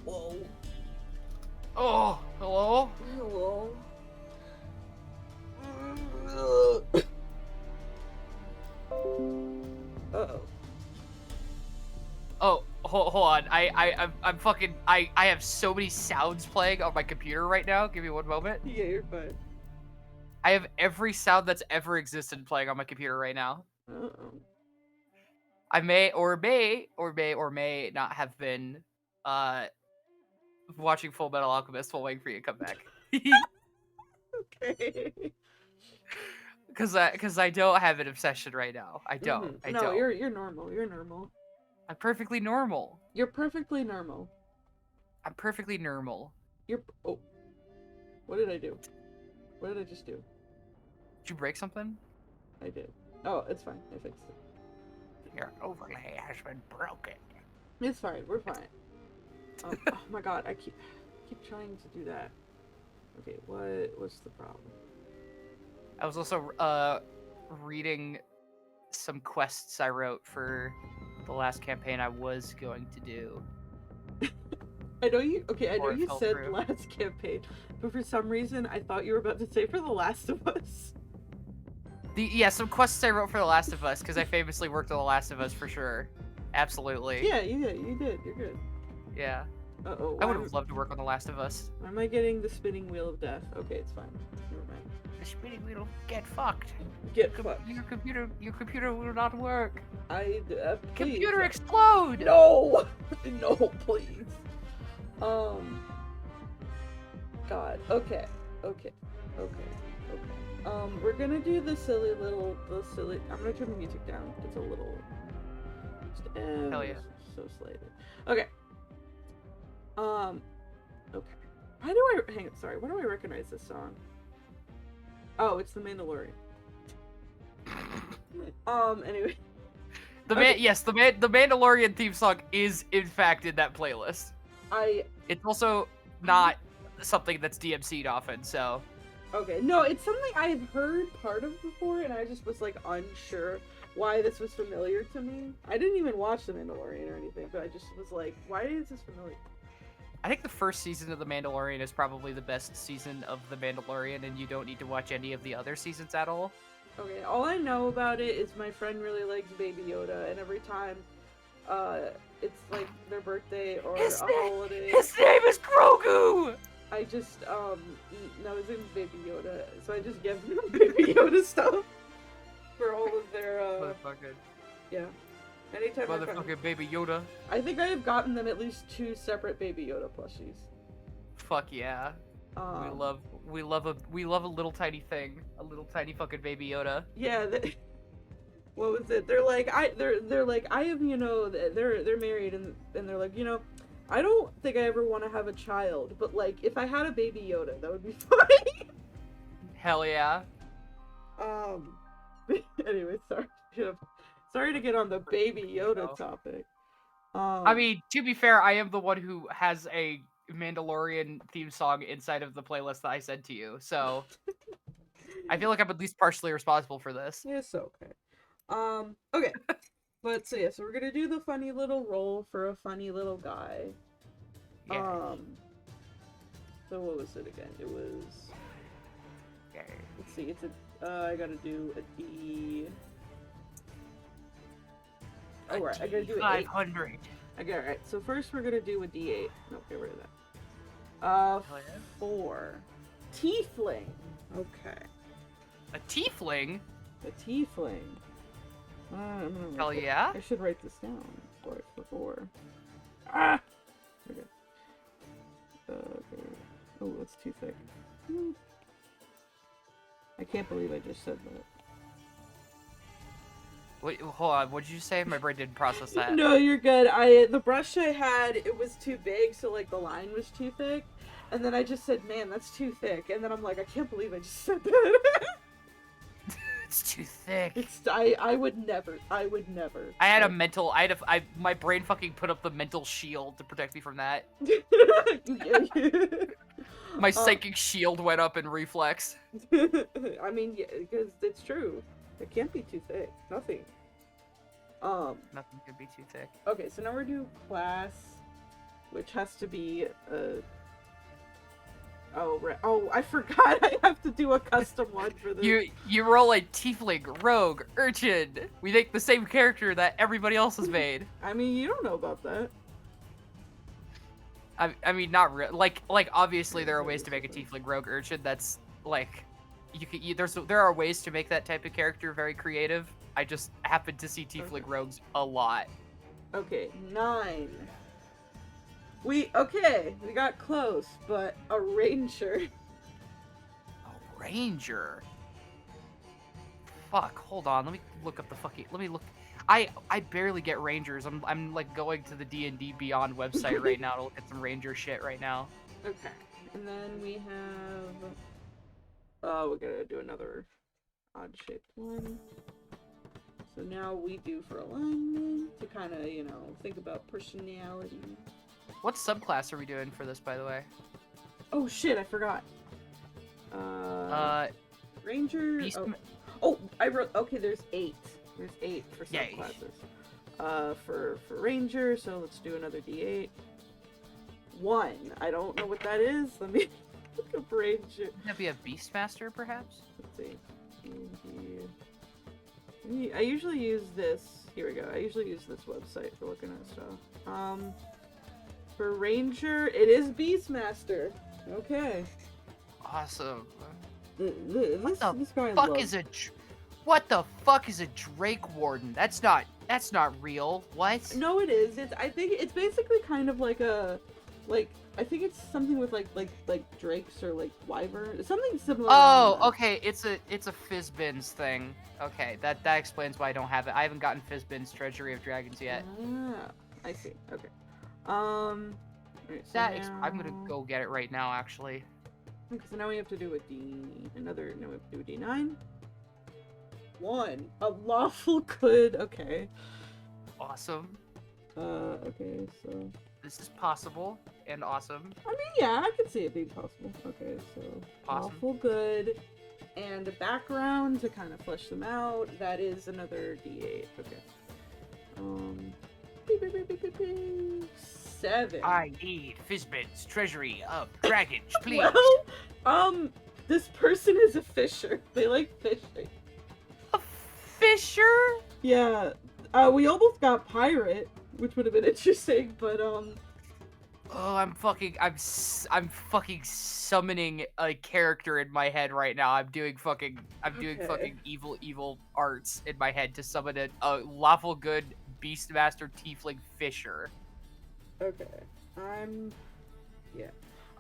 Whoa. Oh, hello? Hello. Uh-oh. Oh, hold on. I'm fucking. I have so many sounds playing on my computer right now. Give me one moment. Yeah, you're fine. I have every sound that's ever existed playing on my computer right now. Uh-oh. I may not have been uh watching Full Metal Alchemist while waiting for you to come back. Okay. Cause I don't have an obsession right now. I don't. I No, don't. you're normal. You're normal. I'm perfectly normal. You're perfectly normal. I'm perfectly normal. Oh. What did I do? What did I just do? Did you break something? I did. Oh, it's fine. I fixed it. Your overlay has been broken. It's fine. We're fine. Oh my god, I keep trying to do that. Okay, what's the problem? I was also reading some quests I wrote for the last campaign I was going to do. I know you said through. last campaign, but for some reason I thought you were about to say for The Last of Us. Yeah, some quests I wrote for The Last of Us, because I famously worked on The Last of Us for sure. Absolutely. Yeah, you did. You're good. Yeah. Uh-oh. I would have loved to work on The Last of Us. Why am I getting the spinning wheel of death? Okay, it's fine. Never mind. The spinning wheel get fucked. Get fucked. Your computer will not work. Please. Computer explode! No! No, please. God. Okay. We're gonna do the silly. I'm gonna turn the music down. It's a little. Hell yeah. So slighted. Okay. Okay. Sorry. Why do I recognize this song? Oh, it's The Mandalorian. Anyway. The Mandalorian theme song is in fact in that playlist. It's also not something that's DMC'd often, so. Okay, no, it's something I've heard part of before, and I just was like unsure why this was familiar to me. I didn't even watch The Mandalorian or anything, but I just was like, why is this familiar? I think the first season of The Mandalorian is probably the best season of The Mandalorian, and you don't need to watch any of the other seasons at all. Okay, all I know about it is my friend really likes Baby Yoda, and every time it's like their birthday or a holiday. His name is Grogu! I just, no, his name's Baby Yoda, so I just give them Baby Yoda stuff for all of their, Motherfucking. Yeah. Anytime Motherfucking Baby Yoda. I think I have gotten them at least 2 separate Baby Yoda plushies. Fuck yeah. We love a little tiny thing, a little tiny fucking Baby Yoda. Yeah. What was it? They're like I have, you know, they're married and they're like, you know, I don't think I ever want to have a child, but like if I had a Baby Yoda, that would be fine. Hell yeah. Anyway, sorry to get on the Baby Yoda topic. I mean, to be fair, I am the one who has a Mandalorian theme song inside of the playlist that I sent to you, so I feel like I'm at least partially responsible for this. It's okay. Okay. But so we're gonna do the funny little roll for a funny little guy. Yeah. So what was it again? It was. Okay. Let's see. It's I gotta do a D. Oh right, I gotta do a 500. Okay, alright. So first we're gonna do a D8. No, get rid of that. 4. Tiefling. Okay. A tiefling? A tiefling. Hell yeah. I should write this down. 4. Ah! Okay. Okay. Oh, that's too thick. I can't believe I just said that. Wait, hold on. What did you say? My brain didn't process that. No, you're good. The brush I had, it was too big, so like the line was too thick. And then I just said, man, that's too thick. And then I'm like, I can't believe I just said that. It's too thick. I would never. I had a mental. My brain fucking put up the mental shield to protect me from that. My psychic shield went up in reflex. I mean, yeah, because it's true. It can't be too thick. Nothing. Nothing could be too thick. Okay, so now we're doing class which has to be oh, right. Oh, I forgot I have to do a custom one for this. You roll a tiefling, rogue, urchin. We make the same character that everybody else has made. I mean, you don't know about that. I mean, not real. Like obviously there are ways to make a tiefling, rogue, urchin. That's like, there are ways to make that type of character very creative. I just happen to see tiefling rogues a lot. Okay, 9. We got close, but a ranger. A ranger? Fuck, hold on. Let me look up the fucking. Let me look. I barely get rangers. I'm like going to the DnD Beyond website right now to look at some ranger shit right now. Okay, and then we have. Oh, we're gonna do another odd shaped one. So now we do for alignment to kind of, you know, think about personality. What subclass are we doing for this, by the way? Oh shit, I forgot. Ranger. Oh, I wrote. Okay, there's 8. There's 8 for subclasses. For Ranger, so let's do another D8. 1. I don't know what that is. Let me look up Ranger. That'd be a Beastmaster, perhaps. Let's see. I usually use this. Here we go. I usually use this website for looking at stuff. For Ranger, it is Beastmaster. Okay. Awesome. What the fuck is a Drake Warden? That's not real. What? No, it is. I think it's basically kind of like a, I think it's something with like drakes or like wyvern, something similar. Oh, okay. It's a Fizzbin's thing. Okay, that explains why I don't have it. I haven't gotten Fizzbin's Treasury of Dragons yet. Ah, I see. Okay. Right, so I'm gonna go get it right now, actually. Okay, so now we have to do a now we have to do a D9. 1. A lawful good. Okay. Awesome. Okay, so. This is possible and awesome. I mean, yeah, I could see it being possible. Okay, so. Awesome. Lawful good. And a background to kind of flesh them out. That is another D8. Okay. 7. I need Fizzbin's Treasury of Dragons, please. Well, this person is a fisher. They like fishing. A fisher? Yeah. We almost got pirate, which would have been interesting, but Oh, I'm fucking summoning a character in my head right now. I'm doing fucking evil arts in my head to summon a lawful good Beastmaster Tiefling Fisher. Okay. Yeah.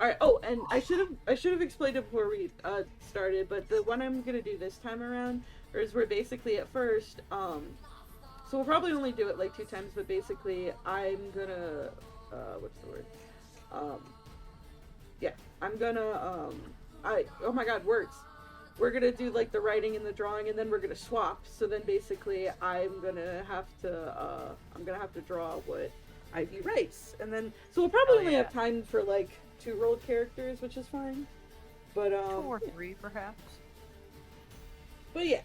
Alright, oh, and I should have explained it before we started, but the one I'm gonna do this time around is where basically at first, so we'll probably only do it like 2 times, but basically I'm gonna what's the word? Yeah, I'm gonna oh my god, words. We're gonna do like the writing and the drawing, and then we're gonna swap. So then basically I'm gonna have to draw what Ivy writes, and then so we'll probably only have time for like 2 rolled characters, which is fine. But 2 or 3 perhaps. But yeah.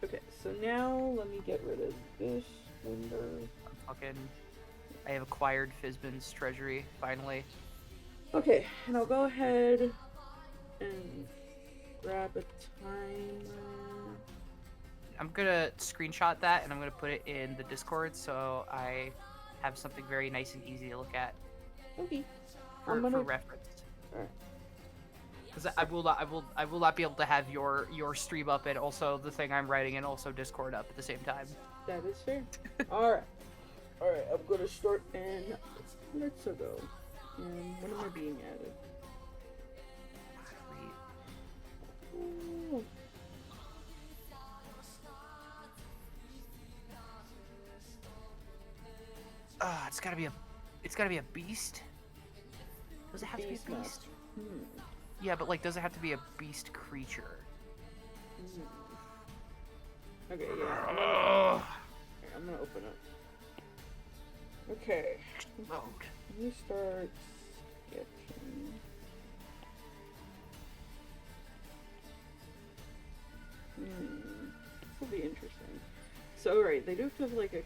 Okay, so now let me get rid of this window. I have acquired Fizzbin's Treasury finally. Okay, and I'll go ahead and grab a timer. I'm gonna screenshot that and I'm gonna put it in the Discord so I have something very nice and easy to look at. Okay. For reference. Alright. Because I will not be able to have your stream up and also the thing I'm writing and also Discord up at the same time. That is fair. Alright. Alright, I'm gonna start in let's go. And when am I being added? Ooh. It's gotta be a beast. Does it have to be a beast? Yeah, but like, does it have to be a beast creature? Okay, yeah. I'm gonna open it. Okay. Load. Let me start sketching. This will be interesting. So, right, they do have to have like a.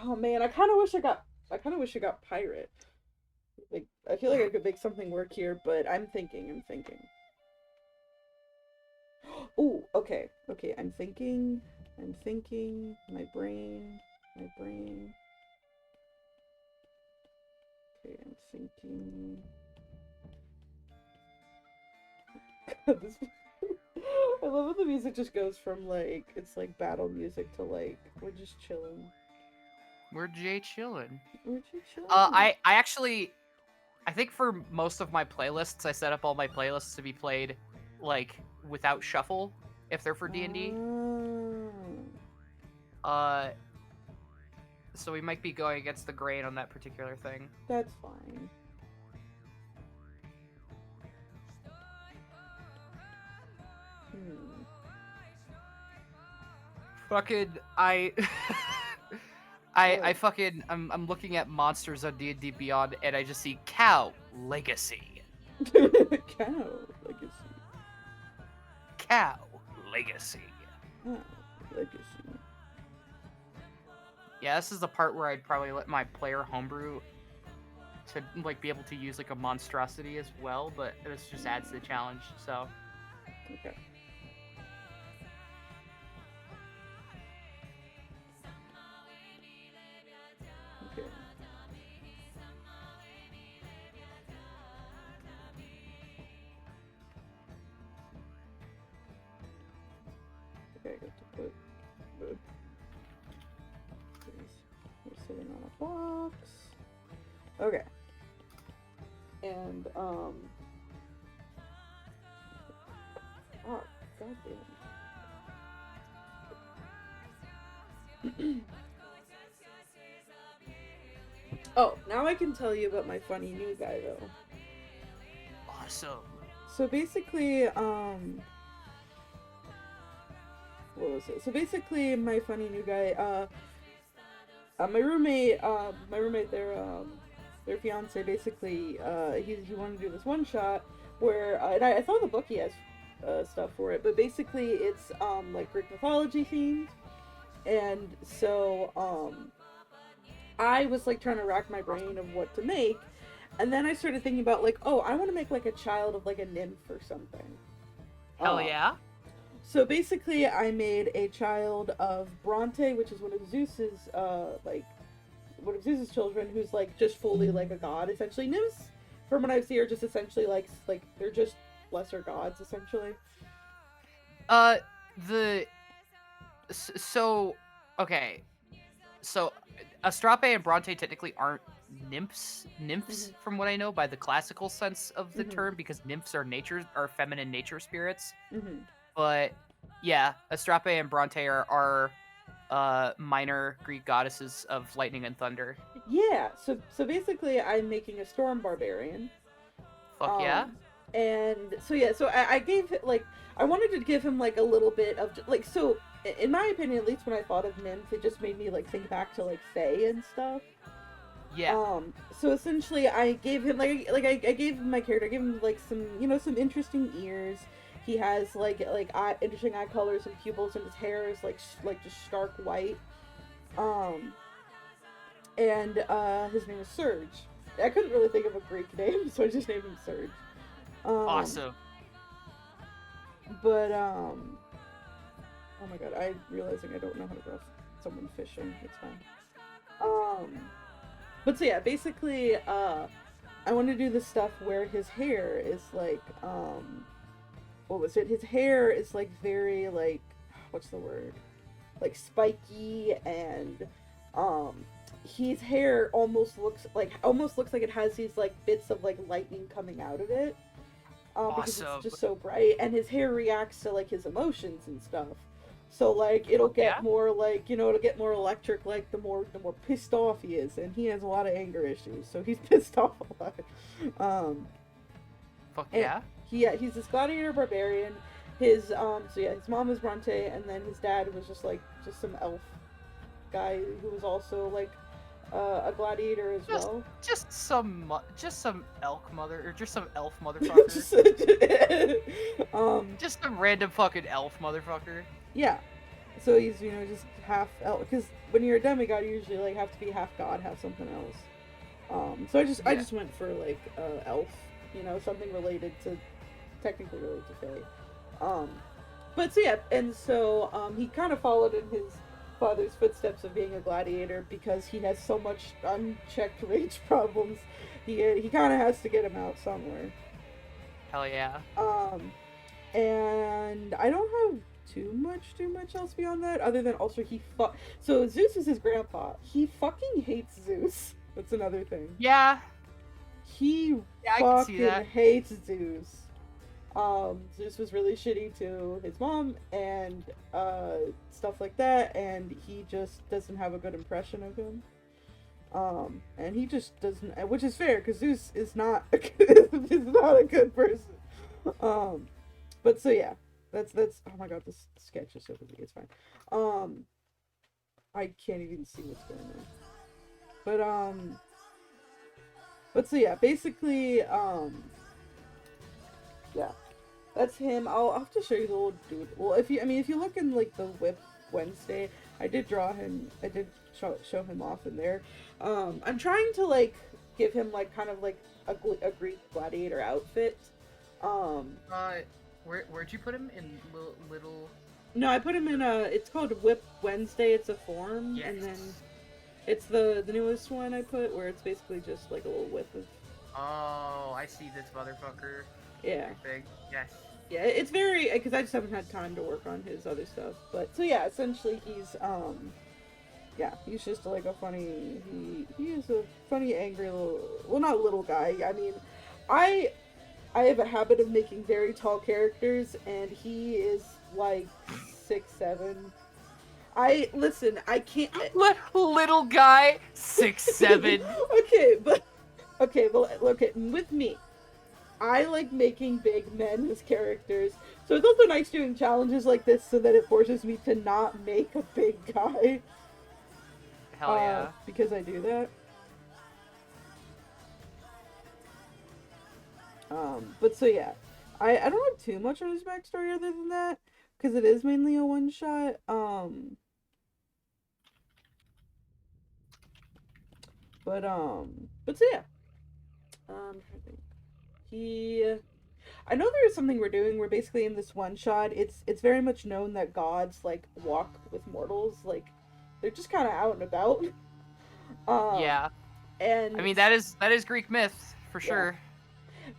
Oh man, I kind of wish I got pirate. Like, I feel like I could make something work here, but I'm thinking. Oh, okay, okay. I'm thinking. My brain. Okay, I'm thinking. This, I love when the music just goes from like it's like battle music to like we're just chilling. We're Jay chillin'. We're just chilling. I actually, I think for most of my playlists, I set up all my playlists to be played, like, without shuffle, if they're for D&D. Ah, So we might be going against the grain on that particular thing. that's fine. Fucking, I fucking, I'm looking at monsters on D&D Beyond, and I just see Cow Legacy. Cow legacy. Cow Legacy. Cow legacy. Yeah, this is the part where I'd probably let my player homebrew to, like, be able to use, like, a monstrosity as well, but this just adds to the challenge, so. Okay. Okay. Okay, I got to put the. We're sitting on a box. Okay. And oh, goddamn. Oh, now I can tell you about my funny new guy though. Awesome. So basically, what was it? So basically, my funny new guy, my roommate, their fiance, basically, he wanted to do this one shot where, and I saw the book he has, stuff for it, but basically it's, like Greek mythology themed, and so, I was like trying to rack my brain of what to make, and then I started thinking about like, oh, I want to make like a child of like a nymph or something. Hell yeah. So basically, I made a child of Bronte, which is one of Zeus's, one of Zeus's children, who's like just fully like a god. Essentially, nymphs, from what I see, are just essentially like they're just lesser gods, essentially. Okay, so Astrape and Bronte technically aren't nymphs, from what I know by the classical sense of the term, because nymphs are feminine nature spirits. But yeah, Astrape and Bronte are minor Greek goddesses of lightning and thunder. Yeah, so basically I'm making a storm barbarian. Fuck yeah. And so yeah, so I gave like I wanted to give him like a little bit of like, so in my opinion, at least when I thought of nymph, it just made me like think back to like fae and stuff. Yeah. So essentially I gave him I gave my character, I gave him like some, some interesting ears. He has like interesting eye colors and pupils, and his hair is like just stark white. And his name is Surge. I couldn't really think of a Greek name, so I just named him Surge. Awesome. But oh my god, I'm realizing I don't know how to draw someone fishing. It's fine. But so yeah, basically, I want to do this stuff where his hair is like, what was it? His hair is like very like, what's the word? Like spiky, and his hair almost looks like it has these like bits of like lightning coming out of it. Because it's just so bright, and his hair reacts to like his emotions and stuff. So like it'll get more like, it'll get more electric like the more pissed off he is, and he has a lot of anger issues, so he's pissed off a lot. Fuck yeah. He's this gladiator barbarian. His his mom was Bronte, and then his dad was just some elf guy who was also like a gladiator as well. Just some elk mother, or just some elf motherfucker. Just some random fucking elf motherfucker. Yeah. So he's, you know, just half elf. Because when you're a demigod, you usually like have to be half god, half something else. So I Yeah. just went for like elf, you know, something related to, technically related to Fae. Um, but so yeah, and so he kind of followed in his father's footsteps of being a gladiator because he has so much unchecked rage problems. He kind of has to get him out somewhere. Hell yeah. Um, and I don't have too much else beyond that other than also so Zeus is his grandpa. He fucking hates Zeus. That's another thing. Yeah. He Yeah, I can see fucking that. hates Zeus. Zeus was really shitty to his mom and stuff like that, and he just doesn't have a good impression of him. And he just doesn't, which is fair because Zeus is not is not a good person. Um, but so yeah, that's oh my god, this sketch is so busy. It's fine. Um, I can't even see what's going on. But so yeah, basically yeah, that's him. I'll have to show you the little dude. Well, if you look in like the Whip Wednesday, I did draw him. I did show him off in there. I'm trying to like give him like kind of like a Greek gladiator outfit. Um, Uh, where'd you put him in little? no, I put him in a. It's called Whip Wednesday. It's a form, Yes. and then it's the newest one I put where it's basically just like a little whip of. Oh, I see this motherfucker. Yeah. Big. Yes. Yeah, it's very because I just haven't had time to work on his other stuff. But so yeah, essentially yeah, he's just like a funny he is a funny angry little, well, not little guy. I mean, I I have a habit of making very tall characters and he is like 6'7". I listen, I can't Little guy, 6'7". okay, but okay, with me I like making big men as characters, so it's also nice doing challenges like this so that it forces me to not make a big guy. Hell yeah. Because I do that. But so yeah, I don't have too much on his backstory other than that because it is mainly a one shot. But so yeah, I think he I know there is something we're doing where basically in this one shot, it's very much known that gods like walk with mortals, like they're just kind of out and about. Yeah. And I mean that is Greek myth for yeah. sure.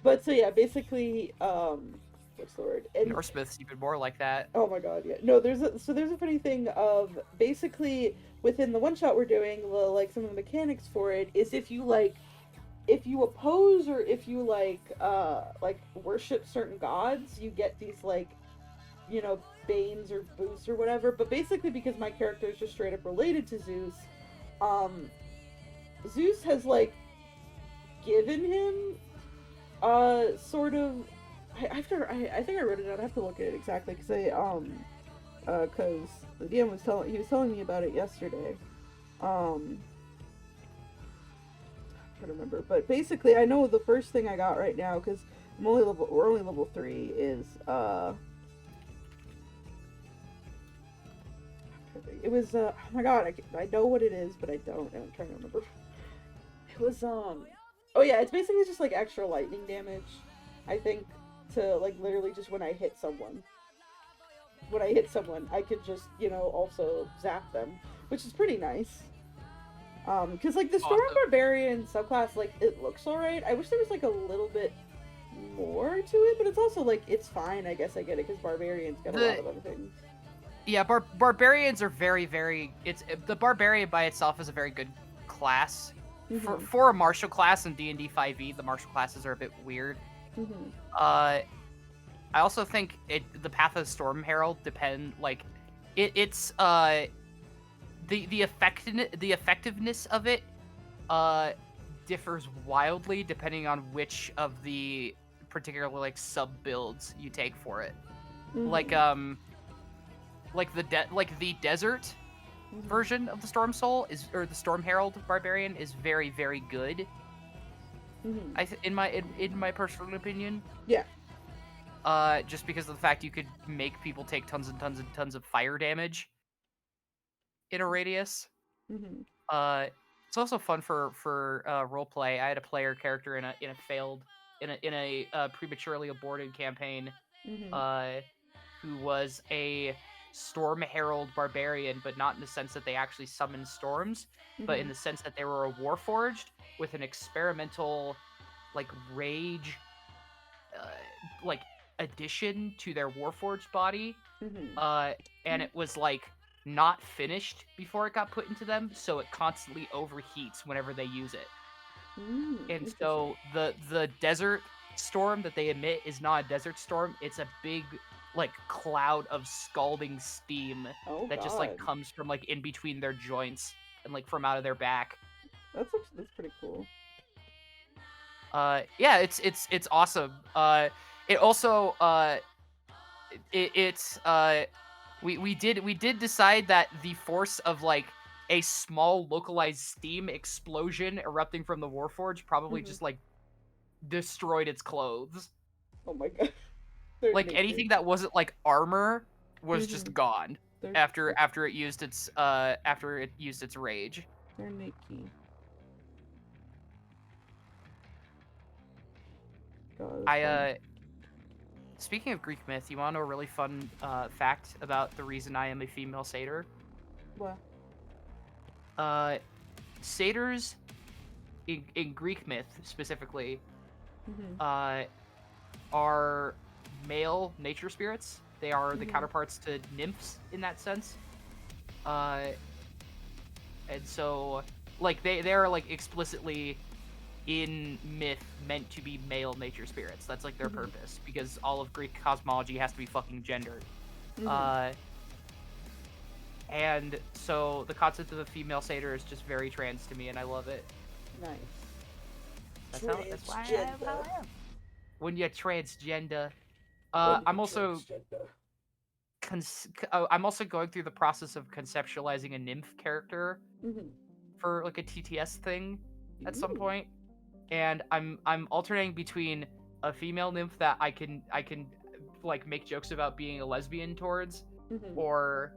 But so yeah, basically, what's the word? And Norse myth's even more like that. oh my god, yeah. No, there's a funny thing of basically within the one shot we're doing, like some of the mechanics for it is if you oppose or if you like worship certain gods, you get these like, you know, banes or boosts or whatever. But basically because my character is just straight up related to Zeus, um Zeus has like given him sort of I think I wrote it down. I have to look at it exactly because because the DM was telling me about it yesterday. I'm trying to remember, but basically I know the first thing I got right now because we're only level 3 is it was oh my god, I know what it is but I don't, and I'm trying to remember. It was oh yeah, it's basically just like extra lightning damage, I think, to like literally just when I hit someone. When I hit someone, I could just, you know, also zap them, which is pretty nice. Because like the Storm Awesome. Barbarian subclass, like it looks alright. I wish there was like a little bit more to it, but it's also like it's fine. I guess I get it because Barbarians got a lot of other things. Yeah, barbarians are very. It's the barbarian by itself is a very good class. Mm-hmm. For a martial class in D&D 5e, the martial classes are a bit weird. Mm-hmm. I also think the path of Storm Herald depend like it's the effectiveness of it differs wildly depending on which of the particular like sub builds you take for it. Mm-hmm. Like the desert version of the Storm Soul or the Storm Herald Barbarian is very good. In my personal opinion. Yeah. Just because of the fact you could make people take tons and tons of fire damage in a radius. Mhm. It's also fun for role play. I had a player character in a failed in a prematurely aborted campaign, Mhm. uh, who was a storm herald barbarian, but not in the sense that they actually summoned storms, but in Mhm. the sense that they were a warforged with an experimental, like rage, uh, like addition to their warforged body, Mhm. uh, and it was like not finished before it got put into them, so it constantly overheats whenever they use it. And Interesting. so the desert storm that they emit is not a desert storm; it's a big like cloud of scalding steam Oh that just like God. comes from like in between their joints and like from out of their back. That's pretty cool. Yeah, it's awesome. It also it's we did decide that the force of like a small localized steam explosion erupting from the warforge probably Mhm. just like destroyed its clothes. Oh my God. They're Like naked. anything that wasn't like armor was just Mhm. gone They're after it used its rage. they're naked. God, that's I fun. speaking of Greek myth, you want to know a really fun fact about the reason I am a female satyr? What? Uh, satyrs in Greek myth specifically Mhm. uh, are male nature spirits. They are the Mhm. counterparts to nymphs in that sense. Uh, and so, like, they are, like, explicitly in myth meant to be male nature spirits. That's, like, their Mhm. purpose, because all of Greek cosmology has to be fucking gendered. Mhm. Uh, and so the concept of a female satyr is just very trans to me, and I love it. Nice. That's why I am how Transgender. I am. When you're transgender. When I'm you're also transgender. I'm also going through the process of conceptualizing a nymph character Mhm. for like a TTS thing at some Ooh. point, and I'm alternating between a female nymph that I can like make jokes about being a lesbian towards, Mhm. or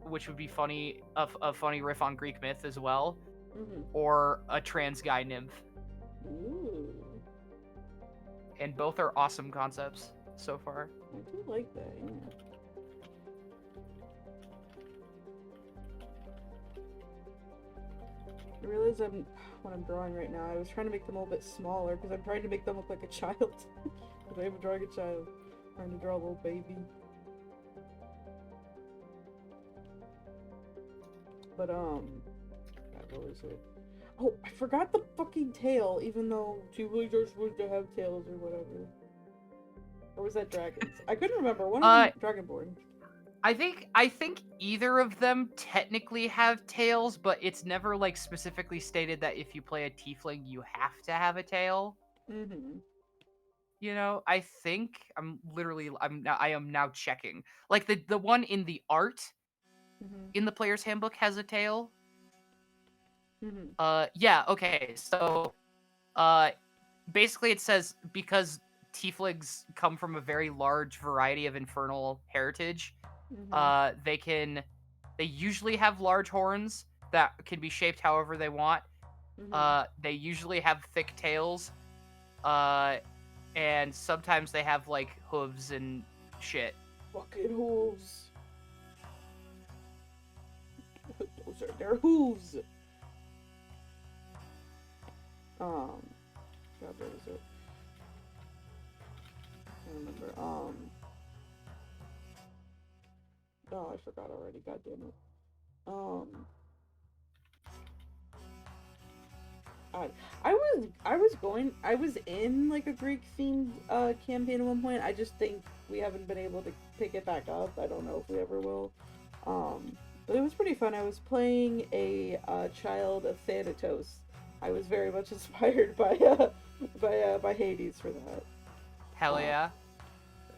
which would be funny a funny riff on Greek myth as well, Mhm. or a trans guy nymph, Ooh. and both are awesome concepts so far. I do like that. Yeah. I realize when I'm drawing right now, I was trying to make them a little bit smaller because I'm trying to make them look like a child. Because I am drawing a child. Trying to draw a little baby. But God, what was it? Oh, I forgot the fucking tail, even though Tieflings are supposed to have tails or whatever. Or was that dragons? I couldn't remember. One of Uh, them dragonborn. I think either of them technically have tails, but it's never like specifically stated that if you play a tiefling you have to have a tail. Mm-hmm. You know, I am now checking. Like the one in the art Mm-hmm. in the player's handbook has a tail. Mm-hmm. Yeah, okay. So uh basically it says because tieflings come from a very large variety of infernal heritage, Mm-hmm. they usually have large horns that can be shaped however they want. Mm-hmm. They usually have thick tails, uh, and sometimes they have like hooves and shit. Fucking hooves. Those are their hooves. God, what was it? I don't remember. Oh, I forgot already. God damn it. Um, I, I was in like a Greek themed campaign at one point. I just think we haven't been able to pick it back up. I don't know if we ever will. But it was pretty fun. I was playing a child of Thanatos. I was very much inspired by Hades for that. Hell Um, yeah.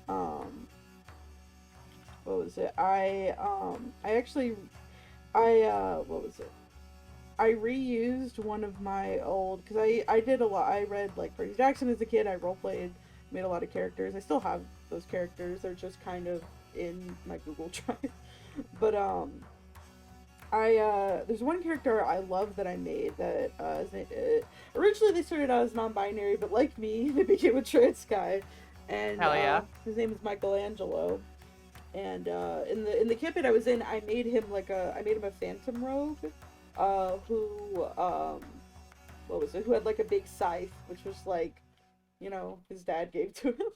um, what was it? I actually what was it? I reused one of my old because I did a lot. I read like Percy Jackson as a kid. I roleplayed, made a lot of characters. I still have those characters. They're just kind of in my Google Drive. But there's one character I love that I made that originally they started out as non-binary, but like me, they became a trans guy, and Hell yeah. his name is Michelangelo. And in the campaign I was in, I made him a phantom rogue, who what was it? Who had like a big scythe, which was like, his dad gave to him.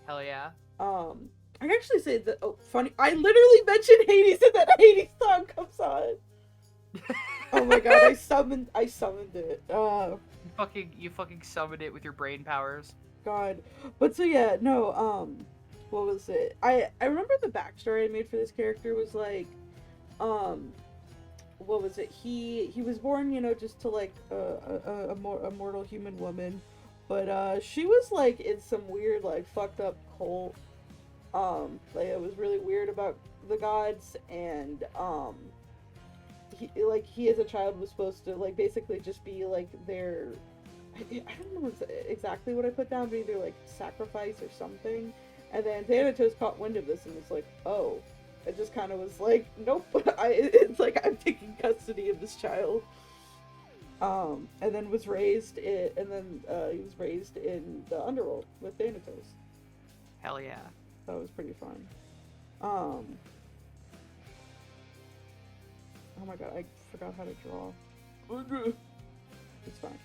Hell yeah. I can actually say that. Oh, funny! I literally mentioned Hades, and then Hades song comes on. Oh my god! I summoned it. You fucking summoned it with your brain powers. God. But so yeah, no. What was it? I remember the backstory I made for this character was like, what was it? He was born, just to like a mortal human woman, but she was like in some weird like fucked up cult. Like it was really weird about the gods, and he as a child was supposed to like basically just be like their, I don't know exactly what I put down, but either like sacrifice or something. And then Thanatos caught wind of this and was like, oh, it just kind of was like, nope, it's like I'm taking custody of this child. And then was raised in, he was raised in the underworld with Thanatos. Hell yeah. That was pretty fun. Oh my god, I forgot how to draw. It's fine.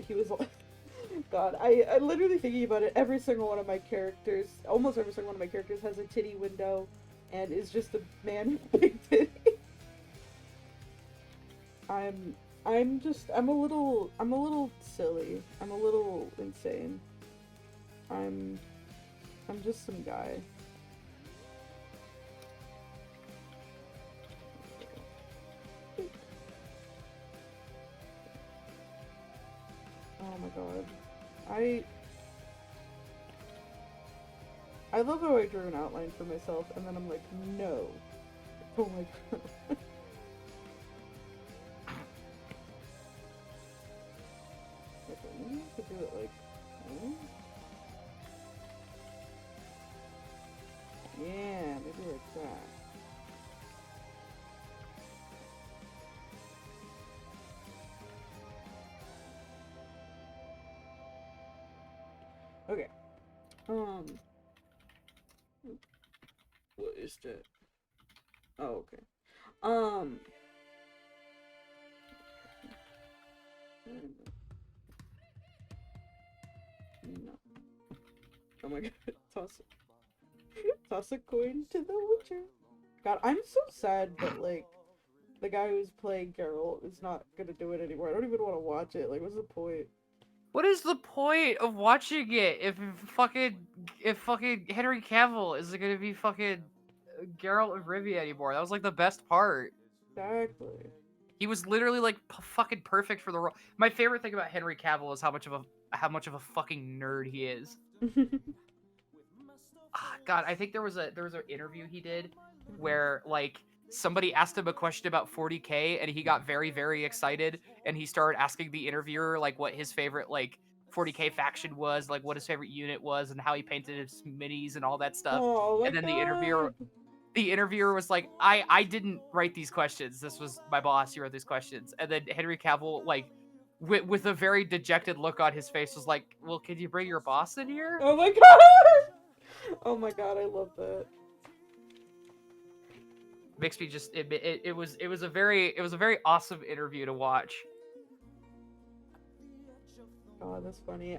He was God, I literally thinking about it, every single one of my characters, almost every single one of my characters has a titty window and is just a man with big titty. I'm a little silly. I'm a little insane. I'm just some guy. Oh my god. I love how I drew an outline for myself and then I'm like, no. Oh my god. Maybe I could do it like, yeah, maybe like that. Okay. What is that? Oh, okay. No. Oh my god. Toss a coin to the Witcher. God, I'm so sad that, like, the guy who's playing Geralt is not gonna do it anymore. I don't even want to watch it. Like, what's the point? What is the point of watching it if fucking Henry Cavill isn't gonna be fucking Geralt of Rivia anymore? That was like the best part. Exactly. He was literally like fucking perfect for the role. My favorite thing about Henry Cavill is how much of a fucking nerd he is. God, I think there was an interview he did where like somebody asked him a question about 40K and he got very, very excited and he started asking the interviewer like what his favorite like 40K faction was, like what his favorite unit was, and how he painted his minis and all that stuff. Oh my And then god. the interviewer was like, I didn't write these questions. This was my boss. He wrote these questions. And then Henry Cavill like with a very dejected look on his face was like, well, can you bring your boss in here? Oh my god. Oh my god, I love that. Makes me just it was a very awesome interview to watch. Oh, that's funny.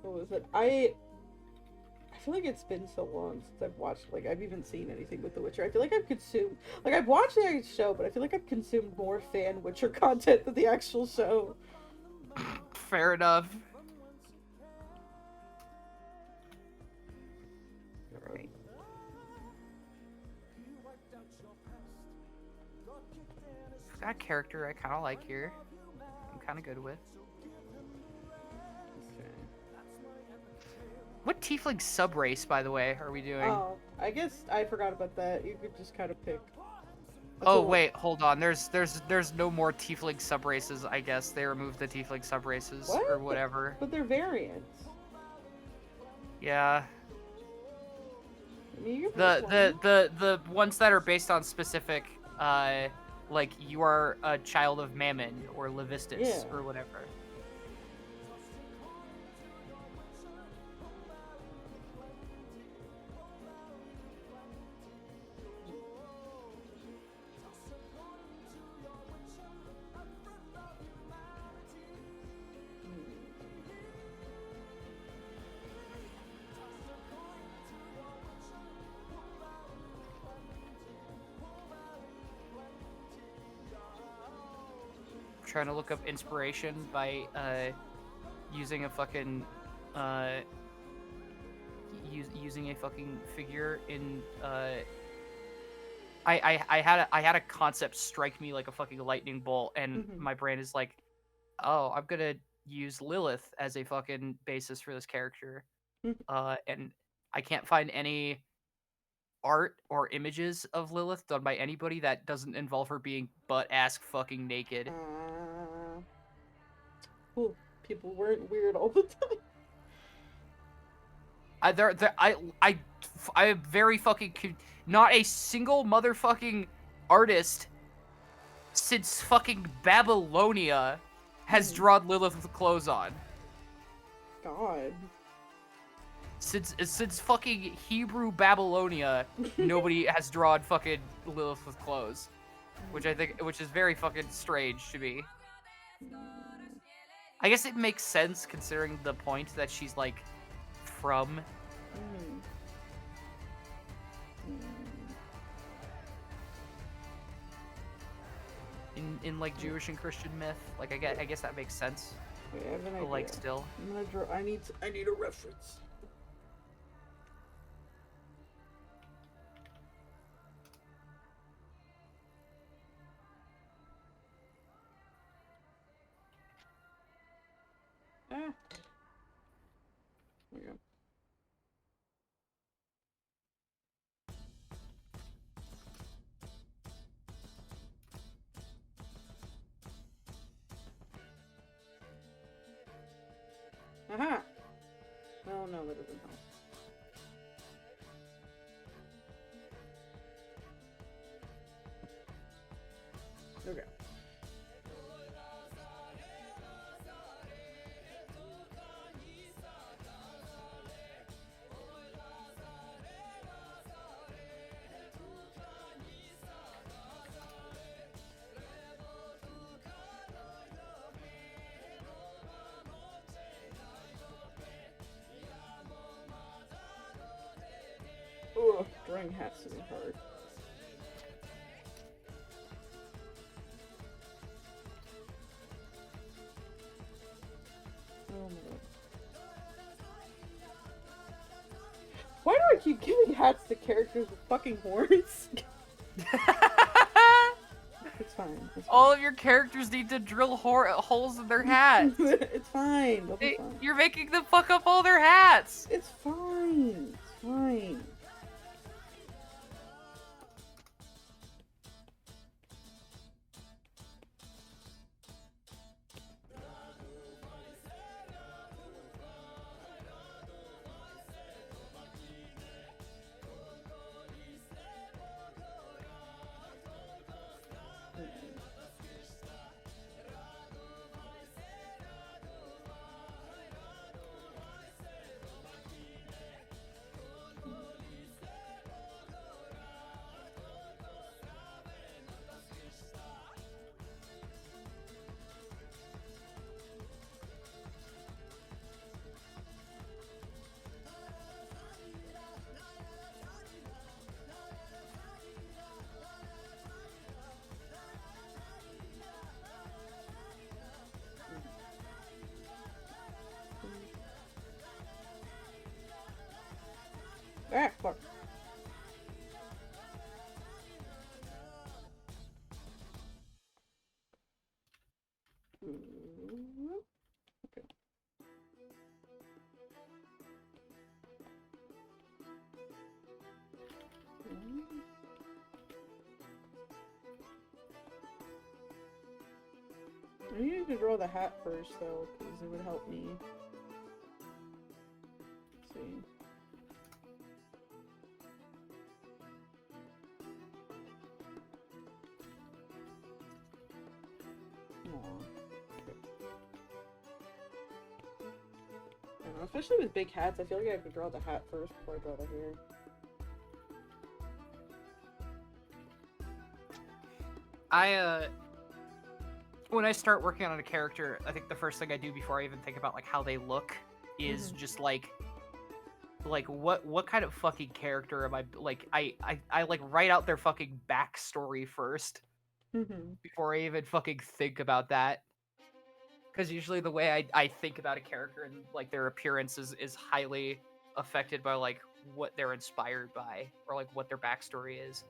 What was it? I feel like it's been so long since I've watched, like, I've even seen anything with The Witcher. I feel like I've consumed, like, I've watched the show, but I feel like I've consumed more fan Witcher content than the actual show. Fair enough. Right. That character I kind of like here. I'm kind of good with. Okay. What tiefling subrace, by the way, are we doing? Oh, I guess I forgot about that. You could just kind of pick. That's Oh what wait, hold on. There's no more tiefling subraces. I guess they removed the tiefling subraces What? or whatever. But they're variants. Yeah. I mean, you can The pick the one. the the ones that are based on specific, like you are a child of Mammon or Levistus Yeah. or whatever. Trying to look up inspiration by using a fucking using a fucking figure in I had a concept strike me like a fucking lightning bolt, and Mhm. my brain is like, oh, I'm gonna use Lilith as a fucking basis for this character, and I can't find any art or images of Lilith done by anybody that doesn't involve her being butt-ass fucking naked. Cool. People weren't weird all the time. I am very fucking not a single motherfucking artist since fucking Babylonia has drawn Lilith with clothes on. God. Since fucking Hebrew Babylonia, nobody has drawn fucking Lilith with clothes, which is very fucking strange to me. I guess it makes sense considering the point that she's like from. In like Jewish and Christian myth, like I guess that makes sense. Wait, I have an idea. But like still, I'm gonna draw. I need a reference. There we go. Aha! Oh no, that doesn't help. Okay. Ugh, drawing hats is hard. Oh my god. Why do I keep giving hats to characters with fucking horns? It's fine. It's fine. All of your characters need to drill holes in their hats. It's fine. They'll be fine. You're making them fuck up all their hats. It's fine. It's fine. I needed to draw the hat first, though, because it would help me. Let's see. Aw. I don't know, especially with big hats, I feel like I have to draw the hat first before I draw the hair. When I start working on a character, I think the first thing I do before I even think about like how they look is just like what kind of fucking character am I like I like write out their fucking backstory first before I even fucking think about that. Because usually the way I think about a character and like their appearance is highly affected by like what they're inspired by or like what their backstory is.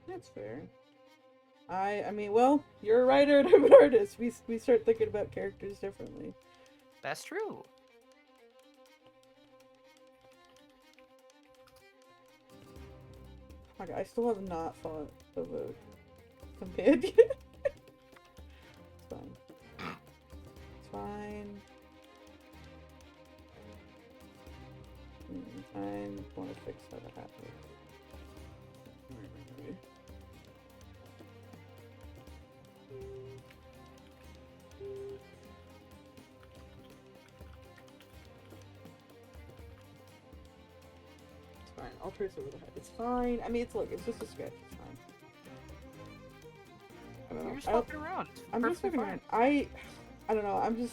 That's fair. I mean, well, you're a writer and I'm an artist. We start thinking about characters differently. That's true. Oh my God, I still have not fought of a companion. It's fine. It's fine. I want to fix how that happened. It's fine. I'll trace over the head. It's fine. I mean, it's just a sketch. It's fine. I don't know. You're just fucking around. I'm just fucking around. I don't know. I'm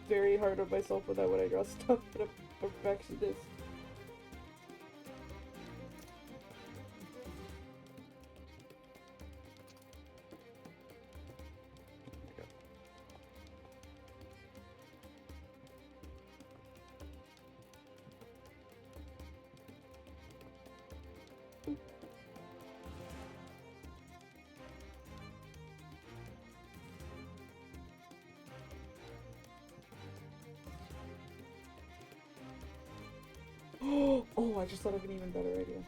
very hard on myself with that when I draw stuff, but I'm a perfectionist. Oh, I just thought of an even better idea.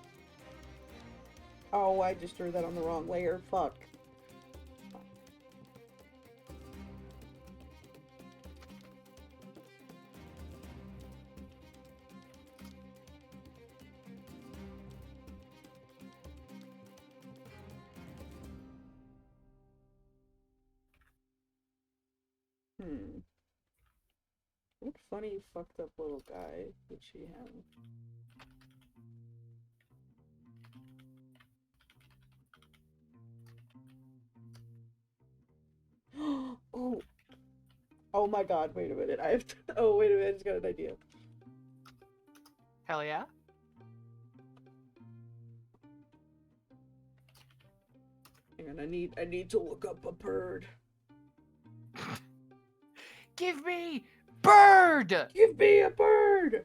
Oh, I just drew that on the wrong layer. Fuck. What funny fucked up little guy did she have? Oh. Oh my God, wait a minute. I have to... Oh, wait a minute. I just got an idea. Hell yeah. Hang on, I need to look up a bird. Give me bird! Give me a bird!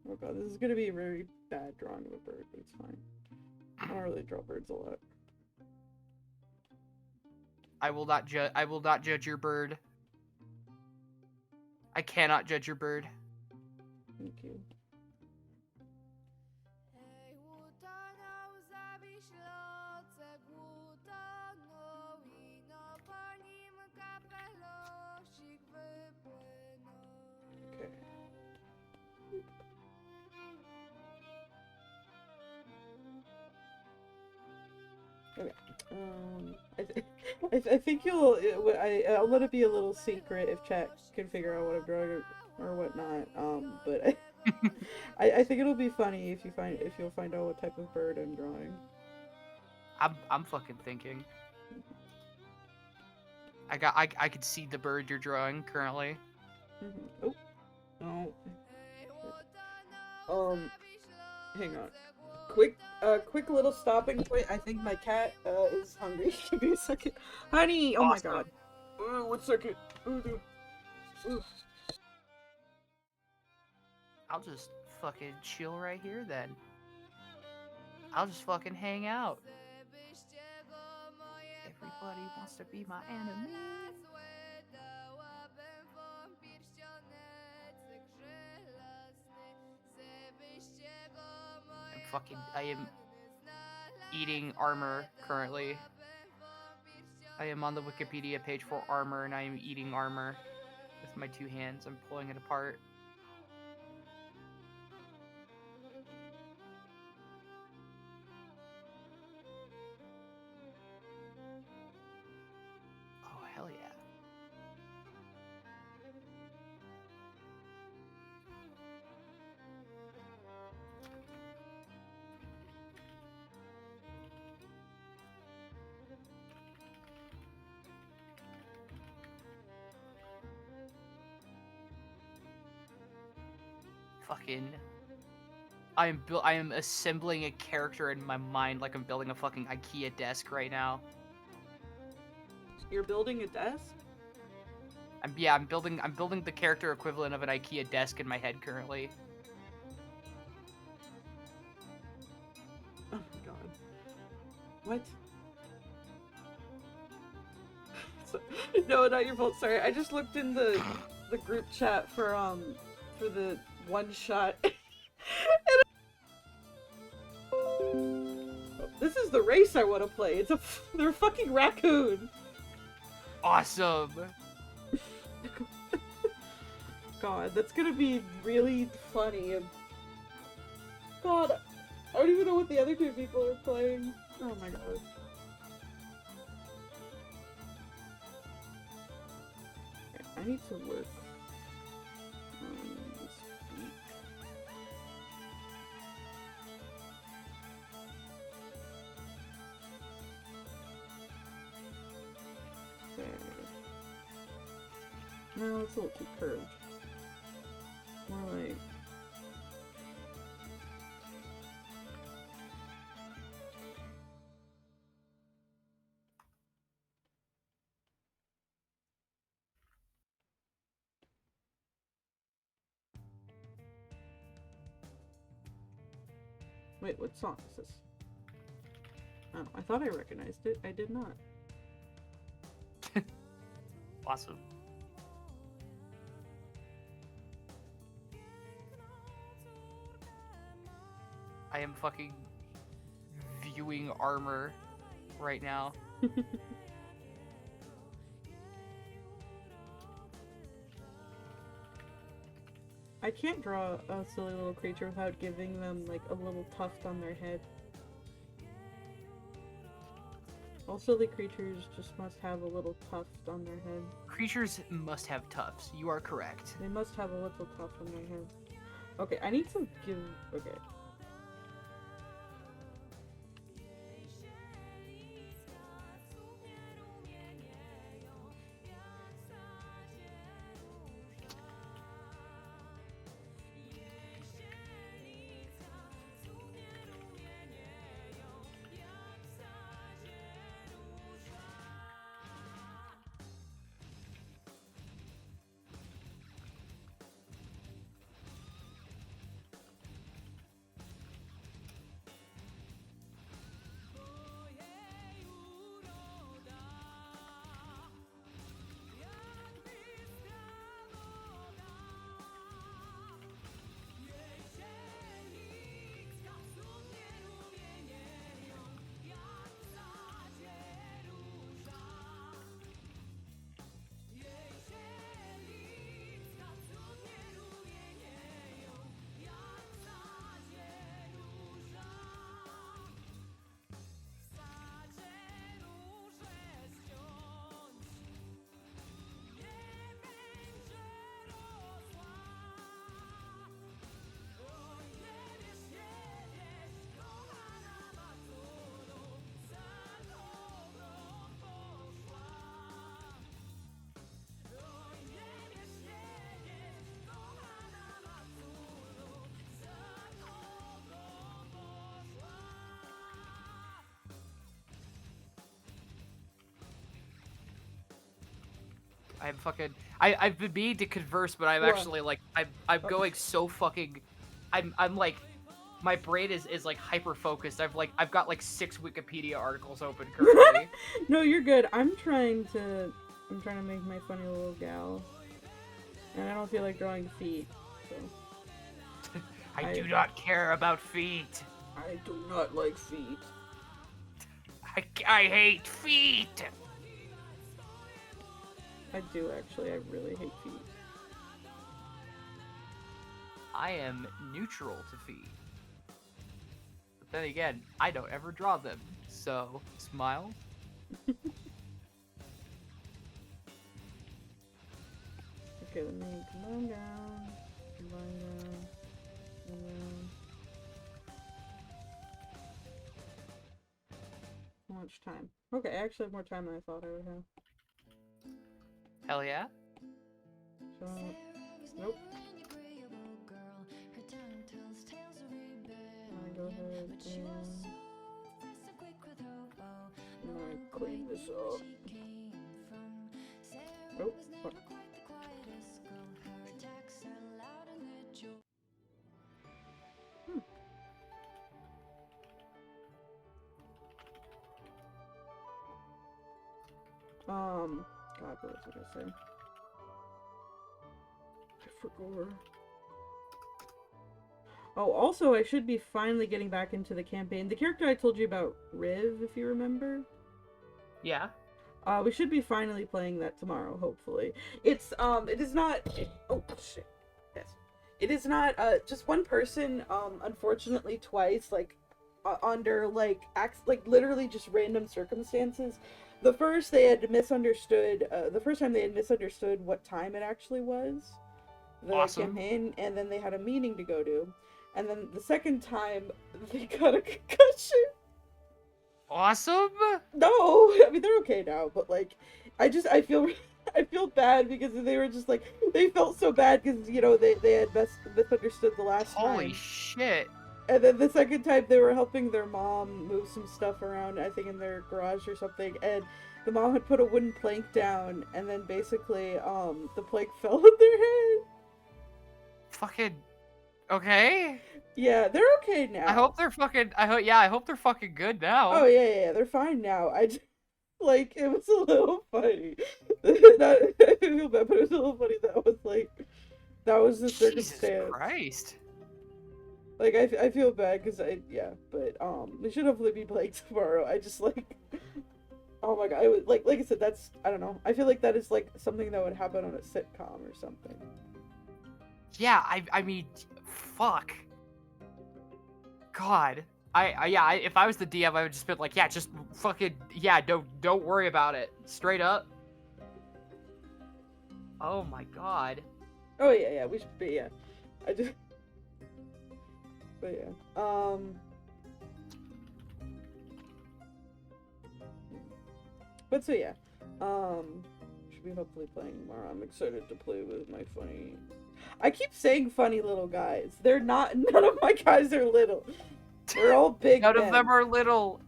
Oh God, this is gonna be a very bad drawing of a bird, but it's fine. I don't really draw birds a lot. I will not judge your bird. I cannot judge your bird. Thank you. Okay. Okay. I think I'll let it be a little secret if chat can figure out what I'm drawing or whatnot. But I think it'll be funny if you'll find out what type of bird I'm drawing. I'm fucking thinking. I could see the bird you're drawing currently. Oh, no. Hang on. Quick little stopping point. I think my cat is hungry. Give me a second, honey. Oh Awesome. my God. 1 second. Dude. I'll just fucking chill right here then. I'll just fucking hang out. Everybody wants to be my enemy. I am eating armor currently. I am on the Wikipedia page for armor, and I am eating armor with my 2 hands. I'm pulling it apart. Oh, hell yeah. Fucking... I am assembling a character in my mind like I'm building a fucking IKEA desk right now. You're building a desk? I'm building the character equivalent of an IKEA desk in my head currently. Oh my god. What? No, not your fault. Sorry, I just looked in the group chat for the one shot. This is the race I want to play. They're a fucking raccoon. Awesome. God, that's gonna be really funny. And God, I don't even know what the other 2 people are playing. Oh my god. I need to work on this week. Okay. No, it's a little too curved. More like... Wait, what song is this? Oh, I thought I recognized it. I did not. Awesome. I am fucking viewing armor right now. I can't draw a silly little creature without giving them, like, a little tuft on their head. All silly creatures just must have a little tuft on their head. Creatures must have tufts. You are correct. They must have a little tuft on their head. Okay, I need to give... Okay. I'm fucking... I've been meaning to converse, but I'm What? actually, like... I'm going so fucking... I'm like... My brain is like, hyper-focused. I've got, like, 6 Wikipedia articles open currently. No, you're good. I'm trying to make my funny little gal. And I don't feel like drawing feet, so... I do not care about feet. I do not like feet. I hate feet. I do actually. I really hate feet. I am neutral to feet. But then again, I don't ever draw them. So, smile. Okay, let me combine down. Combine down. And then... How much time? Okay, I actually have more time than I thought I would have. Hell yeah. So, nope. Go ahead and I'm gonna clean this up. Oh, fuck. God, what was I gonna say? I forgot. Oh, also, I should be finally getting back into the campaign. The character I told you about, Riv, if you remember. Yeah. We should be finally playing that tomorrow, hopefully. It is not... oh, shit. Yes. It is not, just one person, unfortunately twice, like, under, like, literally just random circumstances. The first, they had misunderstood, the first time they had misunderstood what time it actually was. The campaign, and then they had a meeting to go to. And then the second time, they got a concussion. Awesome. No, I mean they're okay now, but like, I feel bad because they were just like they felt so bad because you know they had misunderstood the last time. Holy shit. And then the second time they were helping their mom move some stuff around, I think in their garage or something, and the mom had put a wooden plank down, and then basically the plank fell on their head. Fucking okay. Yeah, they're okay now. I hope they're fucking I hope they're fucking good now. Oh yeah, they're fine now. I just, like, it was a little funny. I feel bad, but it was a little funny that was the circumstance. Jesus Christ. Like, I feel bad because but we should hopefully be playing tomorrow. I just like, oh my god, it was like I said, that's, I don't know. I feel like that is like something that would happen on a sitcom or something. Yeah, I mean, fuck. God. If I was the DM, I would just be like, yeah, just fucking, yeah, don't worry about it. Straight up. Oh my god. Oh yeah, we should be, yeah. But yeah, but so yeah, should be hopefully playing tomorrow. I'm excited to play with my funny... I keep saying funny little guys. They're not, none of my guys are little. They're all big None men. of them are little.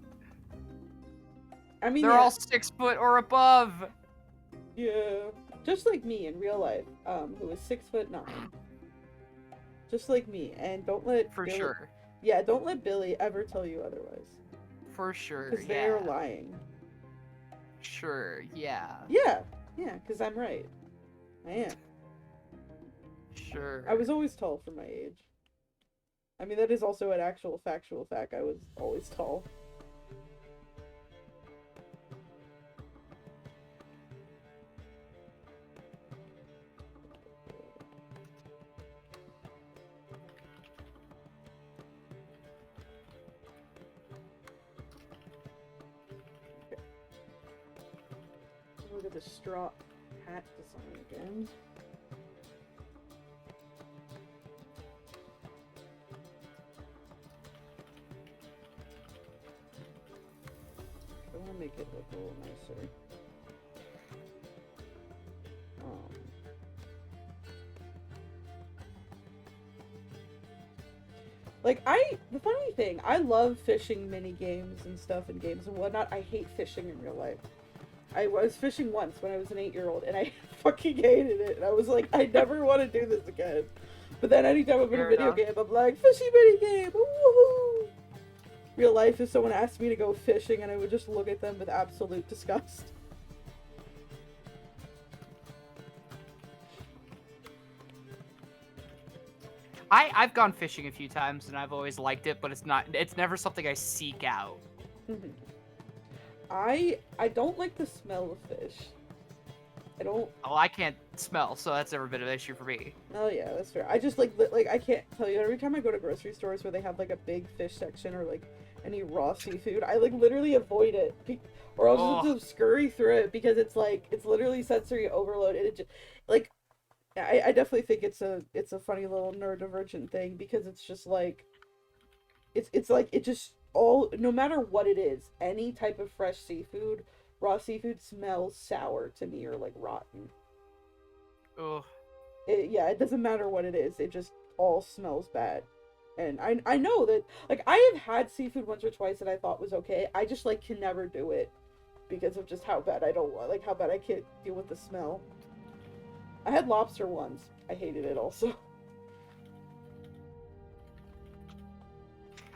I mean, they're all 6 foot or above. Yeah. Just like me in real life, who is 6'9". Just like me, and don't let For Billy... sure. Yeah, don't let Billy ever tell you otherwise. For sure, Because yeah. they are lying. Sure, yeah. Yeah, because I'm right. I am. Sure. I was always tall for my age. I mean, that is also an actual factual fact. I was always tall. Okay. Look at the straw hat design again. I want to make it look a little nicer. Like, the funny thing, I love fishing mini games and stuff and games and whatnot. I hate fishing in real life. I was fishing once when I was an 8-year-old and I fucking hated it. And I was like, I never want to do this again. But then anytime I'm in a video game, I'm like, fishy mini game, woohoo! Real life, if someone asked me to go fishing, and I would just look at them with absolute disgust. I've gone fishing a few times and I've always liked it, but it's never something I seek out. I don't like the smell of fish. I don't. Oh, I can't smell, so that's never been an issue for me. Oh yeah, that's fair. I just like I can't tell you. Every time I go to grocery stores where they have like a big fish section or like any raw seafood, I like literally avoid it, or I'll just have to scurry through it because it's like it's literally sensory overload. And it just like I definitely think it's a funny little neurodivergent thing because it's just like it's like it just all no matter what it is, any type of fresh seafood, raw seafood smells sour to me or like rotten. Ugh. Yeah, it doesn't matter what it is. It just all smells bad. And I know that like I have had seafood once or twice that I thought was okay. I just like can never do it because of just how bad I don't like how bad I can't deal with the smell. I had lobster once. I hated it also.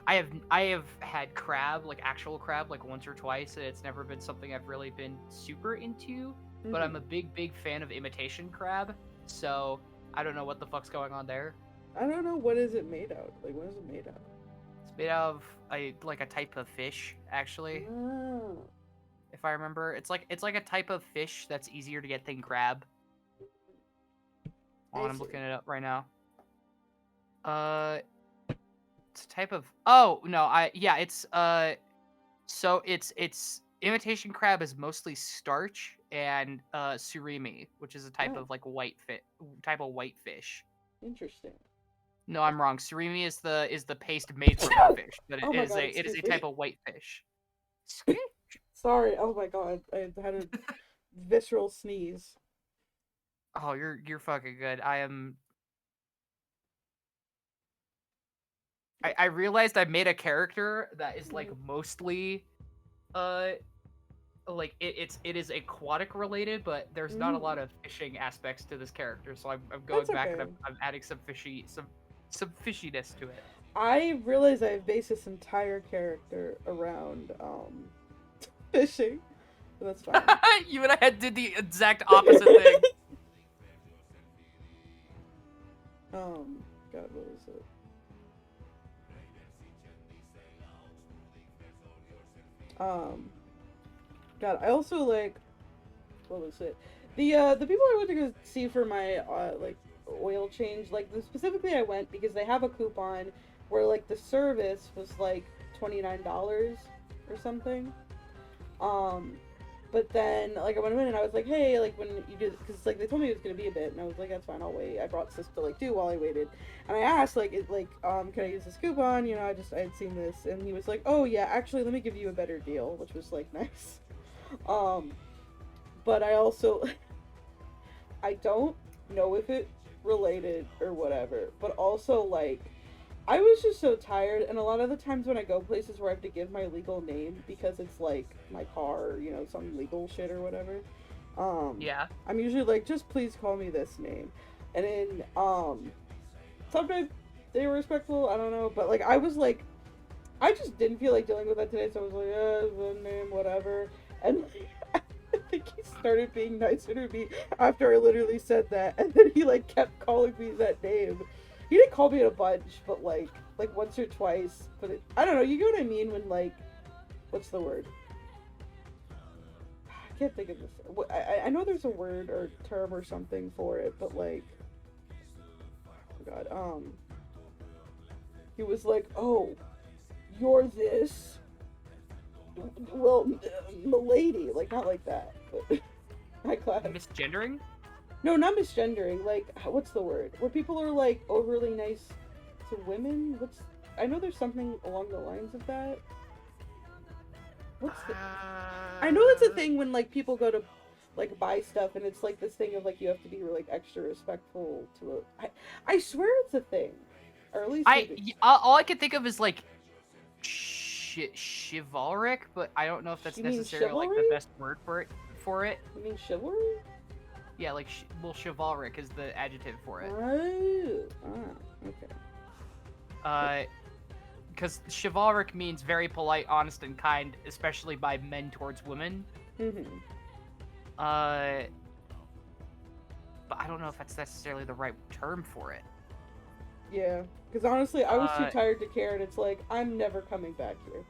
I have had crab, like actual crab, like once or twice, and it's never been something I've really been super into. But I'm a big fan of imitation crab, so I don't know what the fuck's going on there. I don't know, what is it made out? Like, what is it made out? It's made out of a type of fish, actually. Oh. If I remember, it's like a type of fish that's easier to get than crab. I'm looking it up right now. It's a type of so it's imitation crab is mostly starch and surimi, which is a type of like white fish. Interesting. No, I'm wrong. Surimi is the paste made from the fish, but it is a type of white fish. Sorry. Oh my god, I had a visceral sneeze. Oh, you're fucking good. I realized I made a character that is like mostly like it is aquatic related, but there's not a lot of fishing aspects to this character, so I'm going back and I'm adding some fishiness to it. I realize I've based this entire character around fishing. But that's fine. You and I did the exact opposite thing. God, what was it? God, I also like, what was it? The people I went to go see for my like oil change, like specifically I went because they have a coupon where like the service was like $29 or something. But then like I went in and I was like, hey, like when you do, because like they told me it was gonna be a bit, and I was like, that's fine, I'll wait. I brought this to like do while I waited, and I asked like, can I use this coupon? You know, I had seen this, and he was like, oh yeah, actually, let me give you a better deal, which was like nice. But I also, I don't know if it related or whatever, but also like, I was just so tired, and a lot of the times when I go places where I have to give my legal name because it's like my car or, you know, some legal shit or whatever, yeah, I'm usually like, just please call me this name. And then sometimes they were respectful, I don't know, but like I was like, I just didn't feel like dealing with that today, so I was like, the name, whatever. And I think he started being nicer to me after I literally said that, and then he like kept calling me that name. He didn't call me a bunch, but like once or twice. But I don't know. You get what I mean when like, what's the word? I can't think of this. I know there's a word or term or something for it, but like, oh god. He was like, oh, you're this. Well, milady, like not like that, but high class. Misgendering? No, not misgendering. Like, what's the word? Where people are like overly nice to women. I know there's something along the lines of that. I know that's a thing when like people go to like buy stuff, and it's like this thing of like you have to be like extra respectful to it. I swear it's a thing, or at least all I can think of is like chivalric, but I don't know if that's necessarily like the best word for it. You mean chivalry? Yeah, like, chivalric is the adjective for it. Okay. Because chivalric means very polite, honest, and kind, especially by men towards women. Mm-hmm. But I don't know if that's necessarily the right term for it. Yeah, because honestly, I was too tired to care, and it's like, I'm never coming back here.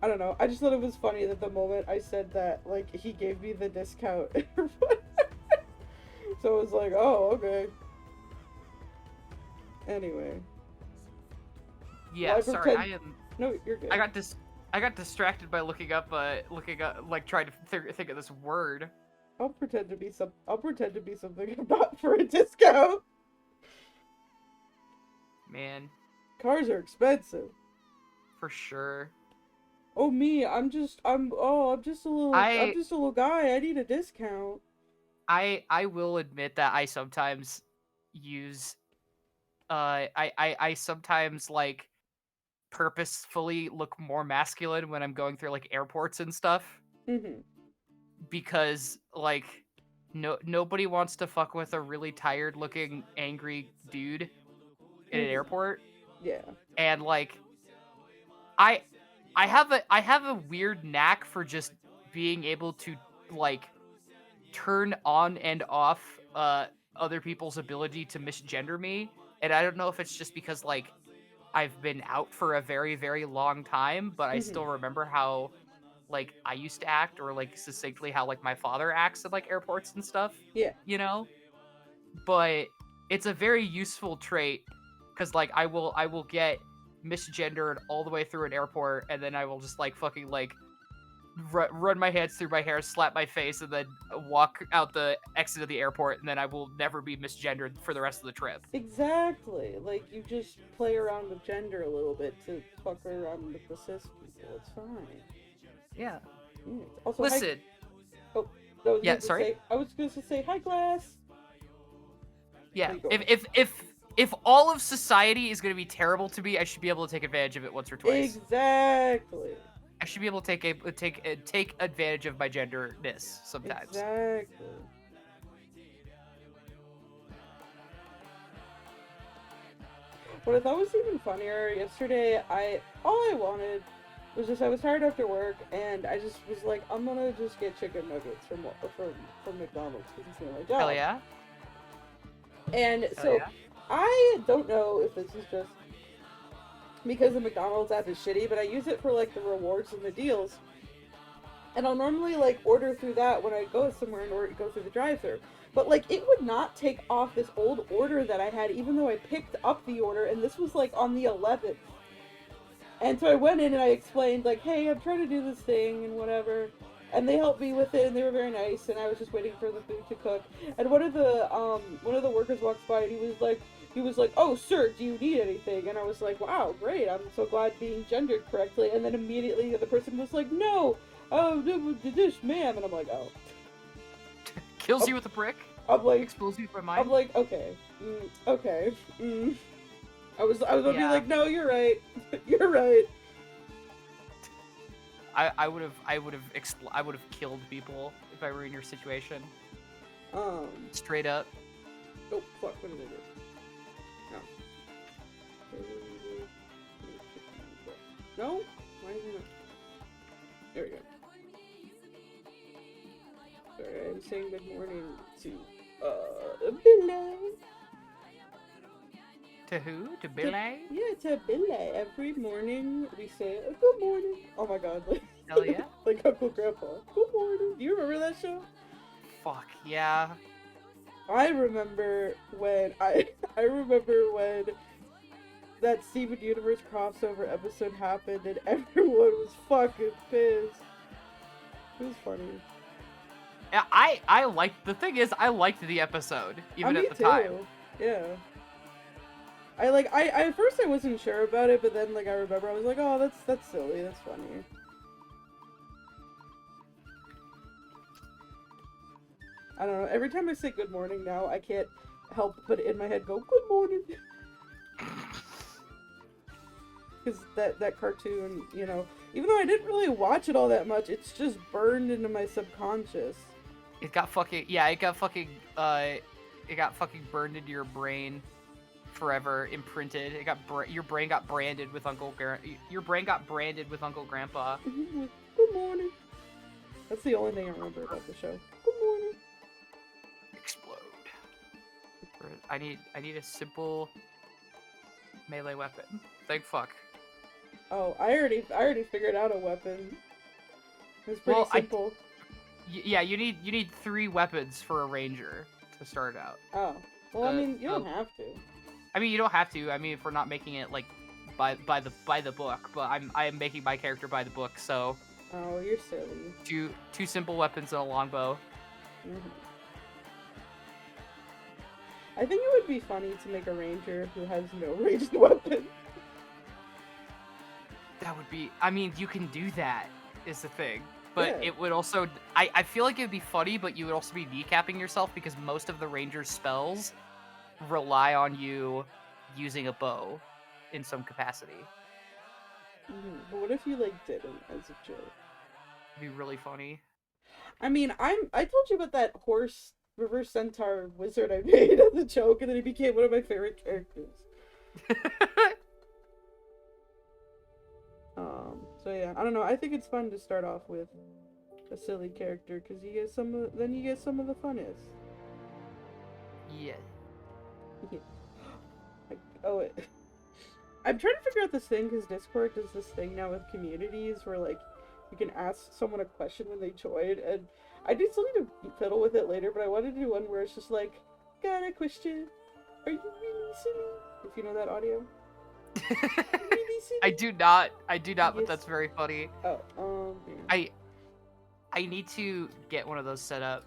I don't know. I just thought it was funny that the moment I said that, like, he gave me the discount. So I was like, oh, okay. Anyway. Yeah, Why sorry, pretend... No, you're good. I got distracted by looking up, like trying to think of this word. I'll pretend to be something I'm not for a discount. Man, Cars are expensive. for sure. Oh me, I'm just a little guy. I need a discount. I will admit that I sometimes use I sometimes like purposefully look more masculine when I'm going through like airports and stuff Mm-hmm. because like nobody wants to fuck with a really tired looking angry dude in an Mm-hmm. airport. Yeah. And like I I have a weird knack for just being able to like turn on and off other people's ability to misgender me. And I don't know if it's just because like I've been out for a very, very long time, but I Mm-hmm. still remember how like I used to act, or like succinctly how like my father acts at like airports and stuff, Yeah. you know? But it's a very useful trait because like I will get misgendered all the way through an airport, and then I will just like fucking like run my hands through my hair, slap my face, and then walk out the exit of the airport, and then I will never be misgendered for the rest of the trip. Exactly. Like, you just play around with gender a little bit to fuck around with the cis people. It's fine. Yeah. Also, hi. Listen. Oh, Yeah, sorry. I was going to say hi, Glass. Yeah. There you go. If all of society is going to be terrible to me, I should be able to take advantage of it once or twice. Exactly. I should be able to take advantage of my genderness sometimes. Exactly. What I thought was even funnier yesterday, all I wanted was just, I was tired after work, and I just was like, I'm gonna just get chicken nuggets from McDonald's because it's the only job. Hell yeah. And Hell so yeah. I don't know if this is just because the McDonald's app is shitty, but I use it for like the rewards and the deals. And I'll normally like order through that when I go somewhere and go through the drive-thru. But like it would not take off this old order that I had, even though I picked up the order, and this was like on the 11th. And so I went in and I explained like, hey, I'm trying to do this thing and whatever. And they helped me with it, and they were very nice. And I was just waiting for the food to cook. And one of the workers walks by, and he was like, oh, sir, do you need anything? And I was like, wow, great, I'm so glad being gendered correctly. And then immediately the other person was like, no, oh, this, ma'am. And I'm like, oh. Kills you with a brick? I'm like, Explodes you from mine? I'm like, okay, okay. I was gonna be like, no, you're right. You're right. I would have killed people if I were in your situation. Straight up. Oh fuck! What did I do? No. No? Why is it not? There we go. Sorry, I'm saying good morning to Billy. To who? To Billy? Yeah, to Billy. Every morning we say good morning. Oh my god, like Hell yeah. like Uncle Grandpa. Good morning. Do you remember that show? Fuck yeah. I remember when that Steven Universe crossover episode happened and everyone was fucking pissed. It was funny. Yeah, I liked, the thing is, I liked the episode, even at the time. Yeah. I at first I wasn't sure about it, but then like I remember I was like, oh, that's silly, that's funny. I don't know, every time I say good morning now, I can't help but in my head go, good morning. Because that cartoon, you know, even though I didn't really watch it all that much, it's just burned into my subconscious. It got fucking burned into your brain forever, imprinted. Your brain got branded with Uncle Grandpa. Good morning. That's the only thing I remember about the show. Good morning. Explode. I need a simple melee weapon. Thank fuck. Oh, I already figured out a weapon. It's pretty Well, simple. yeah, you need 3 weapons for a ranger to start out. Oh, well, I mean, you don't have to. I mean, you don't have to. I mean, if we're not making it like by the book, but I am making my character by the book, so. Oh, you're silly. Two simple weapons and a longbow. Mm-hmm. I think it would be funny to make a ranger who has no ranged weapon. That would be. I mean, you can do that. Is the thing. But Yeah. it would also. I feel like it would be funny, but you would also be kneecapping yourself because most of the ranger's spells rely on you using a bow in some capacity. Mm-hmm. But what if you like didn't as a joke? It'd be really funny. I mean, I told you about that horse reverse centaur wizard I made as a joke, and then he became one of my favorite characters. So yeah, I don't know. I think it's fun to start off with a silly character because you get then you get some of the funnest. Yeah. Oh, I'm trying to figure out this thing because Discord does this thing now with communities where like you can ask someone a question when they join, and I do still need to fiddle with it later, but I wanted to do one where it's just like, got a question? Are you really silly? If you know that audio. Really silly? I do not, Yes. but that's very funny. Oh, I need to get one of those set up.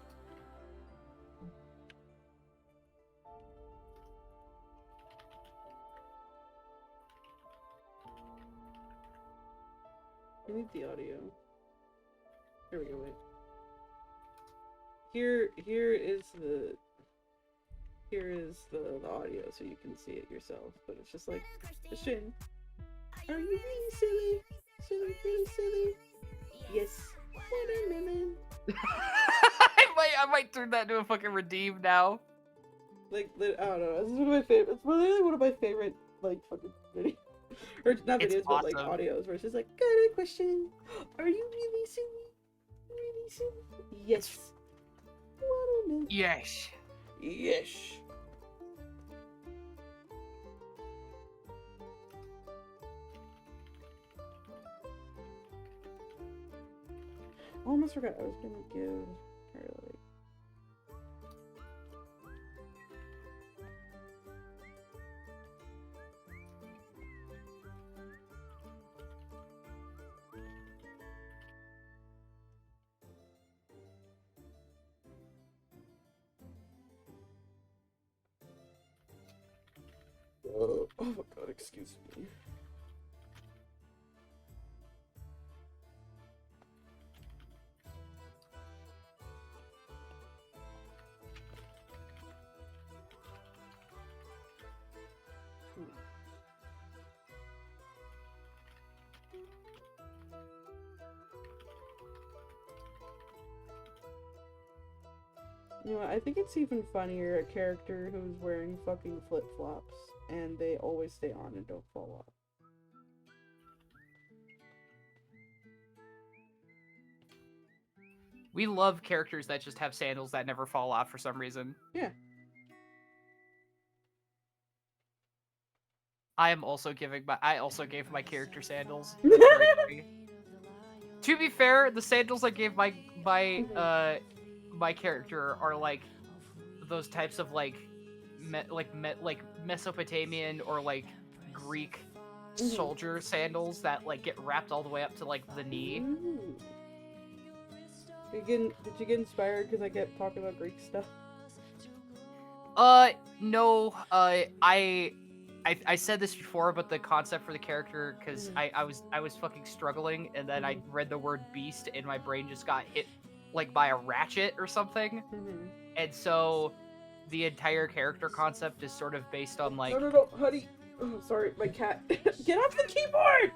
I need the audio. Here we go, wait. Here is the audio so you can see it yourself, but it's just like, question. Are you really silly? Silly, really silly? Yes. Watermelon. I might turn that into a fucking redeem now. Like, I don't know. This is one of my favorite. It's literally one of my favorite, like, fucking videos. Or not videos, but like audios, where it's just like, got a question. Are you really silly? Really silly? Yes. Watermelon. Yes. Yes. I almost forgot I was gonna give her like. Oh my god, excuse me. You know what, I think it's even funnier a character who's wearing fucking flip-flops and they always stay on and don't fall off. We love characters that just have sandals that never fall off for some reason. Yeah. I also gave my character sandals. To be fair, the sandals I gave my character are like those types of like Mesopotamian or like Greek soldier sandals that like get wrapped all the way up to like the knee. Ooh. Did you get inspired because I kept talking about Greek stuff? No. I said this before, but the concept for the character, because I was fucking struggling, and then I read the word beast, and my brain just got hit like by a ratchet or something, and so the entire character concept is sort of based on like. No, honey. Oh, sorry, my cat. Get off the keyboard!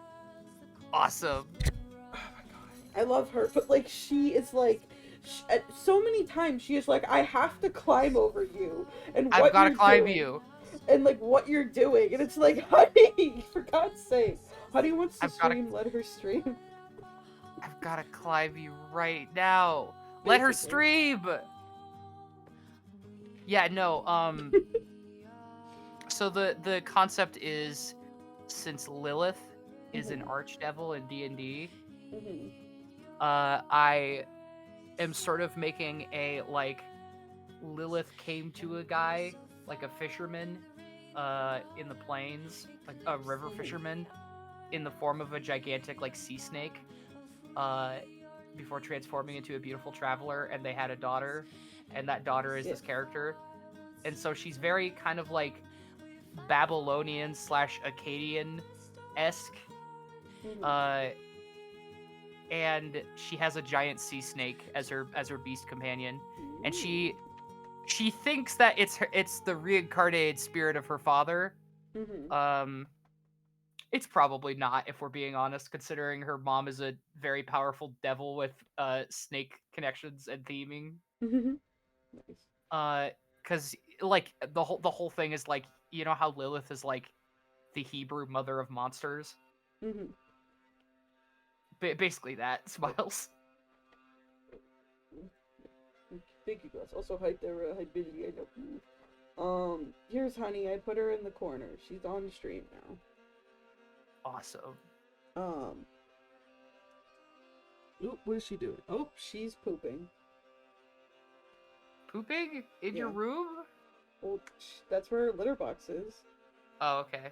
Awesome. Oh my god, I love her, but like she is like. So many times she is like, I have to climb over you, and what I've got to climb doing. you. And like what you're doing, and it's like, honey, for God's sake, honey wants to stream. Let her stream. I've gotta climb you right now. Basically. Let her stream. Yeah, no. So the concept is, since Lilith is an archdevil in D&D. Mm-hmm. I am sort of making a like Lilith came to a guy, like a fisherman, in the plains, like a river fisherman, in the form of a gigantic like sea snake, before transforming into a beautiful traveler, and they had a daughter, and that daughter is this character, and so she's very kind of like Babylonian / Akkadian-esque, and she has a giant sea snake as her beast companion, and she thinks that it's the reincarnated spirit of her father. It's probably not, if we're being honest, considering her mom is a very powerful devil with snake connections and theming. Nice. Because like the whole thing is like, you know how Lilith is like the Hebrew mother of monsters. Basically that. Smiles. Thank you guys. Also, hi there, hi Billy. I know you. Here's Honey. I put her in the corner. She's on the stream now. Awesome. Oop, what is she doing? Oh, she's pooping. Pooping in your room? Well, that's where her litter box is. Oh, okay.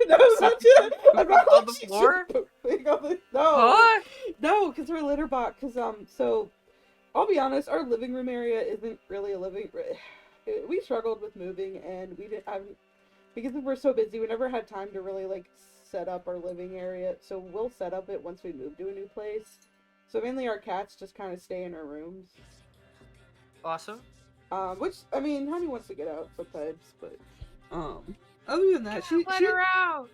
No, not yet. I'm not on the floor. No, because her litter box. So I'll be honest. Our living room area isn't really a living. We struggled with moving, and we didn't. Because we're so busy, we never had time to really like set up our living area. So we'll set up it once we move to a new place. So mainly our cats just kind of stay in our rooms. Awesome. Which I mean, Honey wants to get out sometimes, but other than that,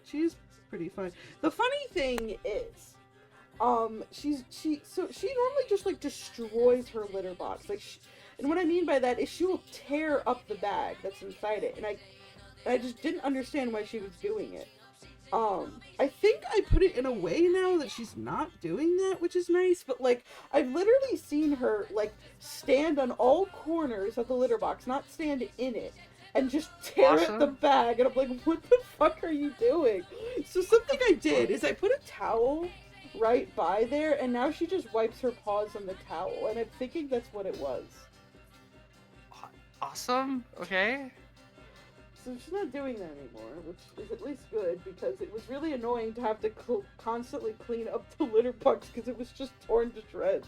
she's pretty fun. The funny thing is, she normally just like destroys her litter box, like, and what I mean by that is she will tear up the bag that's inside it, and I just didn't understand why she was doing it. I think I put it in a way now that she's not doing that, which is nice, but like, I've literally seen her like stand on all corners of the litter box, not stand in it, and just tear at the bag, and I'm like, what the fuck are you doing? So something I did is I put a towel right by there, and now she just wipes her paws on the towel, and I'm thinking that's what it was. Awesome. Okay. So she's not doing that anymore, which is at least good, because it was really annoying to have to constantly clean up the litter box because it was just torn to shreds.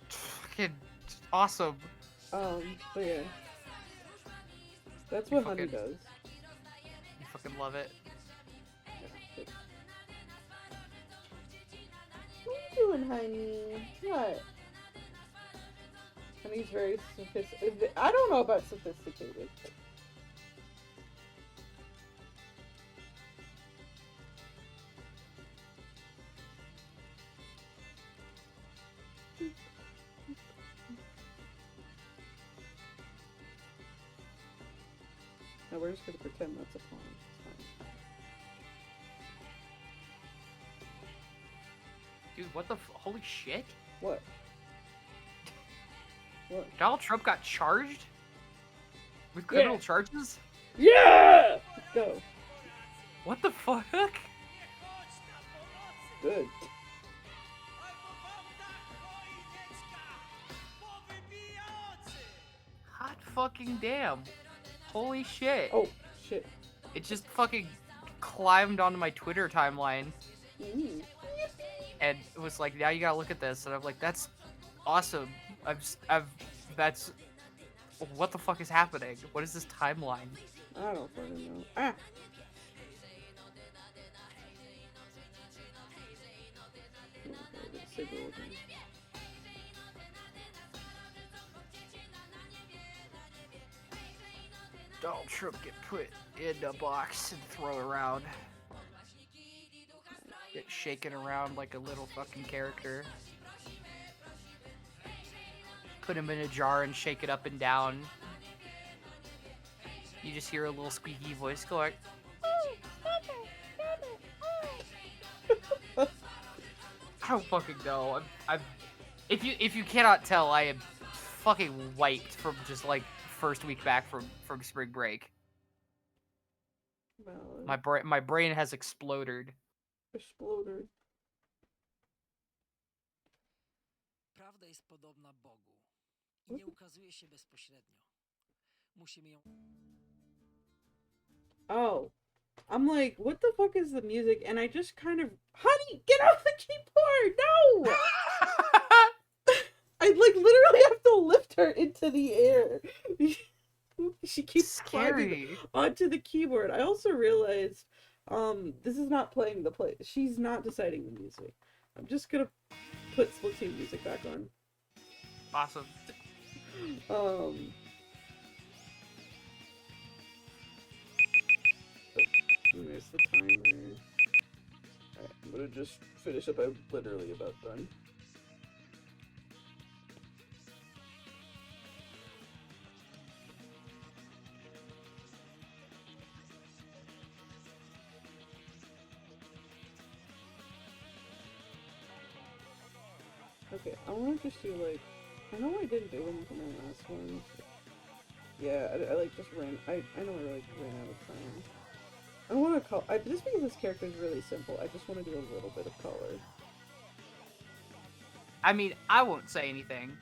Fucking awesome. But yeah. That's what Honey does. You fucking love it. Yeah, what are you doing, Honey? What? Honey's very sophisticated. I don't know about sophisticated. No, we're just gonna pretend that's a pawn. Dude, what the holy shit? What? What? Donald Trump got charged? With criminal charges? Yeah! Let's go. What the fuck? Good. Hot fucking damn. Holy shit. Oh, shit. It just fucking climbed onto my Twitter timeline. And it was like, now you gotta look at this. And I'm like, that's awesome. That's... What the fuck is happening? What is this timeline? I don't fucking know. Ah! Donald Trump get put in a box and thrown around. Get shaken around like a little fucking character. Put him in a jar and shake it up and down. You just hear a little squeaky voice go like, I don't fucking know. If you cannot tell, I am fucking wiped from just like first week back from spring break. My brain has exploded. Exploder. Prawda jest podobna Bogu i nie ukazuje się bezpośrednio. Musimy ją... Oh. I'm like, what the fuck is the music? And I just kind of, honey, get off the keyboard! No! I like literally have to lift her into the air. She keeps climbing Scary. onto the keyboard. I also realized, this is not playing the play. She's not deciding the music. I'm just gonna put Splatoon music back on. Awesome. There's the timer. Alright, I'm gonna just finish up. I'm literally about done. Okay, I wanna just do like, I know I didn't do them for my last one. Yeah, I like just ran, I know I like ran out of time. I want to call, just because this character is really simple, I just want to do a little bit of color. I mean, I won't say anything.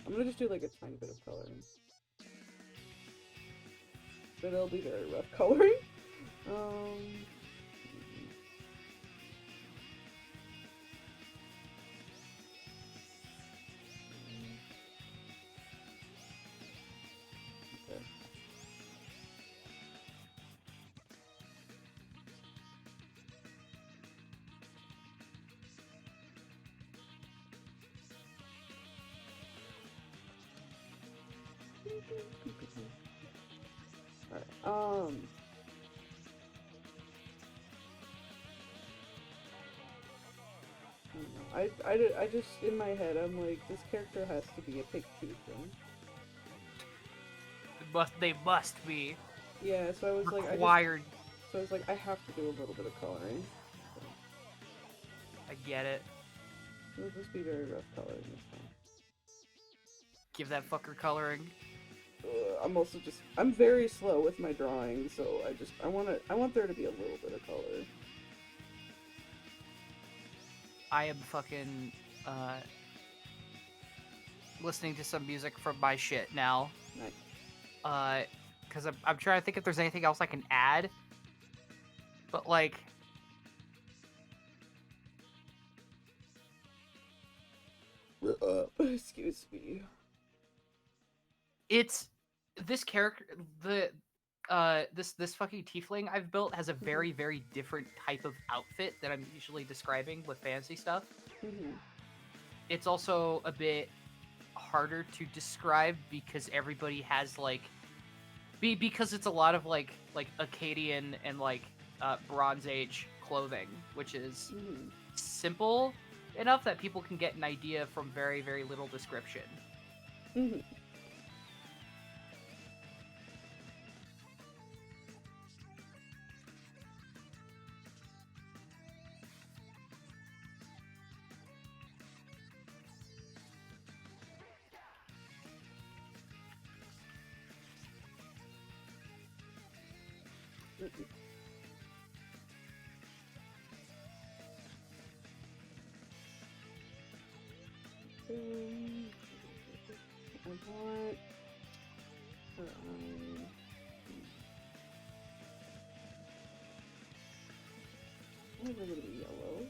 I'm gonna just do like a tiny bit of coloring. But it'll be very rough coloring. Okay. Alright, I don't know. I just, in my head, I'm like, this character has to be a pig tiefling. They must be Yeah, so I was required. like, I have to do a little bit of coloring. So. I get it. It'll just be very rough coloring this time. Give that fucker coloring. I'm also just, I'm very slow with my drawing, so I want there to be a little bit of color. I am fucking listening to some music from my shit now. Nice. Because I'm trying to think if there's anything else I can add. But like, Excuse me. it's this character, this fucking tiefling I've built has a very different type of outfit that I'm usually describing with fantasy stuff. It's also a bit harder to describe because everybody has like because it's a lot of like Akkadian and like Bronze Age clothing, which is simple enough that people can get an idea from very little description. I want her I think they're gonna be yellow.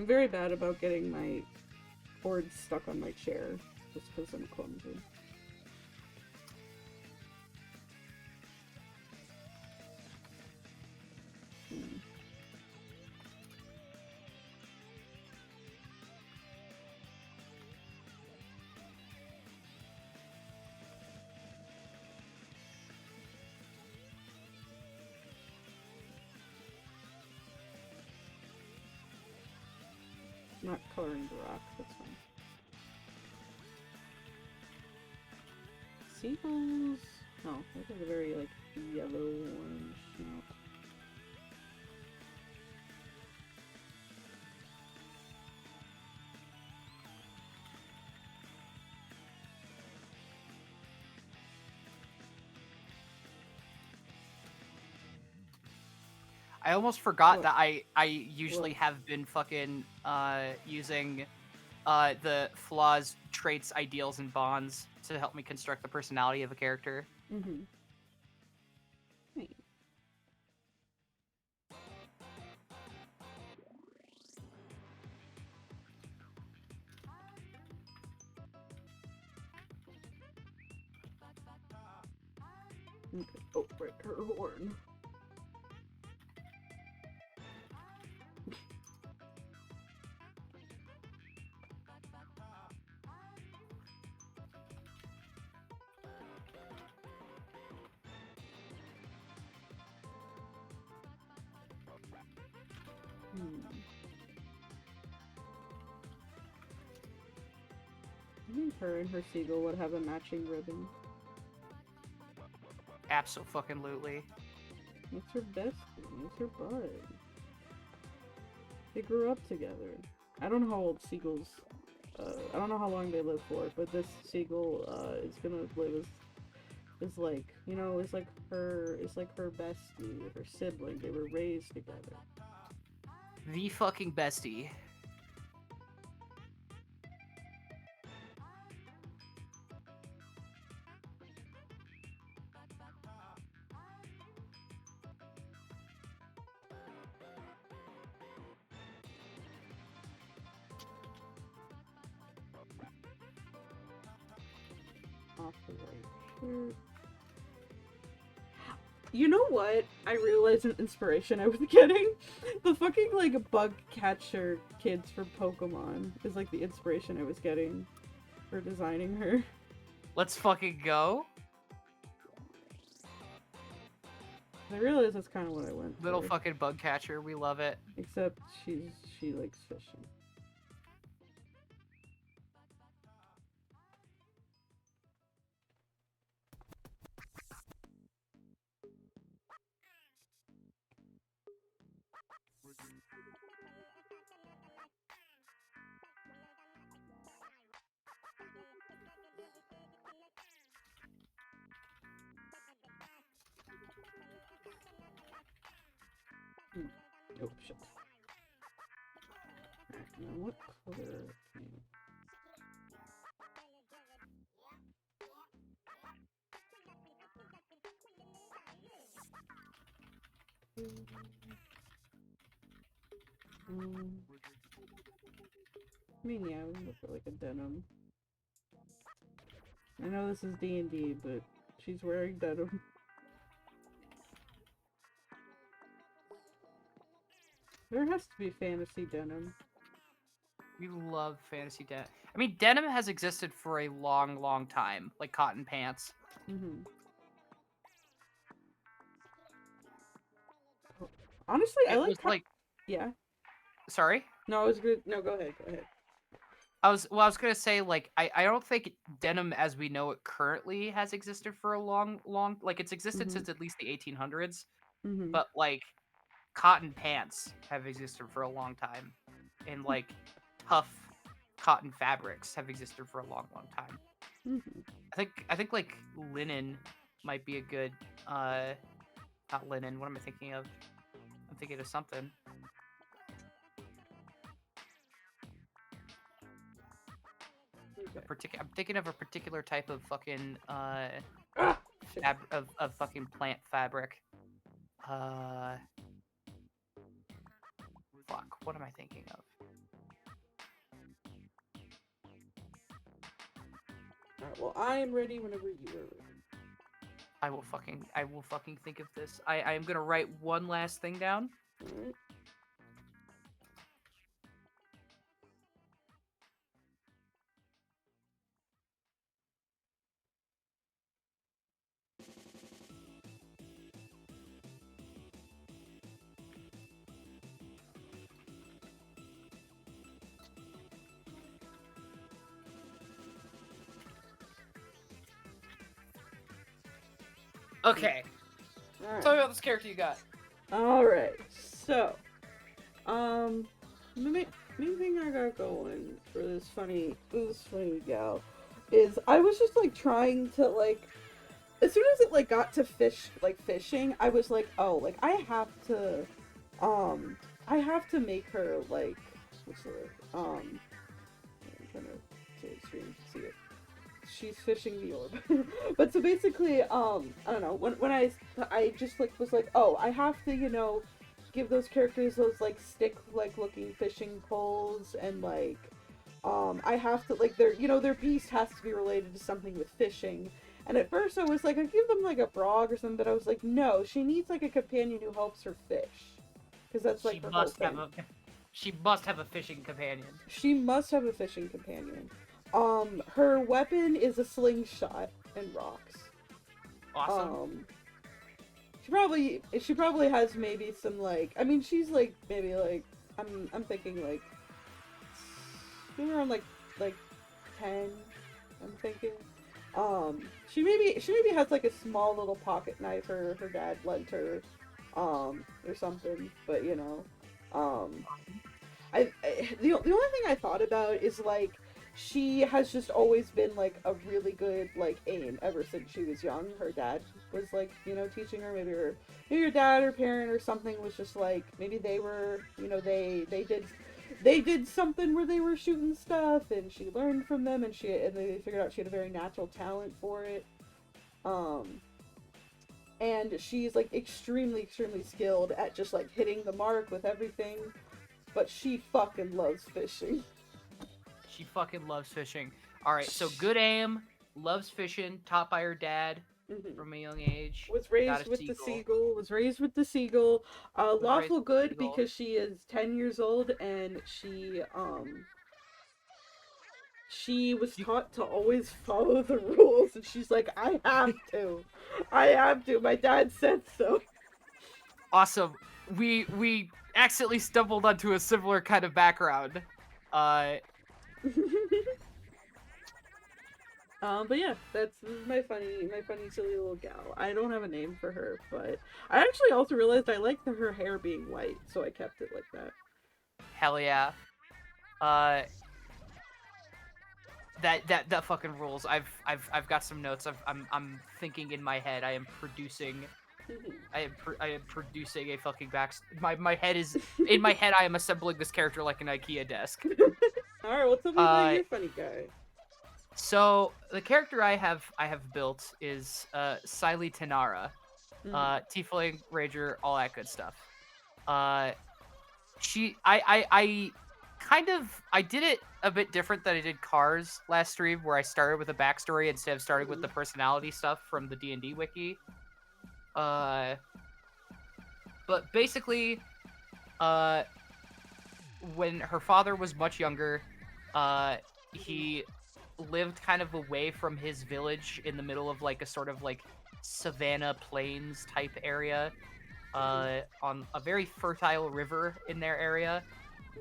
I'm very bad about getting my cord stuck on my chair, just because I'm clumsy. Not coloring the rock, that's fine. Seagulls? No, those have a very, like, yellow orange snout. I almost forgot What? that I usually What? have been fucking using the flaws, traits, ideals, and bonds to help me construct the personality of a character. Mm-hmm. Right. Okay. Oh, right, her horn. I think her and her seagull would have a matching ribbon. Abso-fucking-lutely. It's her bestie. It's her bud. They grew up together. I don't know how old seagulls. I don't know how long they live for, but this seagull is gonna live is like, you know, is like her bestie, her sibling. They were raised together. The fucking bestie. Off the right shirt. You know what? I realized an inspiration I was getting. The fucking like bug catcher kids from Pokemon is like the inspiration I was getting for designing her. Let's fucking go. I realized that's kind of what I went Little for. fucking bug catcher. We love it. Except she likes fishing. Oh shit. Alright, now what color can I mean, yeah, we can look for like a denim. I know this is D&D, but she's wearing denim. There has to be fantasy denim. We love fantasy denim. I mean, denim has existed for a long, long time, like cotton pants. Mm-hmm. Honestly, I It like. was like, Yeah. sorry. No, I was good. No, go ahead. Go ahead. I was gonna say, like, I don't think denim as we know it currently has existed for a long, like it's existed Mhm. since at least the 1800s. Mm-hmm. But like, cotton pants have existed for a long time, and like, tough cotton fabrics have existed for a long, long time. Mm-hmm. I think like linen might be a good, not linen. What am I thinking of? I'm thinking of something. I'm thinking of a particular type of fucking Shit. of fucking plant fabric. Fuck. What am I thinking of? Alright, well, I am ready whenever you are ready. I will fucking think of this. I am gonna write one last thing down. Alright. Okay. Alright. Tell me about this character you got. Alright, so, the main thing I got going for this funny gal is I was just, like, trying to, like, as soon as it, like, got to fishing, I was like, oh, like, I have to make her, like, what's the word, I'm trying to see it. She's fishing the orb. But so basically, I don't know, when I just like was like, oh, I have to, you know, give those characters those like stick like looking fishing poles, and like I have to like their beast has to be related to something with fishing. And at first I was like, I give them like a frog or something, but I was like, no, she needs like a companion who helps her fish, because that's like her whole thing. She must have a fishing companion. She must have a fishing companion. Her weapon is a slingshot and rocks. Awesome. She probably has maybe some like, I mean, she's like maybe like I'm thinking like around like 10. I'm thinking. She maybe has like a small little pocket knife her dad lent her, or something. But you know, the only thing I thought about is like she has just always been like a really good like aim ever since she was young. Her dad was like, you know, teaching her. Maybe her dad or parent or something was just like, maybe they were, you know, they did something where they were shooting stuff and she learned from them, and they figured out she had a very natural talent for it. And she's like extremely skilled at just like hitting the mark with everything. But she fucking loves fishing. She fucking loves fishing. Alright, so good aim, loves fishing, taught by her dad from a young age. Was raised with the seagull. Lawful good because she is 10 years old, and she was taught to always follow the rules, and she's like, I have to. My dad said so. Awesome. We accidentally stumbled onto a similar kind of background. But yeah, this is my funny silly little gal. I don't have a name for her, but I actually also realized I liked her hair being white, so I kept it like that. Hell yeah. That fucking rules. I've got some notes. I'm thinking in my head. I am producing a fucking my head is in my head. I am assembling this character like an IKEA desk. All right, what's up with your funny guy? So the character I have built is Siley Tanara, Tiefling, Rager, all that good stuff. I did it a bit different than I did Cars last stream, where I started with a backstory instead of starting with the personality stuff from the DnD wiki. But basically, when her father was much younger, he lived kind of away from his village in the middle of like a sort of like savanna plains type area, on a very fertile river in their area,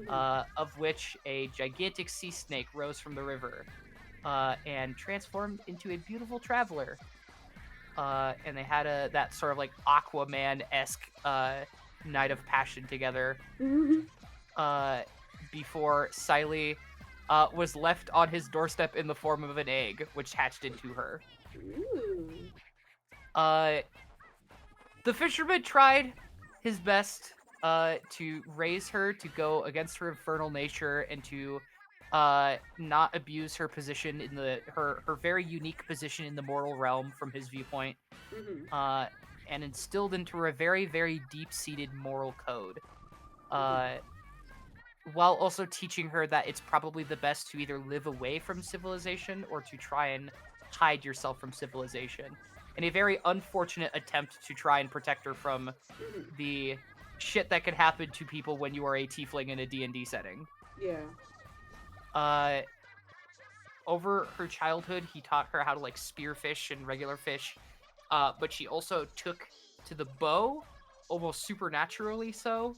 of which a gigantic sea snake rose from the river, and transformed into a beautiful traveler. And they had that sort of like Aquaman-esque night of passion together, before Siley was left on his doorstep in the form of an egg, which hatched into her. Ooh. The fisherman tried his best to raise her to go against her infernal nature and to not abuse her position in her very unique position in the mortal realm from his viewpoint, and instilled into her a very, very deep-seated moral code. while also teaching her that it's probably the best to either live away from civilization or to try and hide yourself from civilization. In a very unfortunate attempt to try and protect her from the shit that can happen to people when you are a tiefling in a D&D setting. Yeah. Over her childhood, he taught her how to like spearfish and regular fish, but she also took to the bow, almost supernaturally so,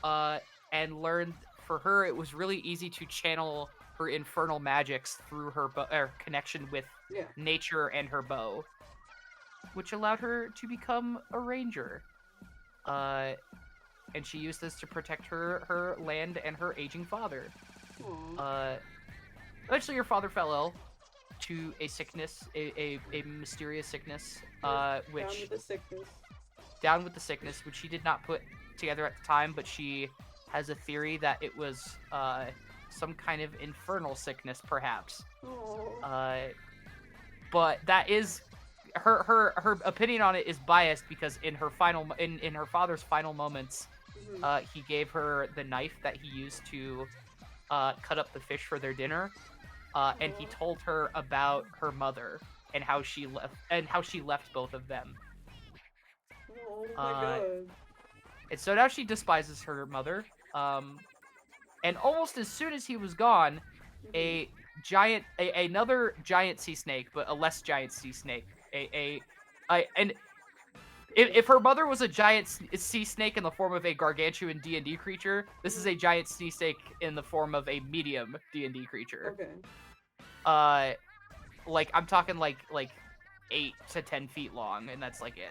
and learned for her it was really easy to channel her infernal magics through her connection with Yeah. nature and her bow, which allowed her to become a ranger. And she used this to protect her land and her aging father. Aww. Eventually, her father fell ill to a sickness, a mysterious sickness, which Down with the sickness. down with the sickness, which she did not put together at the time, but she has a theory that it was some kind of infernal sickness, perhaps. Aww. But that is her opinion on it is biased because in her father's final moments, he gave her the knife that he used to cut up the fish for their dinner, and he told her about her mother and how she left both of them. Oh my god. And so now she despises her mother. And almost as soon as he was gone, another giant sea snake, but a less giant sea snake. And if her mother was a giant sea snake in the form of a gargantuan D&D creature, this is a giant sea snake in the form of a medium D&D creature. Okay. Like I'm talking like 8 to 10 feet long, and that's like it.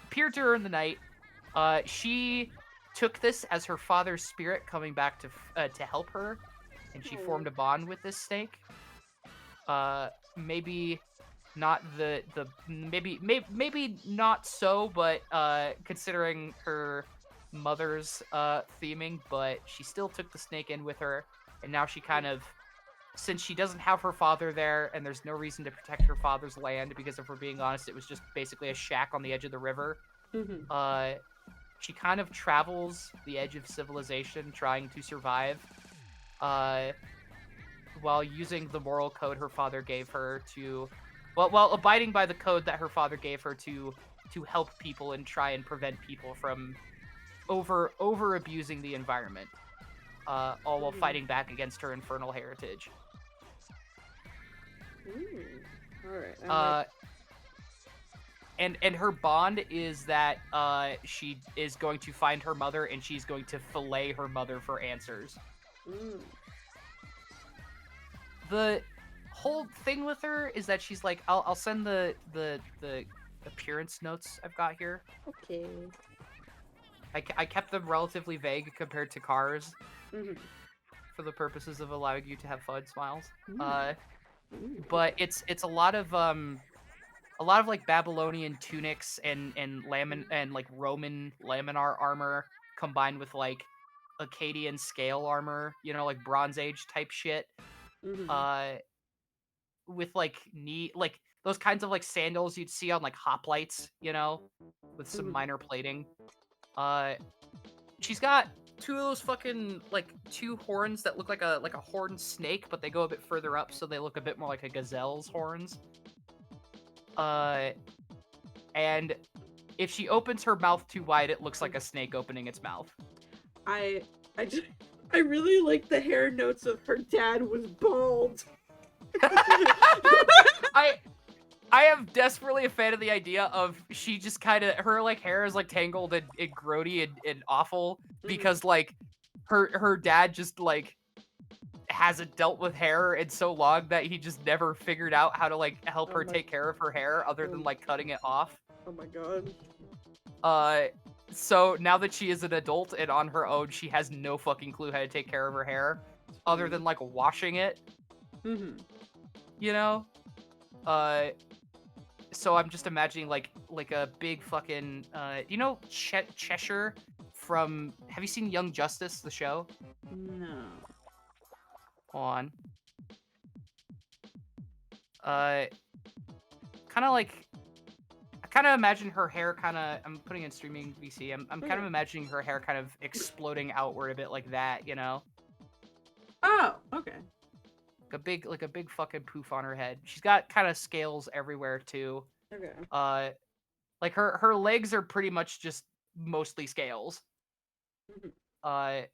Appeared to her in the night. She took this as her father's spirit coming back to help her, and she formed a bond with this snake. Maybe not maybe not so, but considering her mother's theming, but she still took the snake in with her, and now she kind of, since she doesn't have her father there, and there's no reason to protect her father's land, because if we're being honest, it was just basically a shack on the edge of the river. She kind of travels the edge of civilization trying to survive, while using the moral code her father gave her to, while abiding by the code that her father gave her to help people and try and prevent people from over abusing the environment, all while fighting back against her infernal heritage. Alright. And her bond is that she is going to find her mother and she's going to fillet her mother for answers. The whole thing with her is that she's like, I'll send the appearance notes I've got here. Okay. I kept them relatively vague compared to cars, for the purposes of allowing you to have fun smiles. But it's a lot of like Babylonian tunics and like Roman laminar armor combined with like Akkadian scale armor, like Bronze Age type shit. With like like those kinds of like sandals you'd see on like hoplites, with some minor plating. She's got two of those fucking like two horns that look like a horned snake, but they go a bit further up, so they look a bit more like a gazelle's horns. And if she opens her mouth too wide, it looks like a snake opening its mouth. I really like the hair notes of her dad was bald. I am desperately a fan of the idea of she just kind of, her like hair is like tangled and grody and awful because like her dad just like hasn't dealt with hair in so long that he just never figured out how to like help her take care of her hair other than like cutting it off. Oh my god. So now that she is an adult and on her own, she has no fucking clue how to take care of her hair other than like washing it. So I'm just imagining like a big fucking Cheshire from, have you seen Young Justice, the show? No. Hold on. Kind of like kind of imagine her hair kind of. I'm putting in streaming VC. I'm kind of Okay. imagining her hair kind of exploding outward a bit like that, you know, Oh, okay. like a big fucking poof on her head. She's got kind of scales everywhere too. Okay. Like her legs are pretty much just mostly scales. Mhm.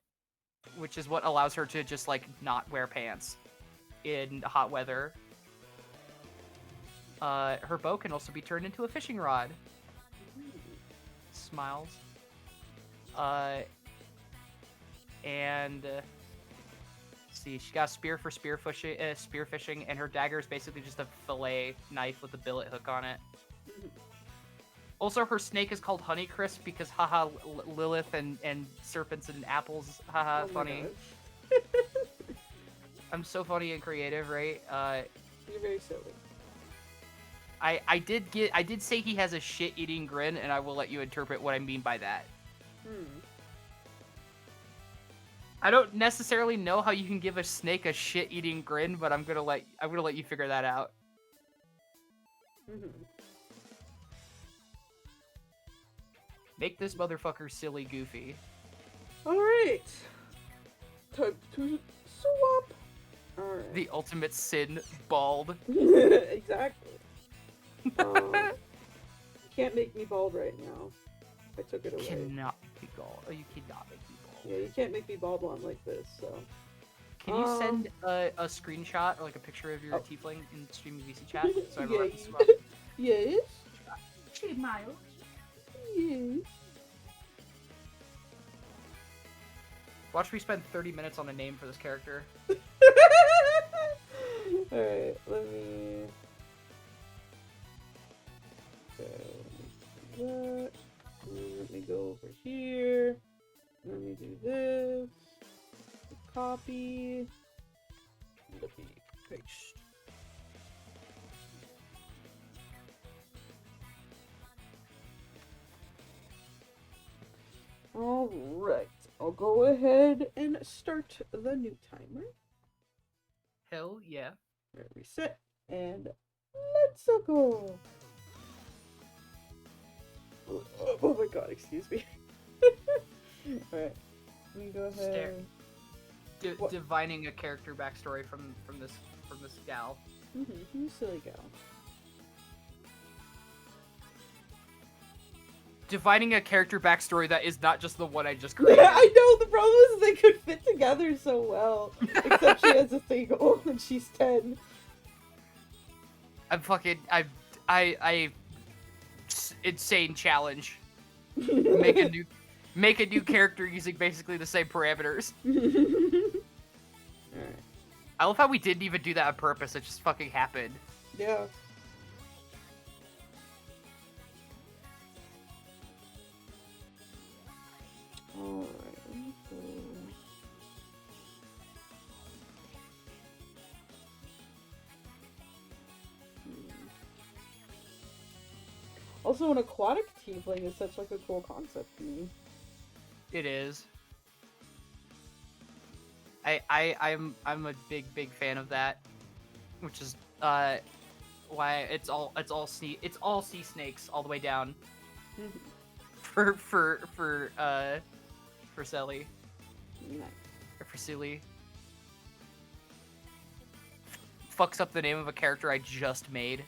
Which is what allows her to just like not wear pants in hot weather. Her bow can also be turned into a fishing rod. Smiles. And see, she got a spear for spearfishing, and her dagger is basically just a fillet knife with a billet hook on it. Mhm. Also, her snake is called Honeycrisp because haha, Lilith and serpents and apples, haha, Oh my funny. gosh. I'm so funny and creative, right? You're very silly. I did say he has a shit-eating grin, and I will let you interpret what I mean by that. I don't necessarily know how you can give a snake a shit-eating grin, but I'm gonna let you figure that out. Mm-hmm. Make this motherfucker silly goofy. Alright. Time to swap. Alright. The ultimate sin, bald. Exactly. You can't make me bald right now. I took it away. Cannot be bald. Oh, you cannot make me bald. Yeah, you can't make me bald while I'm like this, so. Can you send a screenshot or like a picture of your tiefling in streaming VC chat so I have a reference to swap? Yes. Hey, Miles. Yes. Watch me spend 30 minutes on a name for this character. Alright, let me... Okay, let me do that. Let me go over here. Let me do this. Copy. Let me paste. Alright, I'll go ahead and start the new timer. Hell yeah. Reset, and let's go. Oh my god, excuse me. Alright, let me go ahead. Divining a character backstory from this gal. You silly gal. Divining a character backstory that is not just the one I just created. Yeah, I know, the problem is they could fit together so well. Except she has a single and she's 10. Insane challenge. Make a new character using basically the same parameters. Alright. I love how we didn't even do that on purpose, it just fucking happened. Yeah. Alright. Also, an aquatic tiefling is such like a cool concept to me. It is. I'm a big fan of that, which is why it's all sea snakes all the way down for Selly. Nice. Or for Silly. Fucks up the name of a character I just made.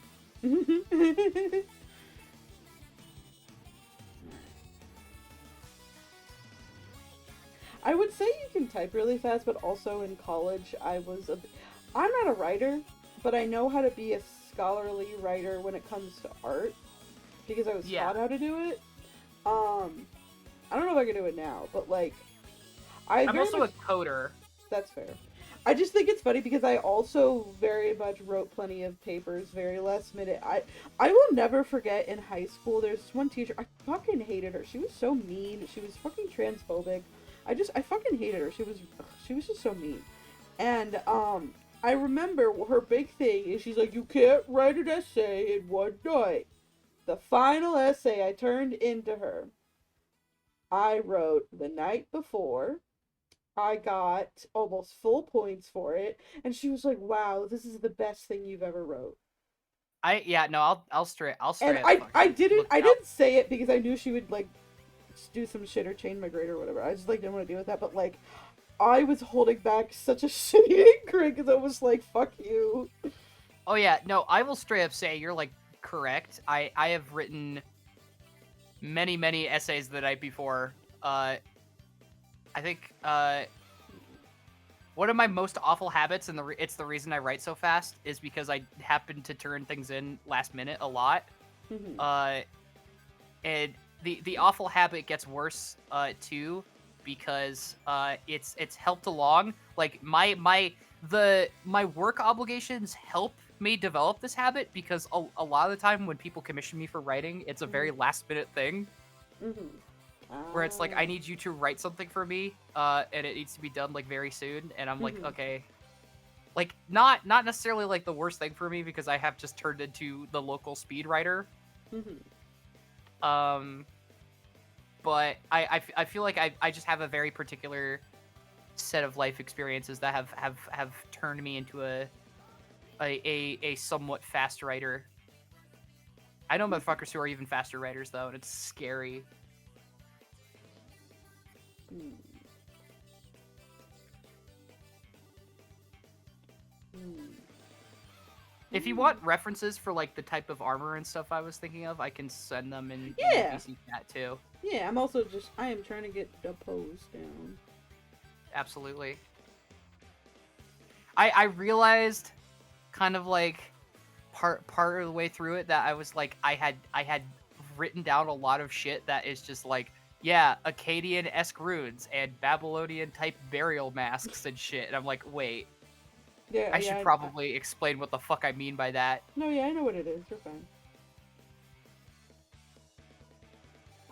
I would say you can type really fast, but also in college I'm not a writer, but I know how to be a scholarly writer when it comes to art because I was taught how to do it. I don't know if I can do it now, but like I'm also a coder. That's fair. I just think it's funny because I also very much wrote plenty of papers very last minute. I will never forget in high school there's this one teacher, I fucking hated her. She was so mean. She was fucking transphobic. I fucking hated her. She was just so mean. And I remember her big thing is she's like, you can't write an essay in one night. The final essay I turned into her, I wrote the night before. I got almost full points for it, and she was like, wow, this is the best thing you've ever wrote. I'll straight And up I fucking didn't look it up. say it because I knew she would like do some shit or chain my grade or whatever. I just like didn't want to deal with that. But like, I was holding back such a shitty anger because I was like, "Fuck you." Oh yeah, no, I will straight up say you're like correct. I have written many essays the night before. I think one of my most awful habits, and it's the reason I write so fast, is because I happen to turn things in last minute a lot. Mhm. And the awful habit gets worse too, because it's helped along. Like my work obligations help me develop this habit, because a lot of the time when people commission me for writing, it's a very last minute thing. Mhm. Where it's like, I need you to write something for me, and it needs to be done like very soon, and I'm like, Mhm. okay. Like not necessarily like the worst thing for me, because I have just turned into the local speed writer. Mhm. But I feel like I just have a very particular set of life experiences that have turned me into a somewhat fast writer. I know motherfuckers who are even faster writers though, and it's scary. Mm. Mm. If you want references for like the type of armor and stuff I was thinking of, I can send them in the Yeah. VC chat too. Yeah, I'm also just I am trying to get the pose down. Absolutely. I realized kind of like part of the way through it that I was like, I had written down a lot of shit that is just like, yeah, Akkadian-esque runes and Babylonian type burial masks and shit, and I'm like, wait, Yeah, I should probably explain what the fuck I mean by that. No, yeah, I know what it is. You're fine.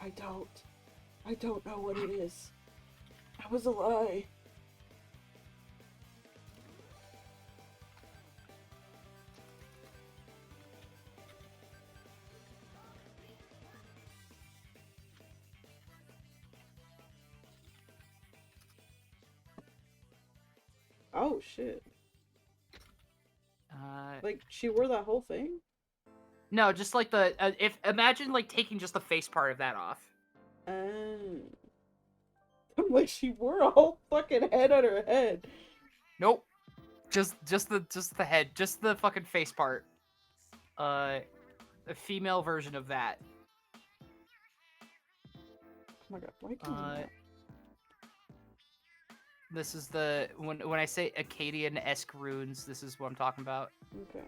I don't know what it is. That was a lie. Oh shit! Like she wore that whole thing? No, just like the if imagine like taking just the face part of that off. I'm like she wore a whole fucking head on her head. Nope. Just the head, just the fucking face part. A female version of that. Oh my god, why can't I not? This is the when I say Akkadian-esque runes, this is what I'm talking about. Okay.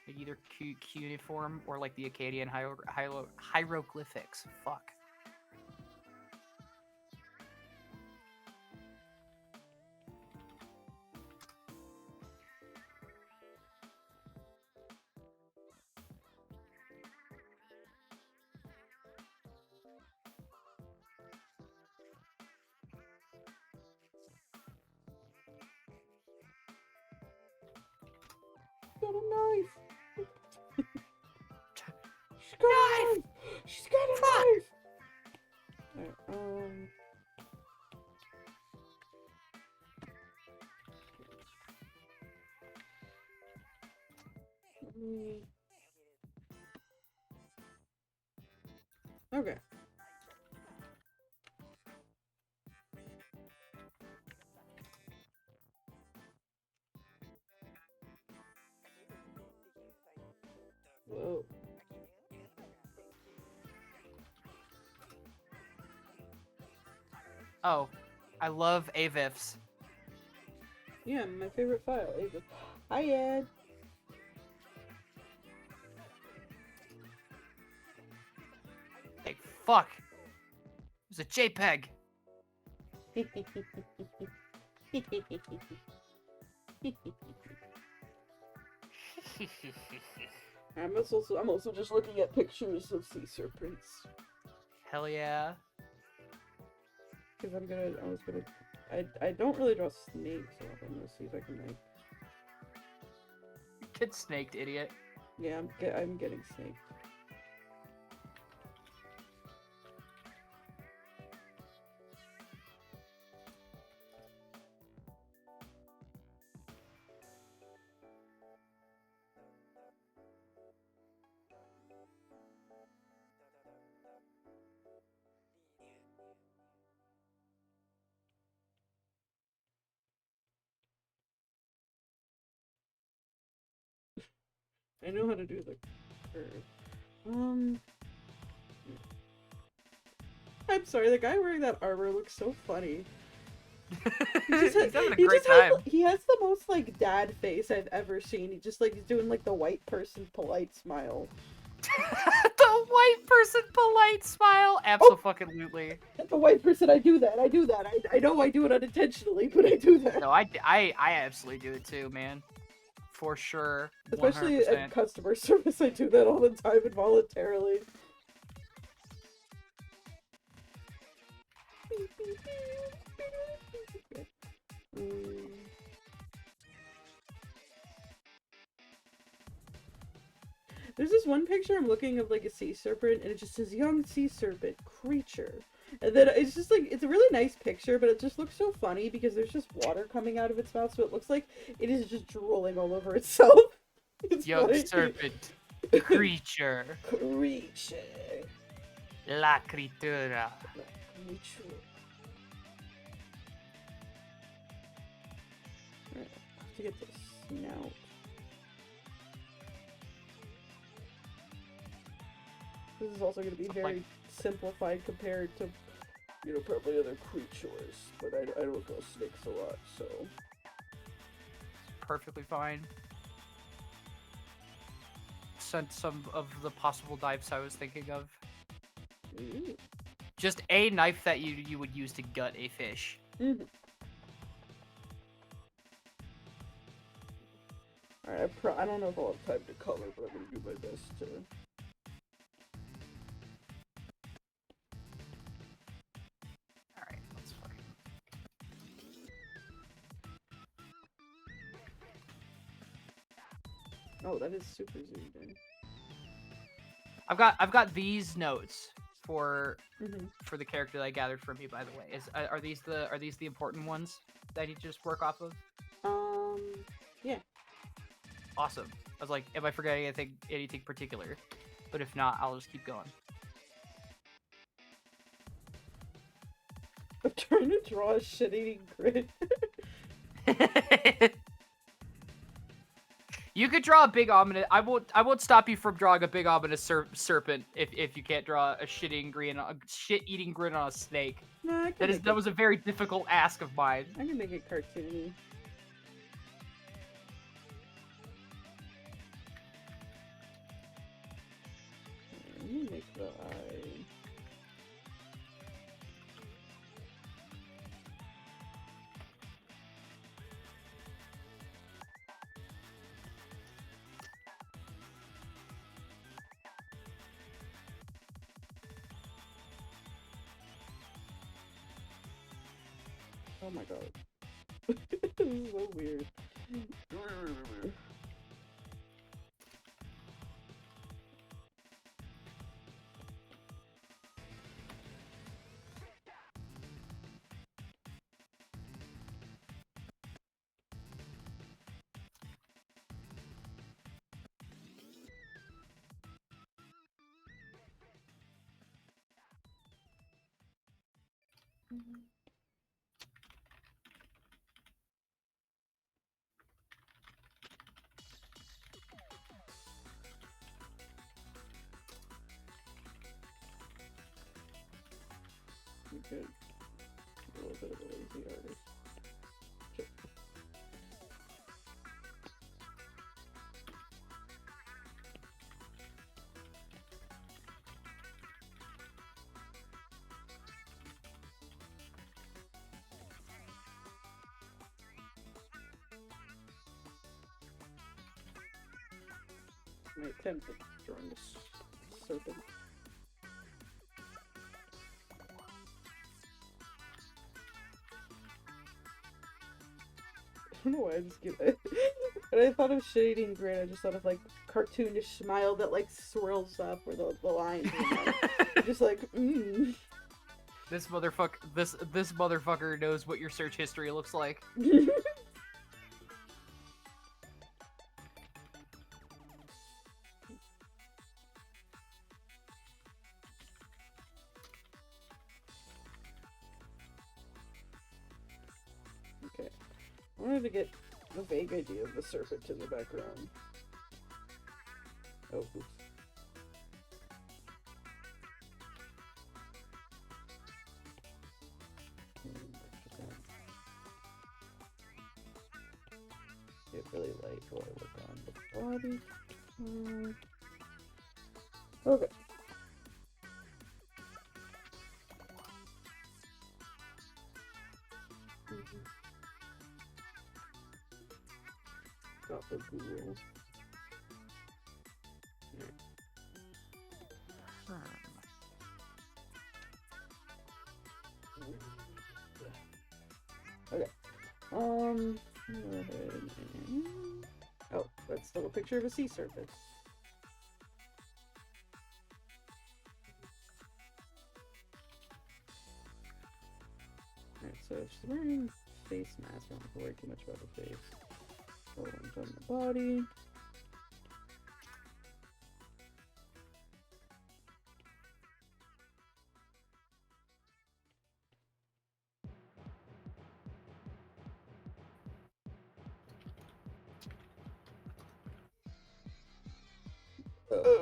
Like either cuneiform or like the Akkadian hieroglyphics. Fuck. Got a knife. She's got a knife. She's got a knife. Alright, Okay. Whoa. Oh, I love AVIFs. Yeah, my favorite file. Hi, Ed. Hey, fuck. It was a JPEG. I'm also just looking at pictures of sea serpents. Hell yeah. Because I don't really draw snakes, so I'm gonna see if I can like. Get snaked, idiot. Yeah, I'm getting snaked. I know how to do the curve. I'm sorry, the guy wearing that armor looks so funny. He's having a great time. He has the most like dad face I've ever seen. He just like he's doing like the white person polite smile. The white person polite smile. Absolutely. The white person, I do that. I know I do it unintentionally, but I do that. No, I absolutely do it too, man. For sure. 100%. Especially at customer service, I do that all the time involuntarily. There's this one picture I'm looking of like a sea serpent, and it just says young sea serpent creature. And then it's just like, it's a really nice picture, but it just looks so funny because there's just water coming out of its mouth, so it looks like it is just drooling all over itself. It's young funny. serpent creature. Creature. La criatura. Creature. Alright, I have to get this snout. This is also going to be very simplified compared to, you know, probably other creatures, but I don't know snakes a lot, so. Perfectly fine. Some of the possible knives I was thinking of. Ooh. Just a knife that you would use to gut a fish. Mm-hmm. Alright, I don't know if I'll have time to color, but I'm going to do my best to. Alright, let's fucking... Oh, that is super zoomed in. I've got these notes for Mm-hmm. for the character that I gathered from you, by the way. Are these the important ones that I need to just work off of? Yeah. Awesome. I was like, am I forgetting anything particular? But if not, I'll just keep going. I'm trying to draw a shit-eating grin. You could draw a big ominous. I won't stop you from drawing a big ominous serpent if you can't draw a shit-eating grin on a snake. Nah, That was a very difficult ask of mine. I can make it cartoony. Let me make the eye. Oh my god. This is so weird. Good. A little bit of a lazy artist. Okay. My attempt at drawing this serpent. I don't know why I just get it. When I thought of shading grin, I just thought of like cartoonish smile that like swirls up where the lines are just like, This motherfucker knows what your search history looks like. Okay. I wanted to get a vague idea of the serpent in the background. Oh, oops. Get really light while I work on the body. Okay. Got the ghoul. Okay. Oh, that's still a picture of a sea serpent. Alright, so she's wearing face mask. I don't have to worry too much about the face. Hold on, on the body.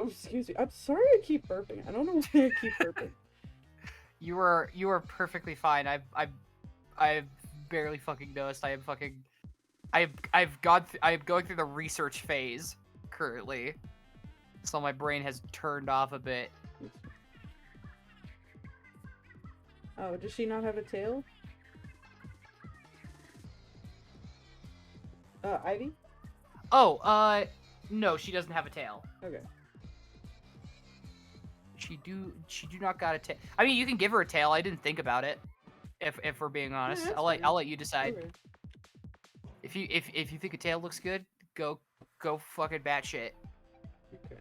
Excuse me. I'm sorry I keep burping. I don't know why I keep burping. You are perfectly fine. I've barely fucking noticed. I'm going through the research phase currently, so my brain has turned off a bit. Oh, does she not have a tail? Ivy? Oh, no, she doesn't have a tail. Okay. She do not got a tail. I mean, you can give her a tail. I didn't think about it. If we're being honest, Yeah, I'll let you decide. Okay. If you think a tail looks good, go fucking batshit. Okay.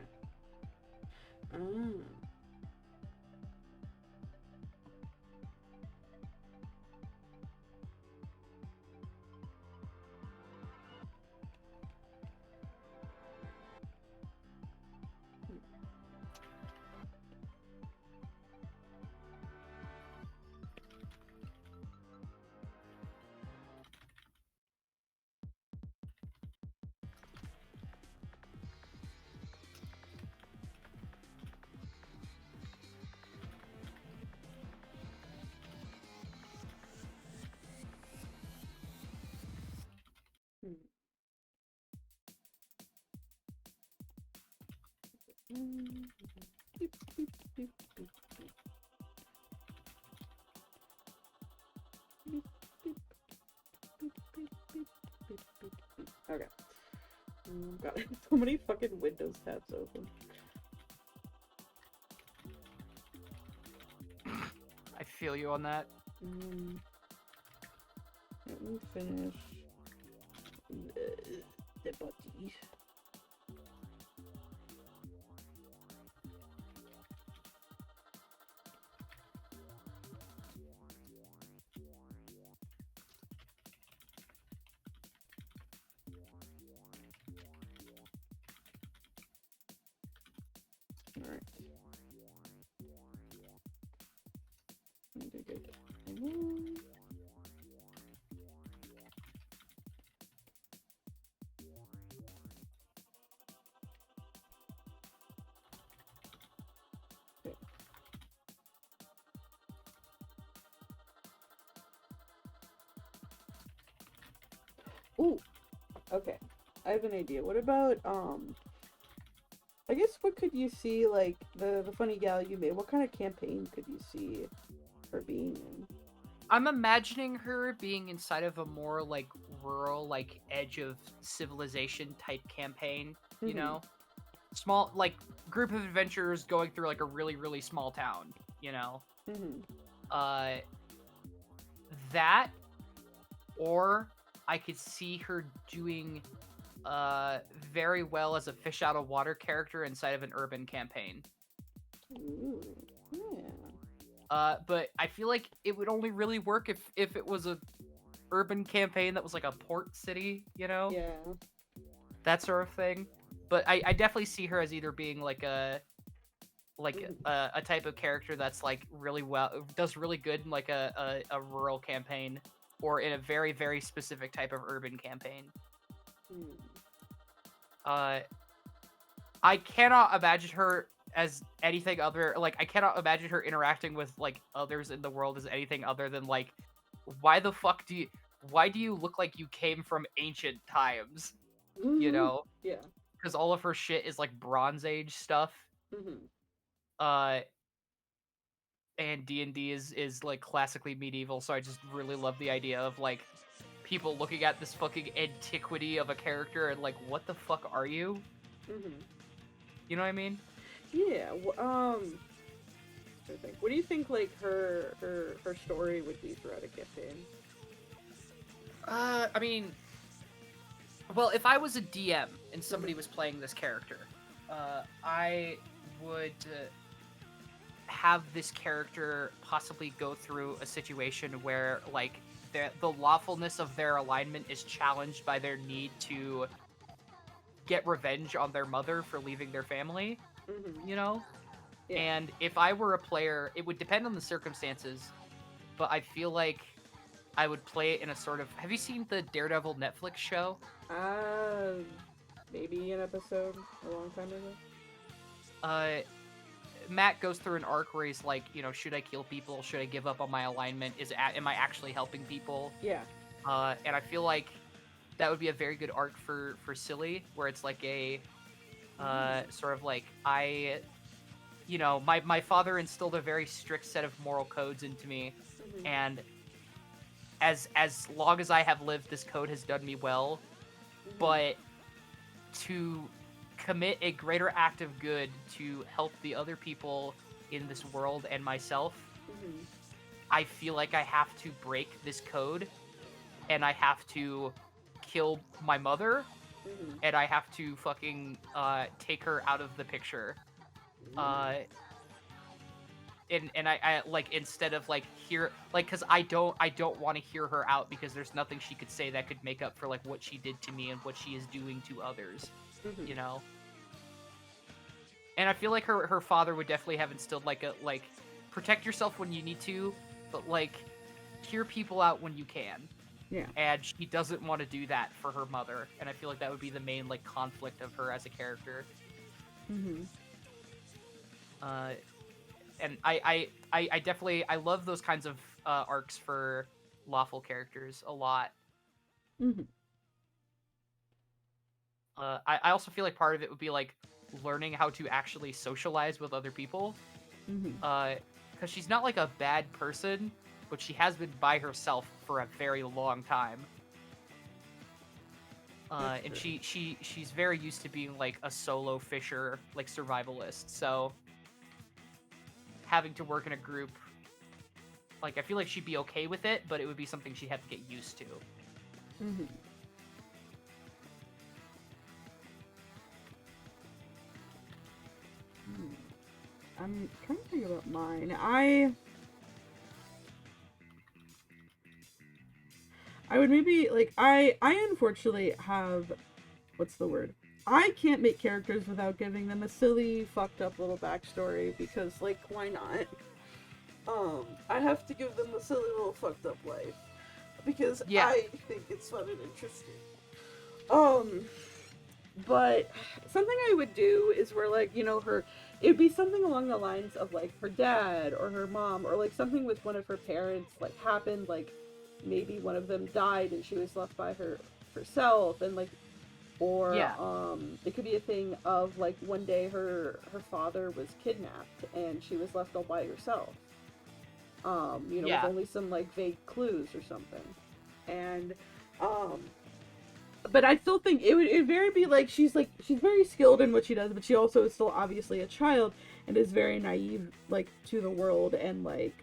Okay. Got so many fucking Windows tabs open. I feel you on that. Let me finish the body. Alright. Need to get Ooh, okay. I have an idea. What about, I guess what could you see, like, the funny gal you made, what kind of campaign could you see her being in? I'm imagining her being inside of a more, like, rural, like, edge of civilization type campaign, you know? Small, like, group of adventurers going through, like, a really, really small town, you know? That, or I could see her doing very well as a fish out of water character inside of an urban campaign. Ooh, yeah. But I feel like it would only really work if it was a urban campaign that was like a port city, you know? Yeah. That sort of thing. But I definitely see her as either being like a type of character that's like does really good in like a rural campaign, or in a very, very specific type of urban campaign. I cannot imagine her as anything other, like, I cannot imagine her interacting with, like, others in the world as anything other than, like, why do you look like you came from ancient times, you Mm-hmm. know? Yeah. Because all of her shit is, like, Bronze Age stuff, Mm-hmm. uh, and D&D is, like, classically medieval, so I just really love the idea of, like, people looking at this fucking antiquity of a character and, like, what the fuck are you? Mm-hmm. You know what I mean? Yeah. I think. What do you think? Like her story would be throughout a campaign. I mean, well, if I was a DM and somebody was playing this character, I would have this character possibly go through a situation where, like, the lawfulness of their alignment is challenged by their need to get revenge on their mother for leaving their family, Mm-hmm. you know? Yeah. And if I were a player, it would depend on the circumstances, but I feel like I would play it in a sort of... Have you seen the Daredevil Netflix show? Maybe an episode a long time ago. Matt goes through an arc where he's like, you know, should I kill people? Should I give up on my alignment? Am I actually helping people? Yeah. And I feel like that would be a very good arc for Silly, where it's like a sort of like, you know, my father instilled a very strict set of moral codes into me, Mm-hmm. and as long as I have lived, this code has done me well. Mm-hmm. But to commit a greater act of good to help the other people in this world and myself, Mm-hmm. I feel like I have to break this code, and I have to kill my mother, Mm-hmm. and I have to fucking take her out of the picture. And I like, instead of like hear, like, because I don't want to hear her out, because there's nothing she could say that could make up for like what she did to me and what she is doing to others, Mm-hmm. you know. And I feel like her father would definitely have instilled like a, like, protect yourself when you need to, but like hear people out when you can. Yeah. And she doesn't want to do that for her mother, and I feel like that would be the main like conflict of her as a character. Mm-hmm. And I definitely, I love those kinds of arcs for lawful characters a lot. Mm-hmm. I also feel like part of it would be like learning how to actually socialize with other people. Mm-hmm. Because she's not like a bad person, but she has been by herself for a very long time. And she's very used to being like a solo fisher, like survivalist. So having to work in a group, like, I feel like she'd be okay with it, but it would be something she'd have to get used to. Mm-hmm. I'm trying to think about mine. I would maybe, like, I unfortunately have, what's the word? I can't make characters without giving them a silly, fucked up little backstory, because, like, why not? I have to give them a silly little fucked up life, because Yeah. I think it's fun and interesting. But something I would do is where, like, you know, it'd be something along the lines of, like, her dad or her mom, or, like, something with one of her parents, like, happened, like, maybe one of them died and she was left by herself, and, like, or, Yeah. it could be a thing of, like, one day her father was kidnapped and she was left all by herself. You know, Yeah. with only some, like, vague clues or something. And, but I still think it'd very be like she's very skilled in what she does, but she also is still obviously a child and is very naive, like, to the world, and, like,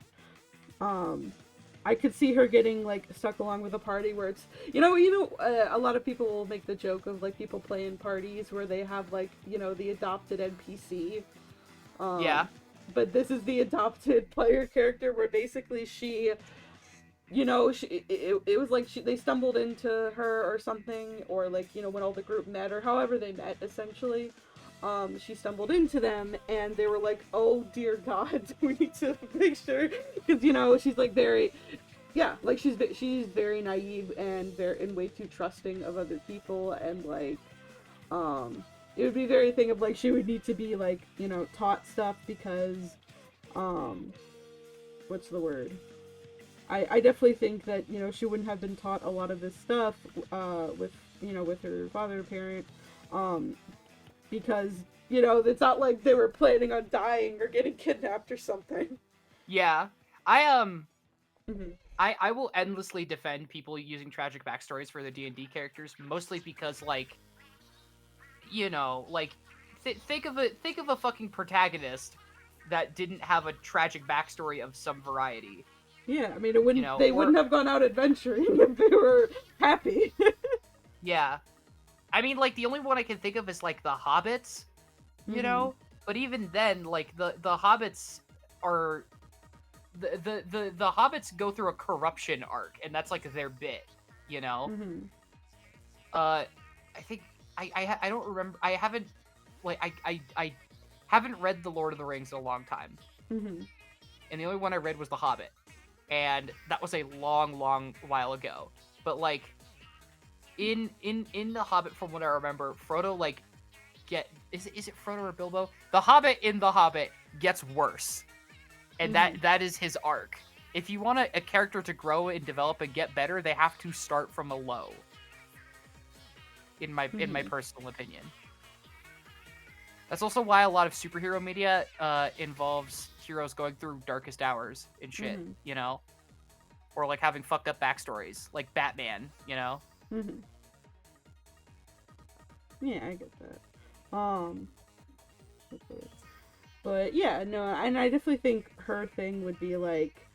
I could see her getting, like, stuck along with a party where it's, you know, a lot of people will make the joke of, like, people play in parties where they have, like, you know, the adopted NPC. Yeah. But this is the adopted player character where basically she, you know, it was like they stumbled into her or something, or, like, you know, when all the group met, or however they met, essentially. She stumbled into them, and they were like, oh dear God, we need to make sure, because, you know, she's, like, very, yeah, like, she's very naive and way too trusting of other people, and, like, it would be very thing of like she would need to be like, you know, taught stuff because what's the word? I definitely think that, you know, she wouldn't have been taught a lot of this stuff with, you know, with her father parent, because, you know, it's not like they were planning on dying or getting kidnapped or something. Yeah. Mm-hmm. I will endlessly defend people using tragic backstories for their D&D characters, mostly because, like, you know, like, think of a fucking protagonist that didn't have a tragic backstory of some variety. Yeah, I mean, it wouldn't. You know, they or- wouldn't have gone out adventuring if they were happy. Yeah. I mean, like, the only one I can think of is, like, the Hobbits, you Mhm. know? But even then, like, the Hobbits are... The Hobbits go through a corruption arc, and that's, like, their bit, you know? Mhm. I think... I don't remember... I haven't... Like, I haven't read The Lord of the Rings in a long time. Mhm. And the only one I read was The Hobbit. And that was a long, long while ago. But, like... In The Hobbit, from what I remember, Frodo, like, is it Frodo or Bilbo? The Hobbit in The Hobbit gets worse. And that is his arc. If you want a character to grow and develop and get better, they have to start from a low. In my personal opinion. That's also why a lot of superhero media involves heroes going through darkest hours and shit, you know? Or, like, having fucked up backstories, like Batman, you know? Mhm. Yeah, I get that. But yeah, no, and I definitely think her thing would be like,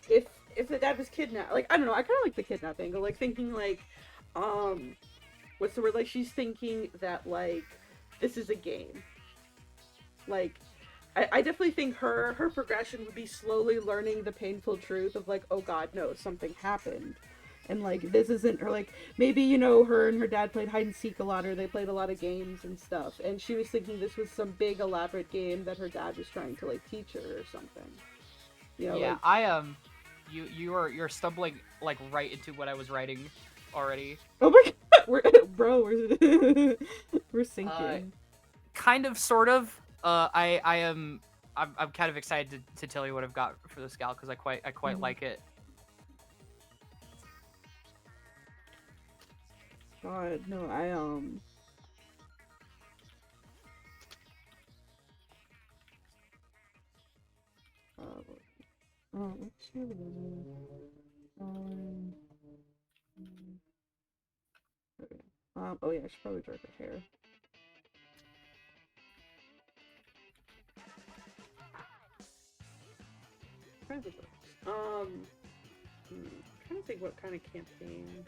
if the dad was kidnapped, like, I don't know, I kind of like the kidnap angle, like thinking like, what's the word? Like she's thinking that like this is a game. Like, I definitely think her progression would be slowly learning the painful truth of like, oh God, no, something happened. And like this isn't her, like maybe, you know, her and her dad played hide and seek a lot, or they played a lot of games and stuff, and she was thinking this was some big elaborate game that her dad was trying to like teach her or something. You know, Yeah, like, you're stumbling like right into what I was writing already. oh my God, we're sinking. Kind of, sort of. I'm kind of excited to tell you what I've got for this gal because I quite like it. God, no, let's see. Okay. Oh yeah, I should probably dry her hair. Trying to think trying to think what kind of campaign.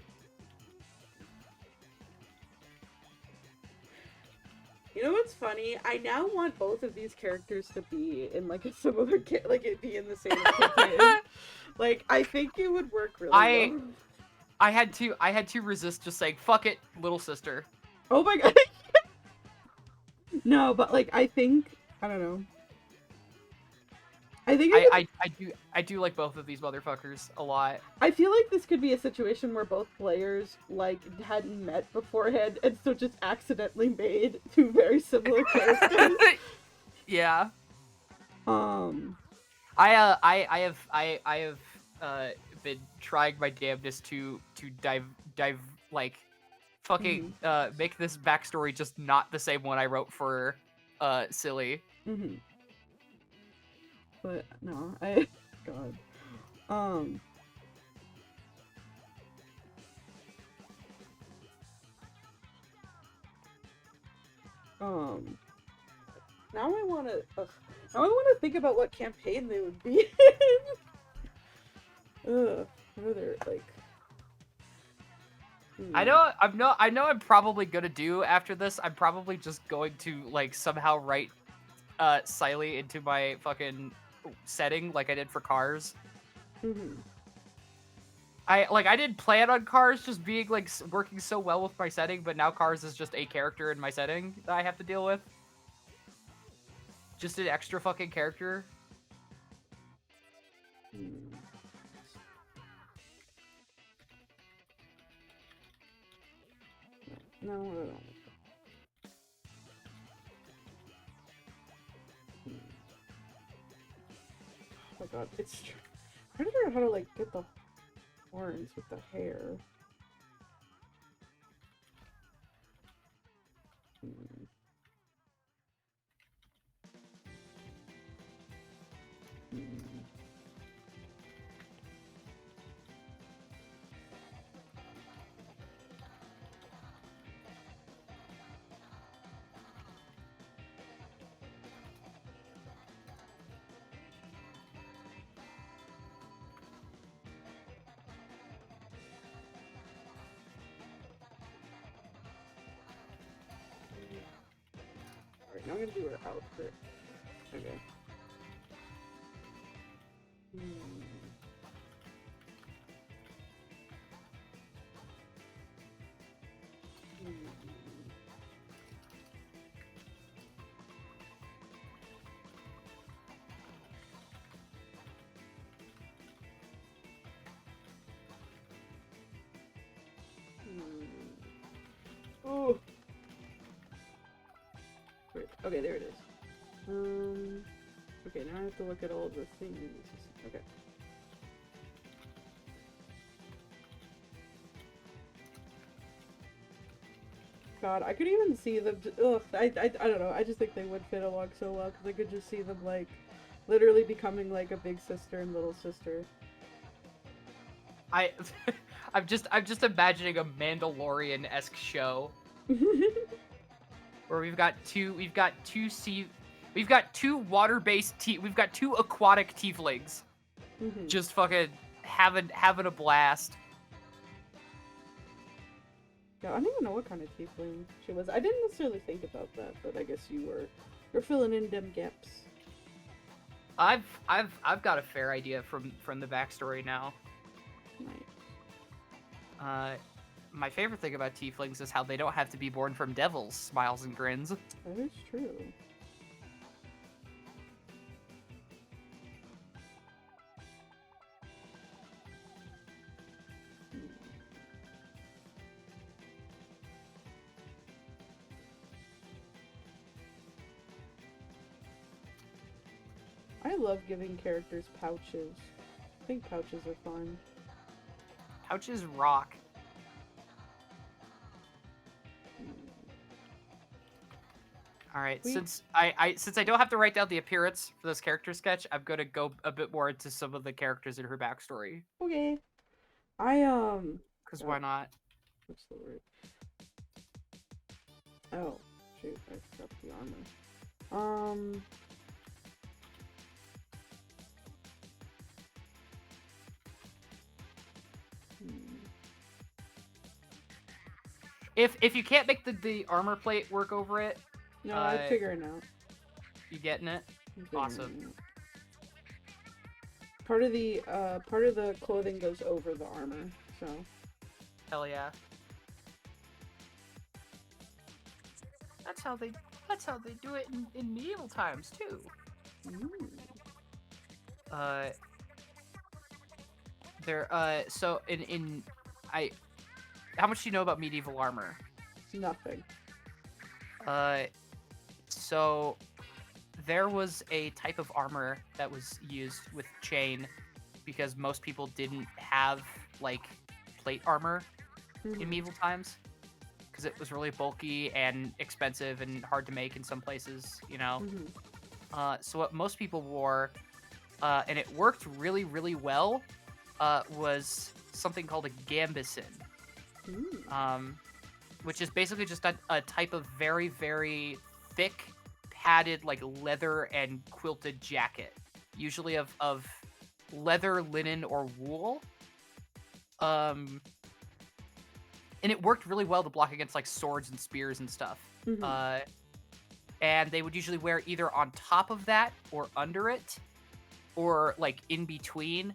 You know what's funny? I now want both of these characters to be in like a similar like it be in the same campaign. Like I think it would work really well. I had to resist just saying fuck it, little sister. Oh my God. No, but like I think I don't know. I think I do like both of these motherfuckers a lot. I feel like this could be a situation where both players like hadn't met beforehand and so just accidentally made two very similar characters. Yeah. I have been trying my damnedest to dive like fucking make this backstory just not the same one I wrote for Silly. But no, God. Now I want to think about what campaign they would be in. Ugh, what are their like? I know I'm probably gonna do after this. I'm probably just going to like somehow write Siley into my fucking setting like I did for Cars. I didn't plan on Cars just being like working so well with my setting, but now Cars is just a character in my setting that I have to deal with. Just an extra fucking character. No, I don't. god, it's true. I'm trying to figure out how to like get the horns with the hair. Hmm. Hmm. Alright, now I'm gonna do her outfit. Okay. Hmm. Oh. Wait, okay, there it is. Okay, now I have to look at all the things. Okay. God, I could even see them. Ugh, I don't know. I just think they would fit along so well because I could just see them like literally becoming like a big sister and little sister. I'm just imagining a Mandalorian-esque show where we've got two water-based we've got two aquatic tieflings just fucking having a blast. Yeah, I don't even know what kind of tiefling she was. I didn't necessarily think about that, but I guess you're filling in them gaps. I've got a fair idea from the backstory now. Nice. My favorite thing about tieflings is how they don't have to be born from devils, smiles and grins. That is true. I love giving characters pouches. I think pouches are fun. Pouches rock. All right, since I don't have to write down the appearance for this character sketch, I'm gonna go a bit more into some of the characters and her backstory. Okay. Because why not? What's the word? Oh, shoot, I forgot the armor. If you can't make the armor plate work over it, No, I'm figuring out. You getting it? Awesome. Part of the clothing goes over the armor, so. Hell yeah. That's how they do it in medieval times too. So how much do you know about medieval armor? Nothing. So there was a type of armor that was used with chain because most people didn't have like plate armor in medieval times because it was really bulky and expensive and hard to make in some places, you know. So what most people wore, and it worked really, really well, was something called a gambeson, which is basically just a type of very, very thick, padded, like leather and quilted jacket, usually of leather, linen, or wool. And it worked really well to block against like swords and spears and stuff. And they would usually wear either on top of that or under it, or like in between.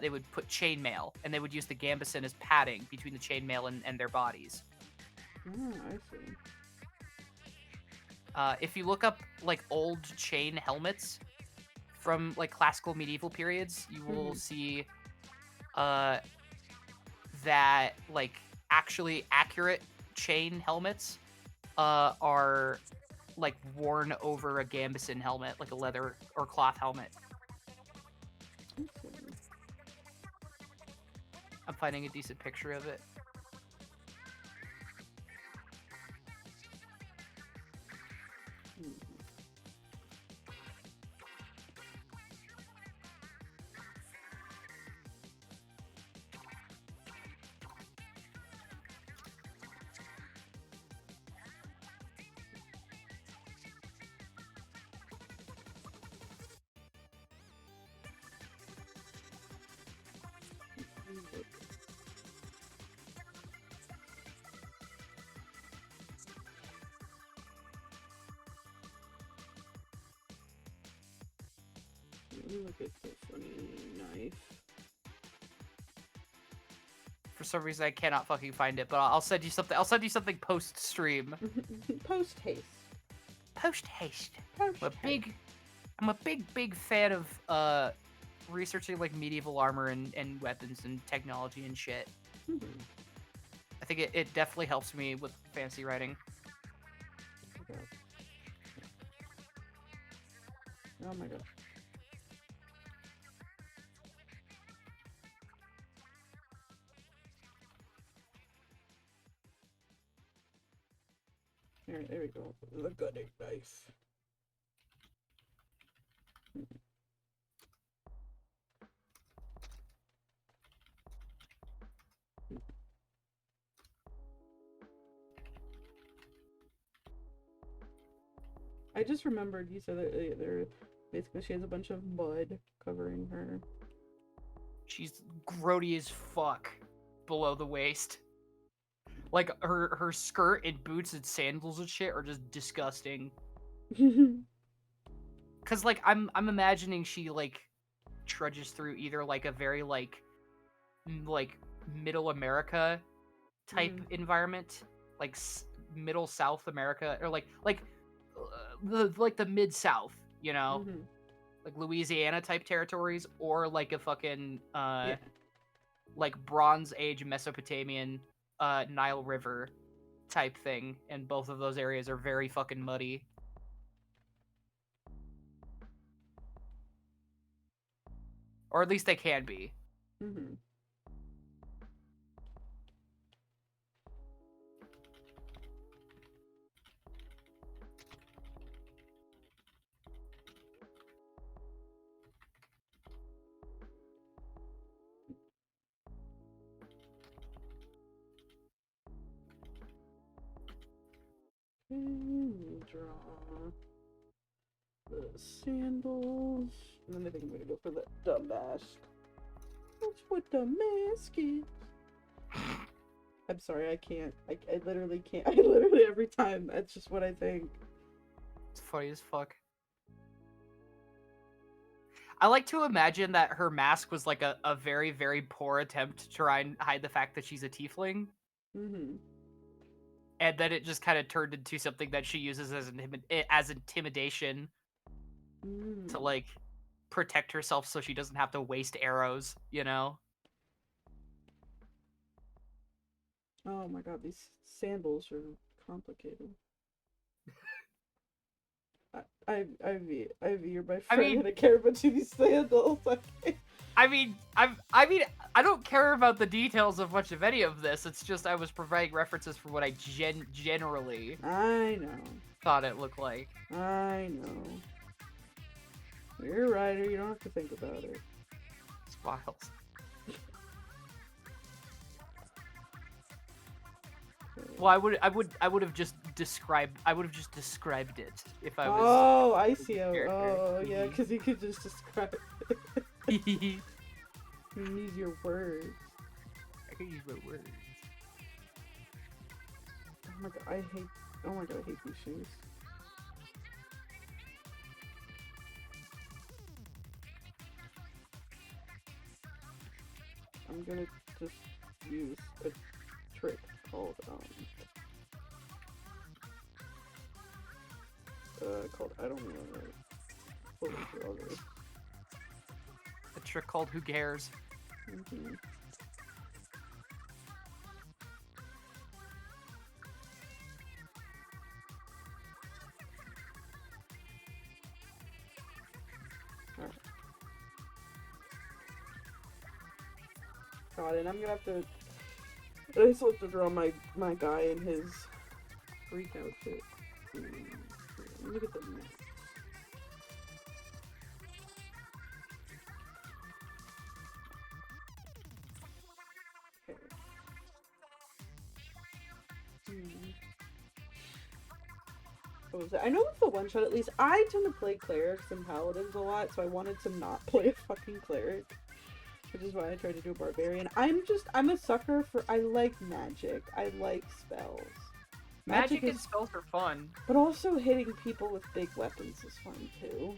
They would put chainmail, and they would use the gambeson as padding between the chainmail and their bodies. I see. If you look up like old chain helmets from like classical medieval periods, you will see that like actually accurate chain helmets are like worn over a gambeson helmet, like a leather or cloth helmet. finding a decent picture of it. Look at this knife. For some reason, I cannot fucking find it, but I'll send you something. I'll send you something post stream. Post haste. Post haste. Post I'm a big fan of researching like medieval armor and weapons and technology and shit. I think it definitely helps me with fantasy writing. Okay. Oh my god. Alright, there we go. The gunning knife. I just remembered you said that there basically she has a bunch of mud covering her. She's grody as fuck below the waist. Like her skirt and boots and sandals and shit are just disgusting. Cause like I'm imagining she like trudges through either like a very like middle America type environment, like middle South America, or like the mid South, you know, like Louisiana type territories, or like a fucking like Bronze Age Mesopotamian Nile River type thing, and both of those areas are very fucking muddy. Or at least they can be. Draw the sandals. And then I think I'm gonna go for that dumb mask. That's what the mask is. I'm sorry, I can't. I literally can't. I literally every time. That's just what I think. It's funny as fuck. I like to imagine that her mask was like a very, very poor attempt to try and hide the fact that she's a tiefling. And then it just kind of turned into something that she uses as intimidation to like protect herself so she doesn't have to waste arrows, you know? Oh my god, these sandals are complicated. Ivy, you're my friend, and I care about you, these sandals. I mean, I don't care about the details of much of any of this. It's just I was providing references for what I generally I know. Thought it looked like. I know. You're a writer, you don't have to think about it. Smiles. Well, I would have just described it if I was. Oh, I see. Oh, yeah, because you could just describe it. You can use your words. I can use my words. Oh my god, I hate. Oh my god, I hate these shoes. I'm gonna just use a trick called I don't know what it's called. A trick called Who Cares? God, and I'm gonna have to. I still have to draw my guy in his Greek outfit. Look at the map. Okay. What was it? I know it's the one shot at least. I tend to play clerics and paladins a lot, so I wanted to not play a fucking cleric. Which is why I tried to do a barbarian. I'm a sucker for, I like magic. I like spells. Magic and spells are fun. But also hitting people with big weapons is fun too.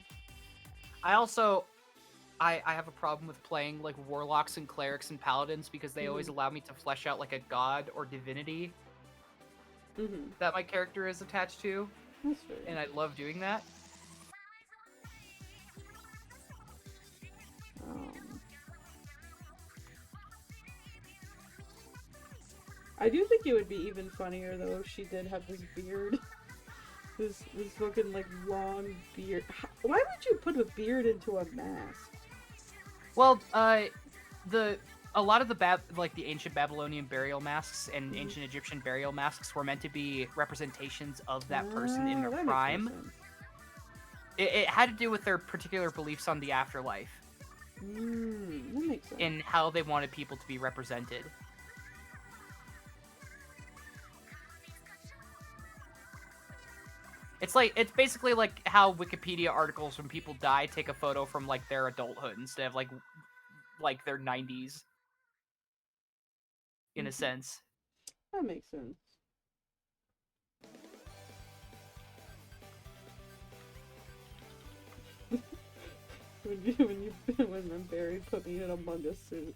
I have a problem with playing like warlocks and clerics and paladins because they always allow me to flesh out like a god or divinity that my character is attached to. That's fair. And I love doing that. I do think it would be even funnier though if she did have this beard. this fucking like long beard. Why would you put a beard into a mask? Well, a lot of the ancient Babylonian burial masks and ancient Egyptian burial masks were meant to be representations of that person in their prime. It had to do with their particular beliefs on the afterlife. That makes sense. And how they wanted people to be represented. It's basically like how Wikipedia articles when people die take a photo from like their adulthood instead of like their 90s. In a sense. That makes sense. when Barry put me in a Among Us suit.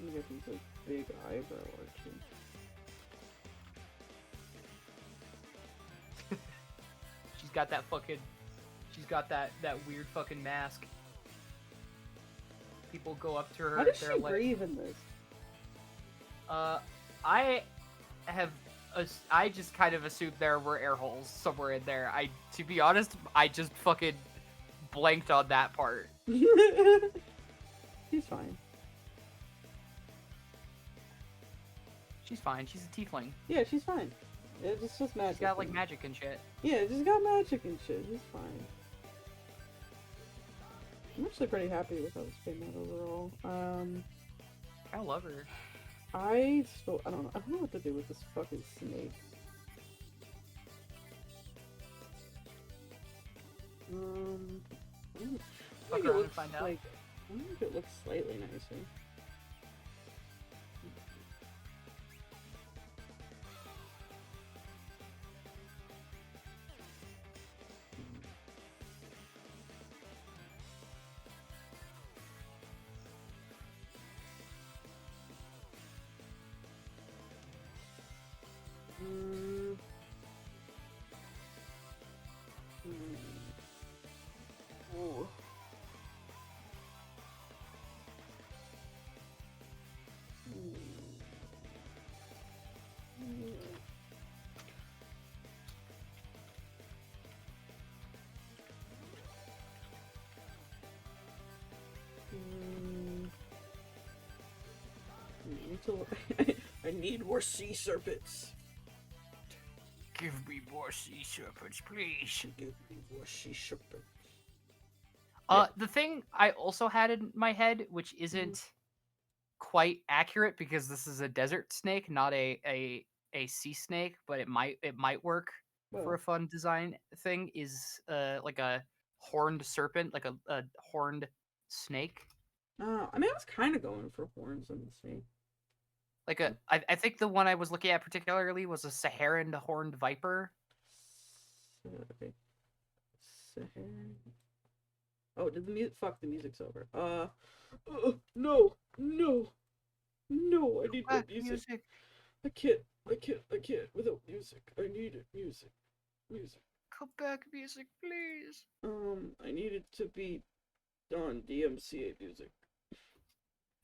I'm gonna get these like big eyebrow arches. She's got that weird fucking mask. People go up to her. How does she breathe in this? I just kind of assumed there were air holes somewhere in there. To be honest, I just fucking blanked on that part. She's fine. She's fine. She's a tiefling. Yeah, she's fine. It's just magic. She's got like magic and shit. Yeah, it's just got magic and shit. She's fine. I'm actually pretty happy with how this came out overall. I love her. I don't know. I don't know what to do with this fucking snake. I think it looks like, I think it looks slightly nicer. I need more sea serpents. Give me more sea serpents, please. Give me more sea serpents. The thing I also had in my head, which isn't quite accurate because this is a desert snake, not a sea snake, but it might work for a fun design thing, is like a horned serpent, like a horned snake. I mean, I was kind of going for horns on the snake. Like I think the one I was looking at particularly was a Saharan horned viper. Okay. Saharan. Oh, did the music? Fuck, the music's over. No, I need more music. I can't without music. I need it. Music. Come back, music, please. I need it to be on DMCA music.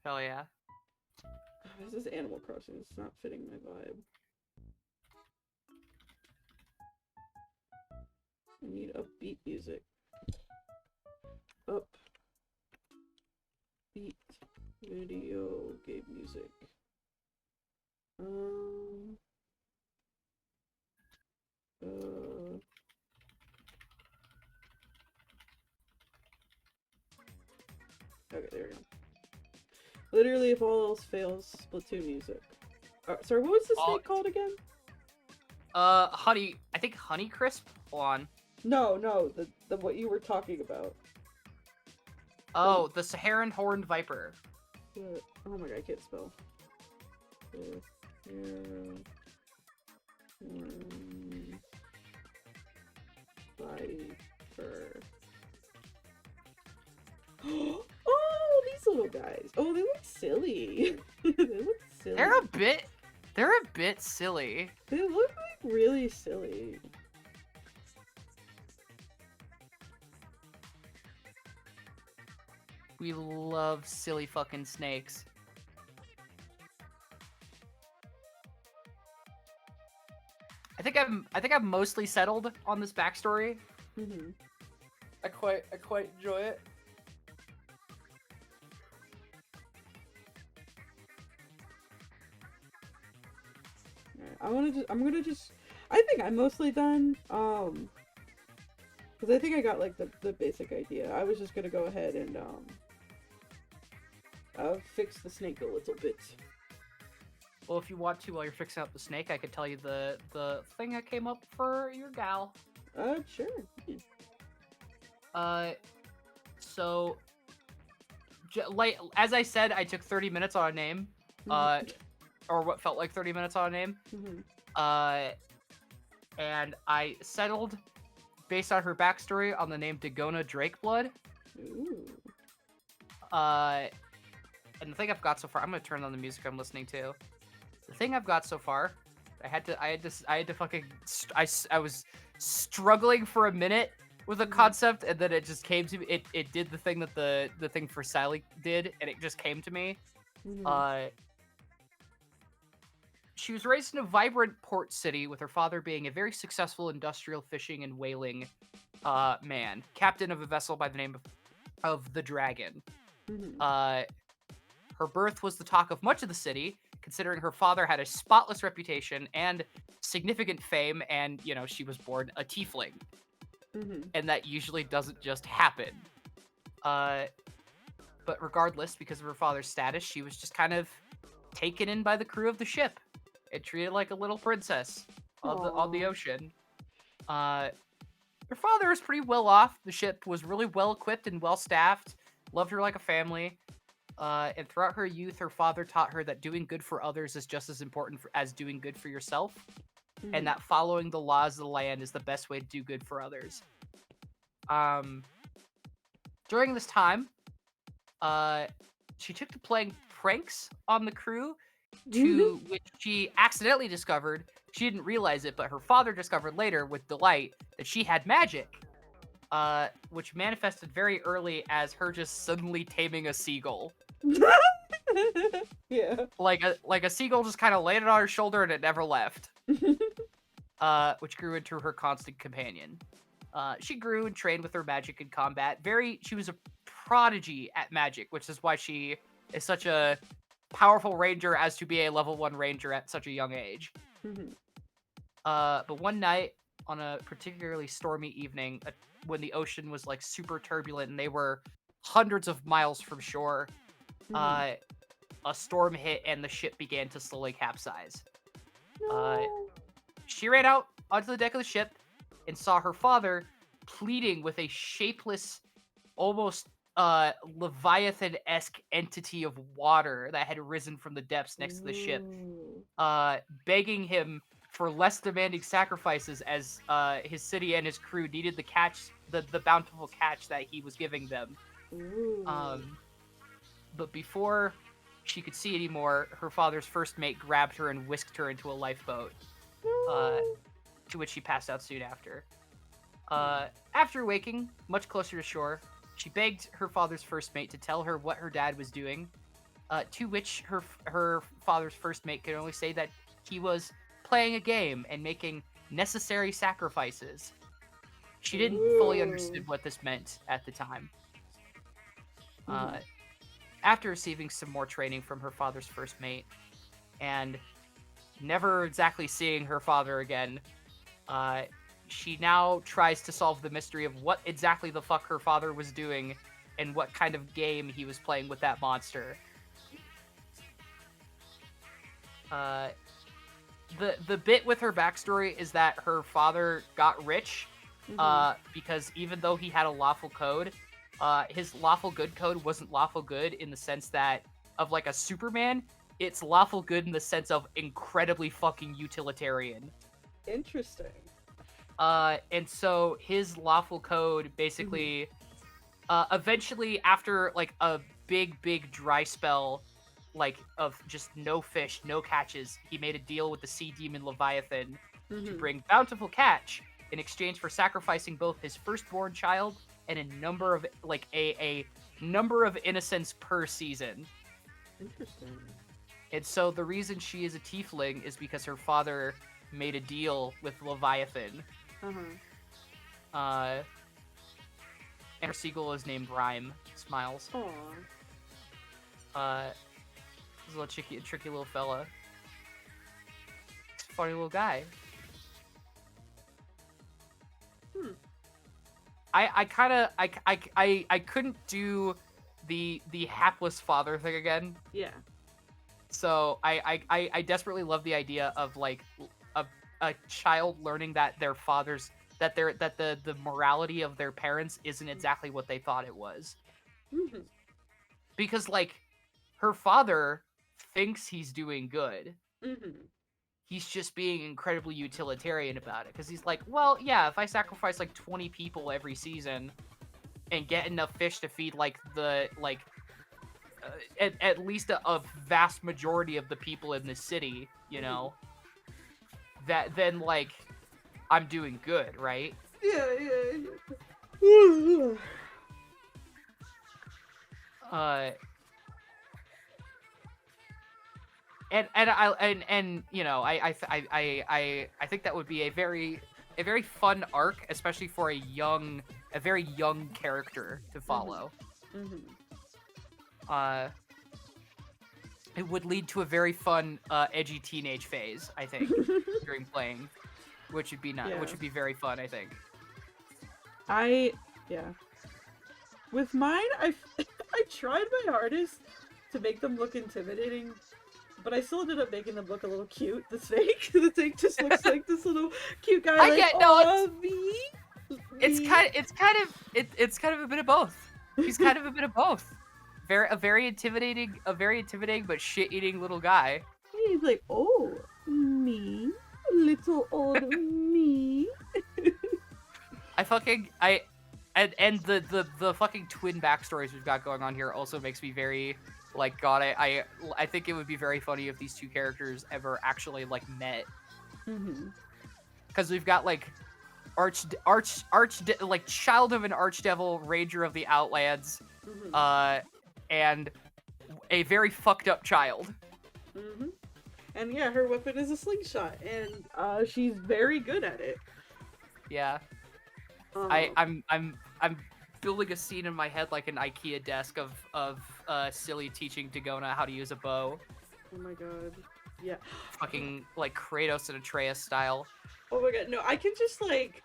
Hell yeah. This is Animal Crossing. It's not fitting my vibe. I need upbeat music. Up. Beat. Video game music. Okay, there we go. Literally, if all else fails, Splatoon music. Sorry, what was the snake called again? Honey. I think Honeycrisp. Hold on. No, the what you were talking about. Oh, the Saharan Horned Viper. Oh my god, I can't spell. Viper. Oh, these little guys. Oh, they look silly. They look silly. They're a bit silly. They look like really silly. We love silly fucking snakes. I think I'm mostly settled on this backstory. Mm-hmm. I quite enjoy it. I'm gonna just I think I'm mostly done. Because I think I got like the basic idea. I was just gonna go ahead and fix the snake a little bit. Well, if you want to, while you're fixing up the snake, I could tell you the thing I came up for your gal. Sure. So, like as I said, I took 30 minutes on a name. Or what felt like 30 minutes on a name. Mm-hmm. And I settled based on her backstory on the name Dagona Drakeblood. Ooh. And the thing I've got so far, I'm gonna turn on the music I'm listening to. The thing I've got so far, I had to fucking, I was struggling for a minute with a concept, and then it just came to me. It did the thing that the thing for Sally did, and it just came to me. Mm-hmm. She was raised in a vibrant port city, with her father being a very successful industrial fishing and whaling man, captain of a vessel by the name of the Dragon. Mm-hmm. Her birth was the talk of much of the city, considering her father had a spotless reputation and significant fame, and, you know, she was born a tiefling. Mm-hmm. And that usually doesn't just happen. But regardless, because of her father's status, she was just kind of taken in by the crew of the ship and treated like a little princess on the ocean. Her father was pretty well off. The ship was really well equipped and well staffed. Loved her like a family. And throughout her youth, her father taught her that doing good for others is just as important as doing good for yourself, and that following the laws of the land is the best way to do good for others. During this time, she took to playing pranks on the crew, to which she accidentally discovered, she didn't realize it, but her father discovered later with delight that she had magic, which manifested very early as her just suddenly taming a seagull. Yeah. Like a seagull just kind of landed on her shoulder and it never left. Which grew into her constant companion. She grew and trained with her magic in combat. She was a prodigy at magic, which is why she is such a powerful ranger as to be a level 1 ranger at such a young age. But one night, on a particularly stormy evening, when the ocean was like super turbulent and they were hundreds of miles from shore, a storm hit and the ship began to slowly capsize. She ran out onto the deck of the ship and saw her father pleading with a shapeless, almost Leviathan-esque entity of water that had risen from the depths next to the ship, begging him for less demanding sacrifices as his city and his crew needed the bountiful catch that he was giving them. But before she could see anymore, her father's first mate grabbed her and whisked her into a lifeboat, to which she passed out soon after. After waking, much closer to shore, she begged her father's first mate to tell her what her dad was doing, to which her father's first mate could only say that he was playing a game and making necessary sacrifices. She didn't fully understand what this meant at the time. After receiving some more training from her father's first mate, and never exactly seeing her father again, she now tries to solve the mystery of what exactly the fuck her father was doing and what kind of game he was playing with that monster. The bit with her backstory is that her father got rich because even though he had a lawful code, his lawful good code wasn't lawful good in the sense that of like a Superman. It's lawful good in the sense of incredibly fucking utilitarian. Interesting. And so his lawful code basically, eventually after like a big dry spell, like of just no fish, no catches, he made a deal with the sea demon Leviathan to bring bountiful catch in exchange for sacrificing both his firstborn child and a number of like a number of innocents per season. Interesting. And so the reason she is a tiefling is because her father made a deal with Leviathan. And her seagull is named Rhyme. Smiles. Aww. He's a little tricky little fella. He's a funny little guy. I couldn't do the hapless father thing again. Yeah. So I desperately love the idea of like a child learning that their fathers that the morality of their parents isn't exactly what they thought it was. Because like her father thinks he's doing good. He's just being incredibly utilitarian about it because he's like, well, yeah, if I sacrifice like 20 people every season and get enough fish to feed like the like at least a vast majority of the people in the city, you know, that then like I'm doing good, right? Yeah. And you know, I think that would be a very fun arc, especially for a very young character to follow. It would lead to a very fun edgy teenage phase, I think, during playing, which would be which would be very fun, I think. With mine, I tried my hardest to make them look intimidating, but I still ended up making them look a little cute. The snake just looks like this little cute guy. It's kind of a bit of both. He's kind of a bit of both. A very intimidating but shit-eating little guy. He's like, oh, me, little old me. And the fucking twin backstories we've got going on here also makes me very like, God, I think it would be very funny if these two characters ever actually like met. Because we've got like like child of an archdevil, ranger of the outlands, and a very fucked up child. And yeah, her weapon is a slingshot, and she's very good at it. Yeah. I'm building a scene in my head like an IKEA desk of Silly teaching Dagona how to use a bow. Oh my god. Yeah. Fucking like Kratos and Atreus style. Oh my god, no, I can just like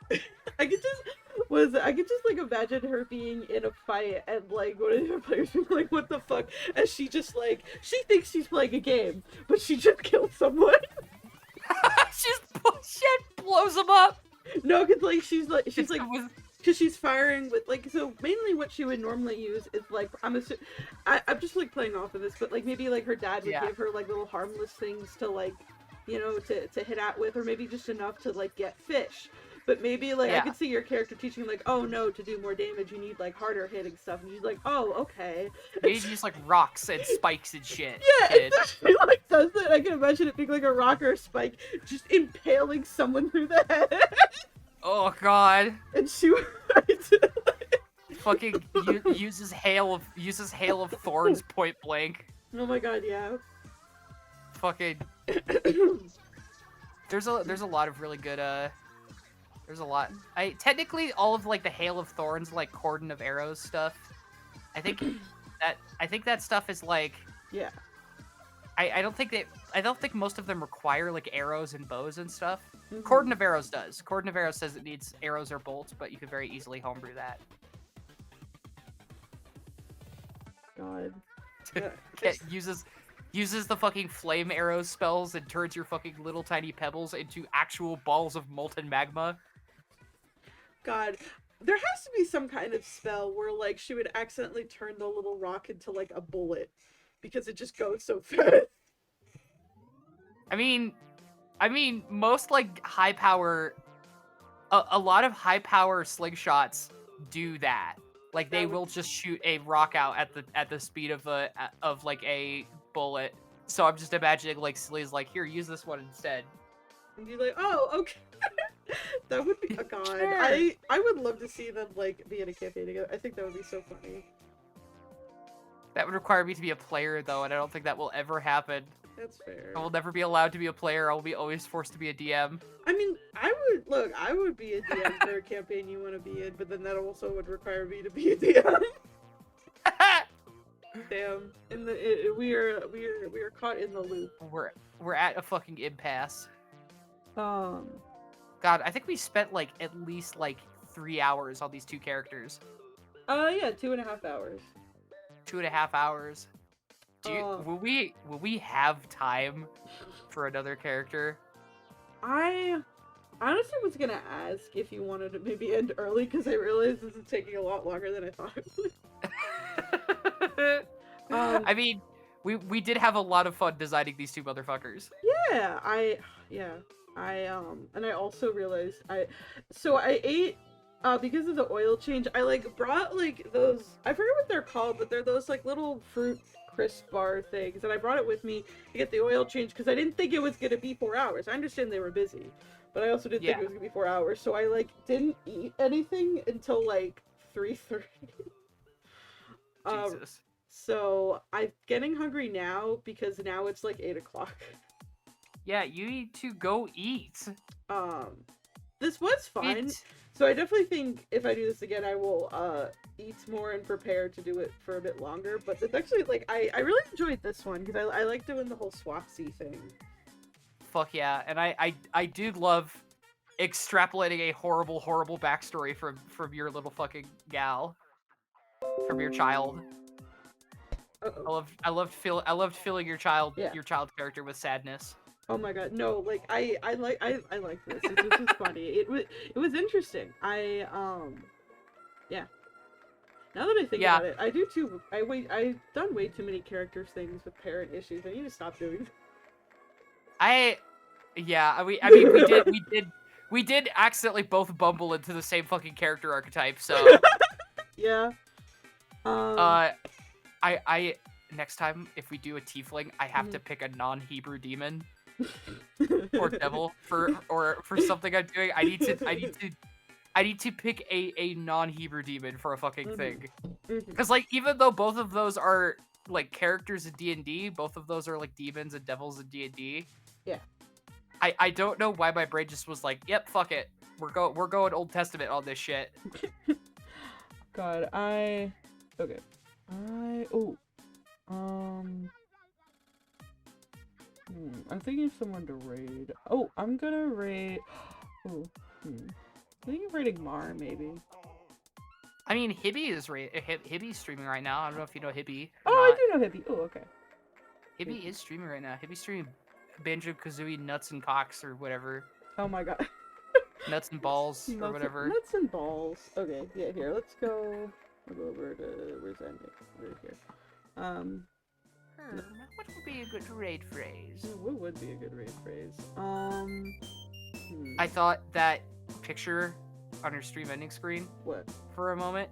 imagine her being in a fight and like one of the other players being like, what the fuck? And she just like, she thinks she's playing a game, but she just killed someone. Shit blows them up. No, cause like she's like because she's firing with like, so mainly what she would normally use is like, I'm just like playing off of this, but like maybe like her dad would give her like little harmless things to like, you know, to hit at with, or maybe just enough to like get fish. But maybe like I could see your character teaching like, oh no, to do more damage you need like harder hitting stuff, and she's like, oh okay. You need to use like rocks and spikes and shit. Yeah, and so she like does that. I can imagine it being like a rock or a spike just impaling someone through the head. Oh god. And she Fucking uses hail of thorns point blank. oh my god, yeah. Fucking there's a lot of really good there's a lot. Technically all of like the hail of thorns, like cordon of arrows stuff. I think that stuff is like Yeah. I don't think most of them require like arrows and bows and stuff. Mhm. Cordon of arrows does. Cordon of arrows says it needs arrows or bolts, but you could very easily homebrew that. God. Uses the fucking flame arrow spells and turns your fucking little tiny pebbles into actual balls of molten magma. God. There has to be some kind of spell where, like, she would accidentally turn the little rock into, like, a bullet. Because it just goes so fast. I mean, most, like, high power... A lot of high power slingshots do that. Like, they will just shoot a rock out at the speed of a bullet. So I'm just imagining, like, Cillia's like, here, use this one instead. And you're like, oh, okay. That would be a god. Sure. I would love to see them like be in a campaign together. I think that would be so funny. That would require me to be a player though, and I don't think that will ever happen. That's fair. I will never be allowed to be a player. I will be always forced to be a DM. I mean, I would be a DM for a campaign you want to be in, but then that also would require me to be a DM. Damn. We are caught in the loop. We're at a fucking impasse. God, I think we spent like at least like 3 hours on these two characters. Yeah, 2.5 hours. 2.5 hours. Will we have time for another character? I honestly was gonna ask if you wanted to maybe end early because I realized this is taking a lot longer than I thought it would. I mean, we did have a lot of fun designing these two motherfuckers. Yeah, and I also realized I ate because of the oil change. I like brought like those, I forget what they're called, but they're those like little fruit crisp bar things, and I brought it with me to get the oil change because I didn't think it was gonna be 4 hours. I understand they were busy, but I also didn't think it was gonna be 4 hours. So I like didn't eat anything until like 3:30. Jesus. So I'm getting hungry now because now it's like 8 o'clock. Yeah, you need to go eat. This was fun. So I definitely think if I do this again, I will eat more and prepare to do it for a bit longer. But it's actually like I really enjoyed this one because I like doing the whole Swatsy thing. Fuck yeah, and I do love extrapolating a horrible backstory from your little fucking gal, from your child. Uh-oh. I loved filling your child Yeah. your child character with sadness. Oh my god, no! Like I like this. This was funny. It was interesting. Yeah. Now that I think about it, I do too. I've done way too many character things with parent issues. I need to stop doing that. We did accidentally both bumble into the same fucking character archetype. So yeah. I next time if we do a tiefling, I have to pick a non-Hebrew demon or devil for something I'm doing. I need to pick a non-Hebrew demon for a fucking thing. Because like even though both of those are like characters in DnD, both of those are like demons and devils in DnD. Yeah. I don't know why my brain just was like, yep, fuck it. We're going Old Testament on this shit. God, okay. I'm thinking of someone to raid. Oh, I'm gonna raid. I'm thinking of raiding Mar, maybe. I mean, Hibby's streaming right now. I don't know if you know Hibby. Oh, I do know Hibby. Oh, okay. Hibby is streaming right now. Hibby's streaming Banjo-Kazooie Nuts and Cocks or whatever. Oh my god. Nuts and Balls or whatever. Nuts and Balls. Okay, yeah, here, let's go. I'll go over to, where's that? Right here. What would be a good raid phrase? What would be a good raid phrase? I thought that picture on your stream ending screen. What? For a moment,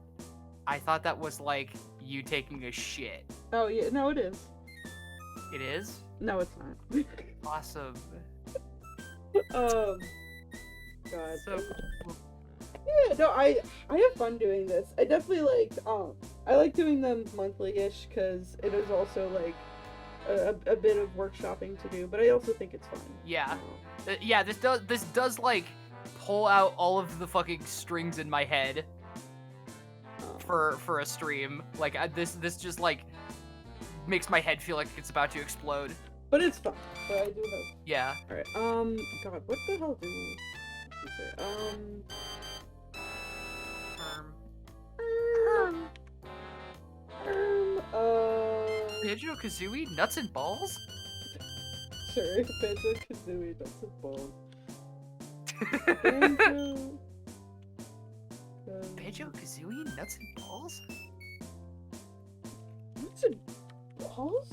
I thought that was like you taking a shit. Oh yeah, no, it is. It is? No, it's not. Awesome. God. So Yeah, no, I have fun doing this. I definitely I like doing them monthly-ish because it is also like a bit of workshopping to do, but I also think it's fun. Yeah. Yeah, this does like pull out all of the fucking strings in my head for a stream. Like this just like makes my head feel like it's about to explode. But it's fun. But I do have. Yeah. All right. God, what the hell do you say? Banjo Kazooie nuts and balls. Sorry, Banjo Kazooie nuts and balls. Banjo. Banjo Kazooie nuts and balls. Nuts and balls.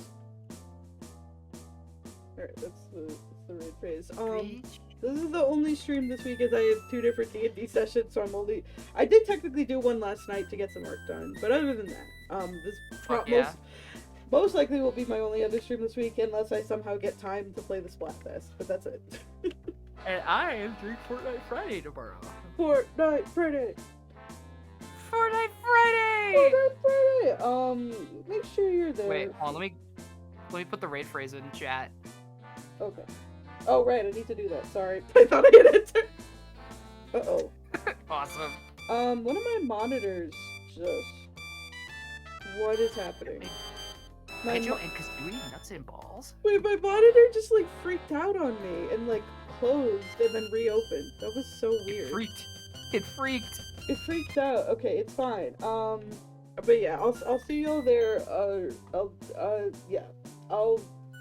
Alright, that's the right phrase. This is the only stream this week as I have 2 different D&D sessions, so I did technically do one last night to get some work done, but other than that, this most likely will be my only other stream this week unless I somehow get time to play the Splatfest, but that's it. And I am doing Fortnite Friday tomorrow. Fortnite Friday! Fortnite Friday! Fortnite Friday! Make sure you're there. Wait, hold on, let me put the raid phrase in chat. Okay. Oh, right, I need to do that. Sorry. I thought I had enter. Uh-oh. Awesome. One of my monitors just... What is happening? Banjo and Kazooie nuts and balls? Wait, my monitor just, like, freaked out on me and, like, closed and then reopened. That was so weird. It freaked. It freaked out. Okay, it's fine. But yeah, I'll see y'all there.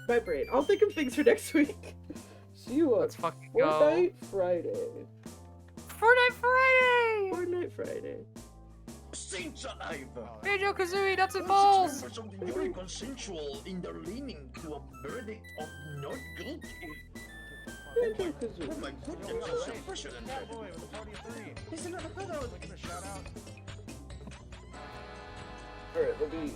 My brain. I'll think of things for next week. See you on Let's fucking Fortnite go. Friday. Fortnite Friday! Fortnite Friday. Banjo Kazooie nuts and balls! For something very consensual in their leaning to a verdict of not guilty. Banjo Kazooie. Oh my goodness, that's unprecedented. Listen to the pedal. Alright, let me